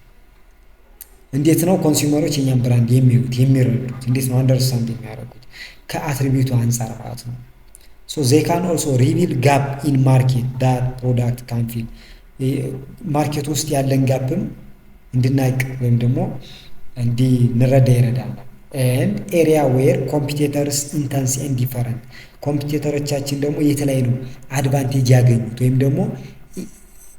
እንዴት ነው ኮንሱመሮች የኛን ብራንድ የሚያዩት የሚረዱት፣ እንዴት ነው አንደርስታንድ የሚያደርጉት ከአትሪቢዩቱ አንጻር ማለት ነው። ሶ ዜይ ካን ኦልሶ ሪቪል ጋፕ ኢን ማርኬት ዳት ፕሮዳክት ካን ፊል፣ ማርኬት ውስጥ ያለን ጋፕም እንድናቅ ወይም ደግሞ እንድንረዳ ይረዳናል። ኤንድ ኤሪያ ዌር ኮምፒቲተርስ ኢንተንስ ኤንድ ዲፈረንት፣ ኮምፒቲተሮቻችን ደግሞ የተለያዩ አድቫንቴጅ ያገኙት ወይም ደግሞ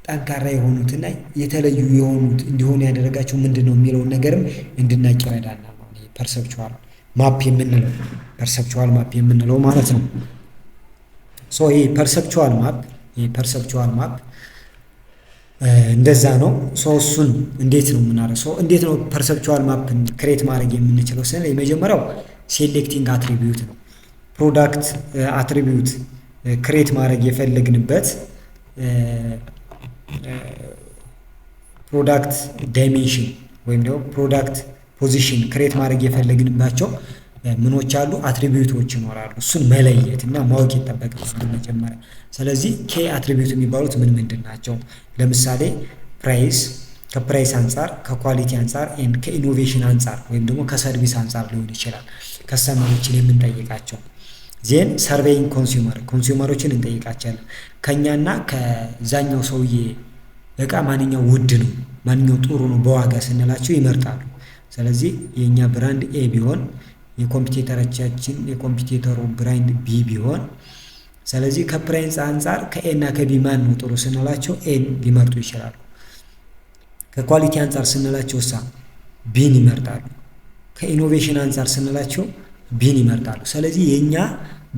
ጠንካራ የሆኑትና የተለዩ የሆኑት እንዲሆኑ ያደረጋቸው ምንድን ነው የሚለውን ነገርም እንድናቅ ይረዳናል። ፐርሰፕቹዋል ማፕ የምንለው ማለት ነው። ሶ ይሄ ፐርሰፕቹዋል ማፕ እንደዛ ነው። ሶ እሱን እንዴት ነው የምናደርገው? እንዴት ነው ፐርሰፕቹዋል ማፕ ክሬት ማድረግ የምንችለው ስንል የመጀመሪያው ሴሌክቲንግ አትሪቢዩት ነው። ፕሮዳክት አትሪቢዩት ክሬት ማድረግ የፈለግንበት ፕሮዳክት ዳይሜንሽን ወይም ደግሞ ፕሮዳክት ፖዚሽን ክሬት ማድረግ የፈለግንባቸው ምኖች አሉ፣ አትሪቢዩቶች ይኖራሉ። እሱን መለየት እና ማወቅ ይጠበቅብናል መጀመሪያ። ስለዚህ ኬ አትሪቢዩት የሚባሉት ምንድን ናቸው? ለምሳሌ ፕራይስ፣ ከፕራይስ አንጻር፣ ከኳሊቲ አንጻር፣ ከኢኖቬሽን አንጻር ወይም ደግሞ ከሰርቪስ አንጻር ሊሆን ይችላል ከስተመሮችን የምንጠይቃቸው። ዜን ሰርቬይንግ ኮንሱመሮችን እንጠይቃቸዋለን። ከኛና ከዛኛው ሰውዬ እቃ ማንኛው ውድ ነው፣ ማንኛው ጥሩ ነው በዋጋ ስንላቸው ይመርጣሉ። ስለዚህ የእኛ ብራንድ ኤ ቢሆን የኮምፒቲተሩ ብራንድ ቢ ቢሆን፣ ስለዚህ ከፕራይስ አንጻር ከኤ እና ከቢ ማን ነው ጥሩ ስንላቸው ኤን ሊመርጡ ይችላሉ። ከኳሊቲ አንጻር ስንላቸው ቢን ይመርጣሉ። ከኢኖቬሽን አንጻር ስንላቸው ቢን ይመርጣሉ። ስለዚህ የኛ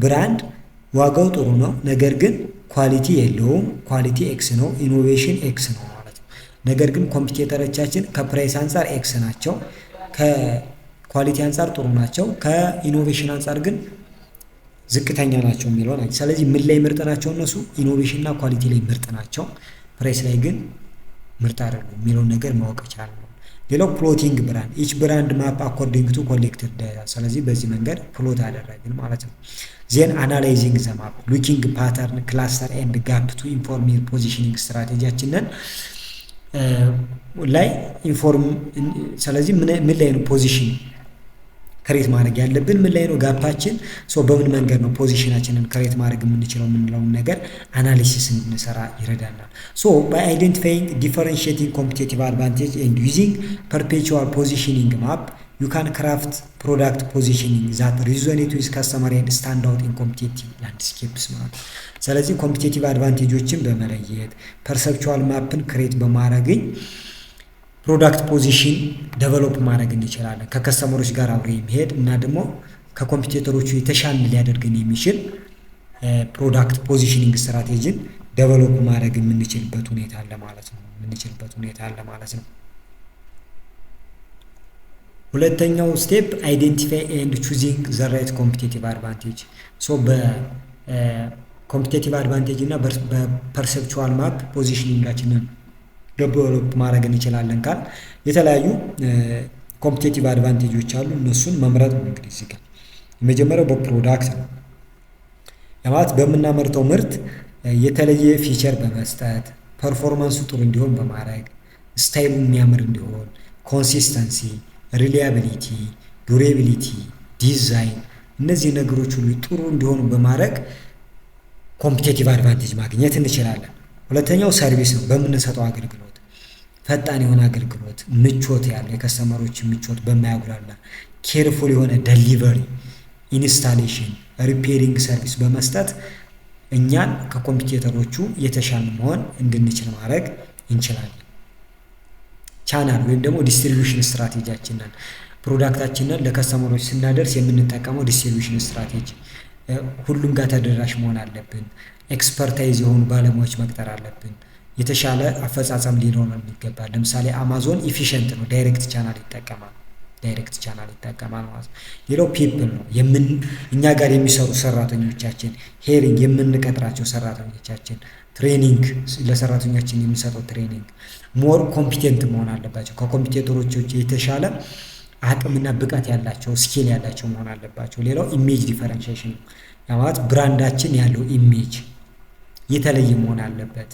ብራንድ ዋጋው ጥሩ ነው፣ ነገር ግን ኳሊቲ የለውም፣ ኳሊቲ ኤክስ ነው፣ ኢኖቬሽን ኤክስ ነው ማለት ነው። ነገር ግን ኮምፒቲተሮቻችን ከፕራይስ አንጻር ኤክስ ናቸው፣ ከኳሊቲ አንጻር ጥሩ ናቸው፣ ከኢኖቬሽን አንጻር ግን ዝቅተኛ ናቸው የሚለው ናቸው። ስለዚህ ምን ላይ ምርጥ ናቸው እነሱ? ኢኖቬሽን እና ኳሊቲ ላይ ምርጥ ናቸው፣ ፕራይስ ላይ ግን ምርጥ አይደሉም የሚለውን ነገር ማወቅ ይችላል። ሌላው ፕሎቲንግ ብራንድ ኢች ብራንድ ማፕ አኮርዲንግ ቱ ኮሌክትድ ዳታ። ስለዚህ በዚህ መንገድ ፕሎት አደረግን ማለት ነው። ዜን አናላይዚንግ ዘ ማፕ ሉኪንግ ፓተርን ክላስተር ኤንድ ጋፕ ቱ ኢንፎርም ፖዚሽኒንግ ስትራቴጂያችንን ላይ ኢንፎርም። ስለዚህ ምን ላይ ነው ፖዚሽን ክሬት ማድረግ ያለብን፣ ምን ላይ ነው ጋፓችን፣ በምን መንገድ ነው ፖዚሽናችንን ክሬት ማድረግ የምንችለው የምንለውን ነገር አናሊሲስ እንድንሰራ ይረዳናል። by identifying differentiating competitive advantage and using perpetual positioning map you can craft product positioning that resonate with customer and stand out in competitive landscapes ማለት ነው። ስለዚህ ኮምፒቲቲቭ አድቫንቴጆችን በመለየት ፐርሰፕቹዋል ማፕን ክሬት በማድረግ ፕሮዳክት ፖዚሽን ዴቨሎፕ ማድረግ እንችላለን። ከከስተመሮች ጋር አብሮ የሚሄድ እና ደግሞ ከኮምፒቲተሮቹ የተሻለ ሊያደርገን የሚችል ፕሮዳክት ፖዚሽኒንግ ስትራቴጂን ዴቨሎፕ ማድረግ የምንችልበት ሁኔታ አለ ማለት ነው። ሁለተኛው ስቴፕ አይዴንቲፋይ ኤንድ ቹዚንግ ዘ ራይት ኮምፒቲቲቭ አድቫንቴጅ። በኮምፒቲቲቭ አድቫንቴጅ እና በፐርሰፕቹዋል ማፕ ፖዚሽኒንጋችንን ዴቨሎፕ ማድረግ እንችላለን ካል የተለያዩ ኮምፒቲቲቭ አድቫንቴጆች አሉ። እነሱን መምረጥ ነው። እንግዲህ እዚህ ጋር የመጀመሪያው በፕሮዳክት ነው። ማለት በምናመርተው ምርት የተለየ ፊቸር በመስጠት ፐርፎርማንሱ ጥሩ እንዲሆን በማድረግ ስታይሉ የሚያምር እንዲሆን፣ ኮንሲስተንሲ፣ ሪላያቢሊቲ፣ ዱሬቢሊቲ፣ ዲዛይን እነዚህ ነገሮች ሁሉ ጥሩ እንዲሆኑ በማድረግ ኮምፒቴቲቭ አድቫንቴጅ ማግኘት እንችላለን። ሁለተኛው ሰርቪስ ነው። በምንሰጠው አገልግሎት ፈጣን የሆነ አገልግሎት፣ ምቾት ያለው የከስተመሮች ምቾት በማያጉላላ ኬርፉል የሆነ ደሊቨሪ፣ ኢንስታሌሽን፣ ሪፔሪንግ ሰርቪስ በመስጠት እኛን ከኮምፒቴተሮቹ የተሻለ መሆን እንድንችል ማድረግ እንችላለን። ቻናል ወይም ደግሞ ዲስትሪቢዩሽን ስትራቴጂያችንን ፕሮዳክታችንን ለከስተመሮች ስናደርስ የምንጠቀመው ዲስትሪቢዩሽን ስትራቴጂ ሁሉም ጋር ተደራሽ መሆን አለብን። ኤክስፐርታይዝ የሆኑ ባለሙያዎች መቅጠር አለብን። የተሻለ አፈጻጸም ሊኖረን ይገባል። ለምሳሌ አማዞን ኢፊሽንት ነው፣ ዳይሬክት ቻናል ይጠቀማል ማለት ነው። ሌላው ፒፕል ነው። እኛ ጋር የሚሰሩ ሰራተኞቻችን፣ ሄሪንግ የምንቀጥራቸው ሰራተኞቻችን፣ ትሬኒንግ ለሰራተኞቻችን የምንሰጠው ትሬኒንግ ሞር ኮምፒቴንት መሆን አለባቸው። ከኮምፒቴተሮች የተሻለ አቅምና ብቃት ያላቸው ስኪል ያላቸው መሆን አለባቸው። ሌላው ኢሜጅ ዲፈረንሺዬሽን ነው። ማለት ብራንዳችን ያለው ኢሜጅ የተለየ መሆን አለበት፣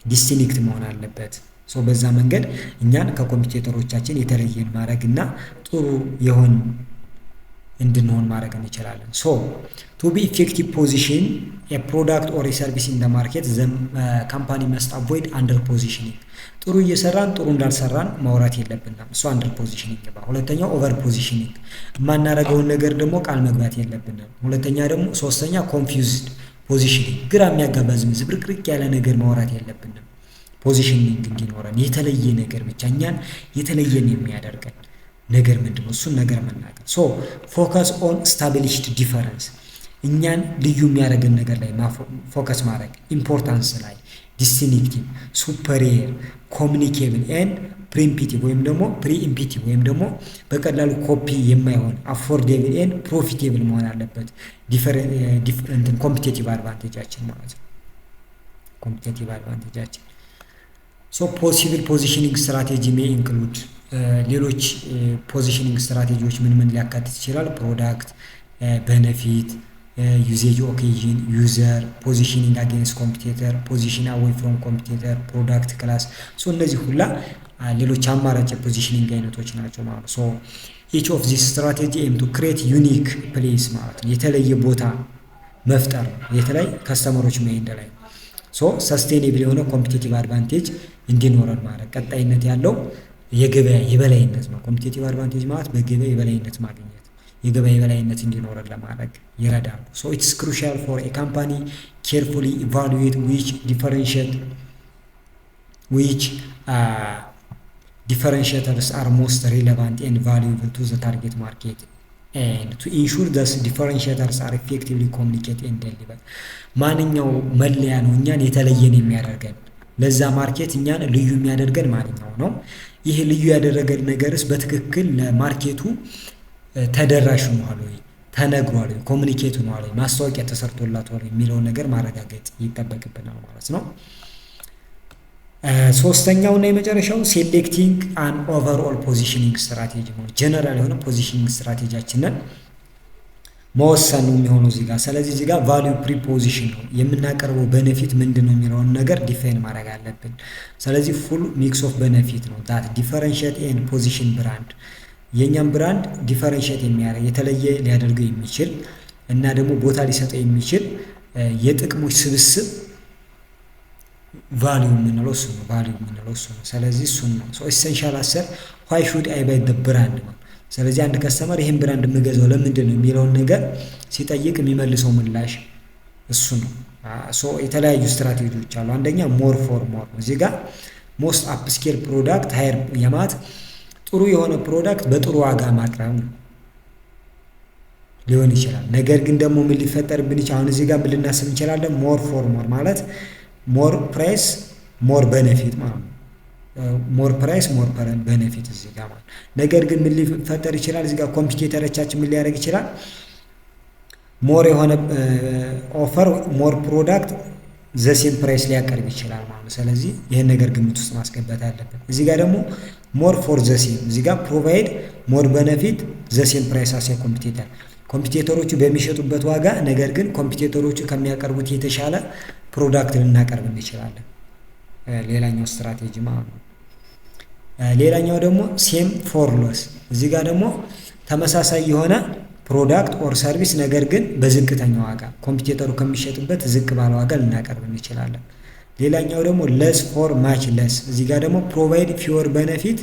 ዲስቲንክት መሆን አለበት። በዛ መንገድ እኛን ከኮምፒቴተሮቻችን የተለየን ማድረግ እና ጥሩ የሆን እንድንሆን ማድረግ እንችላለን። ቱ ቢ ኢፌክቲቭ ፖዚሽን ኤ ፕሮዳክት ኦር ሰርቪስ ኢን ደ ማርኬት ዘ ካምፓኒ መስት አቮይድ አንደር ፖዚሽኒንግ። ጥሩ እየሰራን ጥሩ እንዳልሰራን ማውራት የለብንም። እሱ አንደር ፖዚሽኒንግ ነው። ሁለተኛው ኦቨር ፖዚሽኒንግ፣ የማናረገውን ነገር ደግሞ ቃል መግባት የለብንም። ሁለተኛ ደግሞ ሶስተኛ ኮንፊውዝድ ፖዚሽኒንግ፣ ግራ የሚያጋባ ዝብርቅርቅ ያለ ነገር ማውራት የለብንም። ፖዚሽኒንግ እንዲኖረን የተለየ ነገር ብቻ እኛን የተለየን የሚያደርገን ነገር ምንድነው? እሱን ነገር መናገር። ፎከስ ኦን ስታብሊሽድ ዲፈረንስ፣ እኛን ልዩ የሚያደርገን ነገር ላይ ፎከስ ማድረግ፣ ኢምፖርታንስ ላይ፣ ዲስቲንክቲቭ፣ ሱፐሪየር፣ ኮሚኒኬብል ኤንድ ፕሪምፒቲቭ ወይም ደግሞ ፕሪኢምፒቲቭ ወይም ደግሞ በቀላሉ ኮፒ የማይሆን አፎርዴብል ኤንድ ፕሮፊቴብል መሆን አለበት። ኮምፒቴቲቭ አድቫንቴጃችን ማለት ነው። ኮምፒቴቲቭ አድቫንቴጃችን ፖሲብል ፖዚሽኒንግ ስትራቴጂ ሜይ ኢንክሉድ፣ ሌሎች ፖዚሽኒንግ ስትራቴጂዎች ምን ሊያካትት ይችላል? ፕሮዳክት፣ ቤኔፊት፣ ዩዜጅ ኦኬዥን፣ ዩዘር፣ ፖዚሽኒንግ አጌንስት ኮምፒቴተር፣ ፖዚሽን አዌይ ፍሮም ኮምፒቴተር፣ ፕሮዳክት ክላስ። እነዚህ ሁላ ሌሎች አማራጭ የፖዚሽኒንግ አይነቶች ናቸው ማለት ነው። ኢች ኦፍ ዚስ ስትራቴጂ ኤም ቱ ክሬት ዩኒክ ፕሌስ ማለት ነው። የተለየ ቦታ መፍጠር ነው። የተለይ ከስተመሮች ማይንድ ላይ ሰስቴኔብል የሆነ ኮምፒቴቲቭ አድቫንቴጅ እንዲኖረን ማድረግ፣ ቀጣይነት ያለው የገበያ የበላይነት ነው። ኮምፒቴቲቭ አድቫንቴጅ ማለት በገበያ የበላይነት ማግኘት፣ የገበያ የበላይነት እንዲኖረን ለማድረግ ይረዳሉ። ኢትስ ክሩሻል ፎር ኤ ካምፓኒ ኬርፉሊ ኢቫሉዌት ዊች differentiators are most relevant and valuable to the target market and to ensure that differentiators are effectively communicated and delivered። ማንኛው መለያ ነው እኛን የተለየን የሚያደርገን ለዛ ማርኬት እኛን ልዩ የሚያደርገን ማንኛው ነው? ይህ ልዩ ያደረገን ነገርስ በትክክል ለማርኬቱ ተደራሽ ሆኗል ወይ፣ ተነግሯል ወይ፣ ኮሚኒኬት ሆኗል ወይ፣ ማስታወቂያ ተሰርቶላታል ወይ የሚለውን ነገር ማረጋገጥ ይጠበቅብናል ማለት ነው። ሶስተኛው እና የመጨረሻው ሴሌክቲንግ አን ኦቨርኦል ፖዚሽኒንግ ስትራቴጂ ነው። ጀነራል የሆነ ፖዚሽኒንግ ስትራቴጂያችንን መወሰን ነው የሚሆነው እዚህ ጋር። ስለዚህ እዚህ ጋር ቫልዩ ፕሪፖዚሽን ነው የምናቀርበው ቤኔፊት ምንድን ነው የሚለውን ነገር ዲፋይን ማድረግ አለብን። ስለዚህ ፉል ሚክስ ኦፍ ቤኔፊት ነው ዳት ዲፈረንሺየት ኤንድ ፖዚሽን ብራንድ፣ የእኛም ብራንድ ዲፈረንሺየት የሚያደርግ የተለየ ሊያደርገው የሚችል እና ደግሞ ቦታ ሊሰጠው የሚችል የጥቅሞች ስብስብ ቫልዩ የምንለው እሱ ነው። ስለዚህ እሱን ነው ኢሴንሻል አሰር ዋይ ሹድ አይ ባይ ዘ ብራንድ ነው። ስለዚህ አንድ ከስተመር ይሄን ብራንድ የምገዛው ለምንድን ነው የሚለውን ነገር ሲጠይቅ የሚመልሰው ምላሽ እሱ ነው። የተለያዩ ስትራቴጂዎች አሉ። አንደኛ ሞር ፎር ሞር ነው። እዚህ ጋር ሞስት አፕ ስኬል ፕሮዳክት ሃየር የማት ጥሩ የሆነ ፕሮዳክት በጥሩ ዋጋ ማቅረብ ሊሆን ይችላል። ነገር ግን ደግሞ ምን ሊፈጠርብን ይችላል? አሁን እዚህ ጋር ምን ልናስብ እንችላለን? ሞር ፎር ሞር ማለት ሞር ፕራይስ ሞር ቤኔፊት ማለት ነው። ሞር ፕራይስ ሞር ቤኔፊት እዚህ ጋር ማለት። ነገር ግን ምን ሊፈጠር ይችላል? እዚህ ጋር ኮምፒቲተሮቻችን ምን ሊያደርግ ይችላል? ሞር የሆነ ኦፈር ሞር ፕሮዳክት ዘሴም ፕራይስ ሊያቀርብ ይችላል ማለት ነው። ስለዚህ ይሄን ነገር ግምት ውስጥ ማስገባት አለብን። እዚህ ጋር ደግሞ ሞር ፎር ዘሴም እዚህ ጋር ፕሮቫይድ ሞር ቤኔፊት ዘሴም ፕራይስ አስ ኮምፒቲተር ኮምፒቲተሮቹ በሚሸጡበት ዋጋ ነገር ግን ኮምፒቲተሮቹ ከሚያቀርቡት የተሻለ ፕሮዳክት ልናቀርብ እንችላለን። ሌላኛው ስትራቴጂ ማለት ነው። ሌላኛው ደግሞ ሴም ፎር ሎስ እዚህ ጋር ደግሞ ተመሳሳይ የሆነ ፕሮዳክት ኦር ሰርቪስ ነገር ግን በዝቅተኛ ዋጋ ኮምፒውተሩ ከሚሸጥበት ዝቅ ባለ ዋጋ ልናቀርብ እንችላለን። ሌላኛው ደግሞ ለስ ፎር ማች ለስ፣ እዚህ ጋር ደግሞ ፕሮቫይድ ፊወር በነፊት፣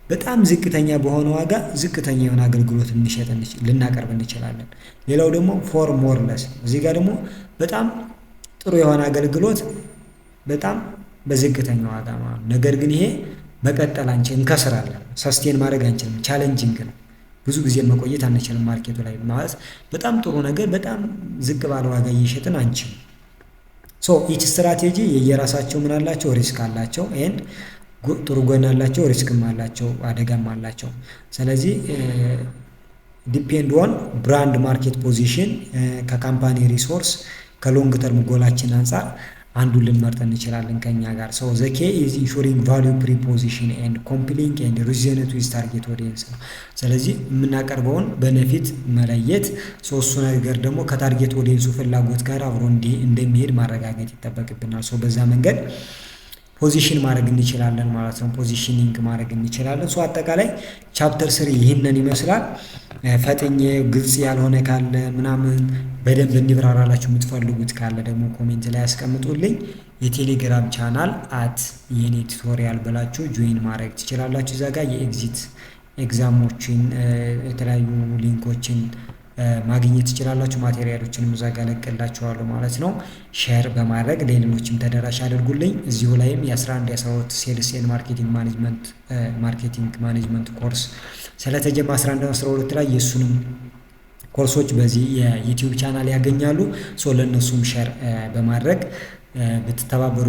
በጣም ዝቅተኛ በሆነ ዋጋ ዝቅተኛ የሆነ አገልግሎት ልናቀርብ እንችላለን። ሌላው ደግሞ ፎር ሞር ለስ፣ እዚህ ጋር ደግሞ በጣም ጥሩ የሆነ አገልግሎት በጣም በዝቅተኛ ዋጋ ማለት ነው። ነገር ግን ይሄ መቀጠል አንችልም፣ እንከስራለን፣ ሰስቴን ማድረግ አንችልም፣ ቻሌንጂንግ ነው። ብዙ ጊዜ መቆየት አንችልም ማርኬቱ ላይ ማለት በጣም ጥሩ ነገር በጣም ዝቅ ባለ ዋጋ እየሸጥን አንችልም። ሶ ኢች ስትራቴጂ የየራሳቸው ምን አላቸው? ሪስክ አላቸው። ኤንድ ጥሩ ጎን አላቸው፣ ሪስክም አላቸው፣ አደጋም አላቸው። ስለዚህ ዲፔንድ ኦን ብራንድ ማርኬት ፖዚሽን ከካምፓኒ ሪሶርስ ከሎንግ ተርም ጎላችን አንጻር አንዱን ልንመርጥ እንችላለን ከኛ ጋር። ሶ ዘ ኬ ኢዝ ኢንሹሪንግ ቫልዩ ፕሪፖዚሽን ኤንድ ኮምፕሊንግ ኤንድ ሪዝኔት ዊዝ ታርጌት ኦዲየንስ ነው። ስለዚህ የምናቀርበውን በነፊት መለየት፣ እሱ ነገር ደግሞ ከታርጌት ኦዲየንሱ ፍላጎት ጋር አብሮ እንደሚሄድ ማረጋገጥ ይጠበቅብናል። ሶ በዛ መንገድ ፖዚሽን ማድረግ እንችላለን ማለት ነው። ፖዚሽኒንግ ማድረግ እንችላለን። ሶ አጠቃላይ ቻፕተር 3 ይህንን ይመስላል። ፈጥኜ ግልጽ ያልሆነ ካለ ምናምን በደንብ እንዲብራራላችሁ የምትፈልጉት ካለ ደግሞ ኮሜንት ላይ ያስቀምጡልኝ። የቴሌግራም ቻናል የኔ ቱቶሪያል ብላችሁ ጆይን ማድረግ ትችላላችሁ። እዛ ጋር የኤግዚት ኤግዛሞችን የተለያዩ ሊንኮችን ማግኘት ትችላላችሁ። ማቴሪያሎችንም እዛ ጋር ለቅላችኋለሁ ማለት ነው። ሼር በማድረግ ለሌሎችም ተደራሽ አድርጉልኝ። እዚሁ ላይም የ11 የ12 ሴልስ ኤንድ ማርኬቲንግ ማኔጅመንት ኮርስ ስለተጀመረ 11 12 ላይ የእሱንም ኮርሶች በዚህ የዩቲዩብ ቻናል ያገኛሉ። ሶ ለእነሱም ሼር በማድረግ ብትተባበሩ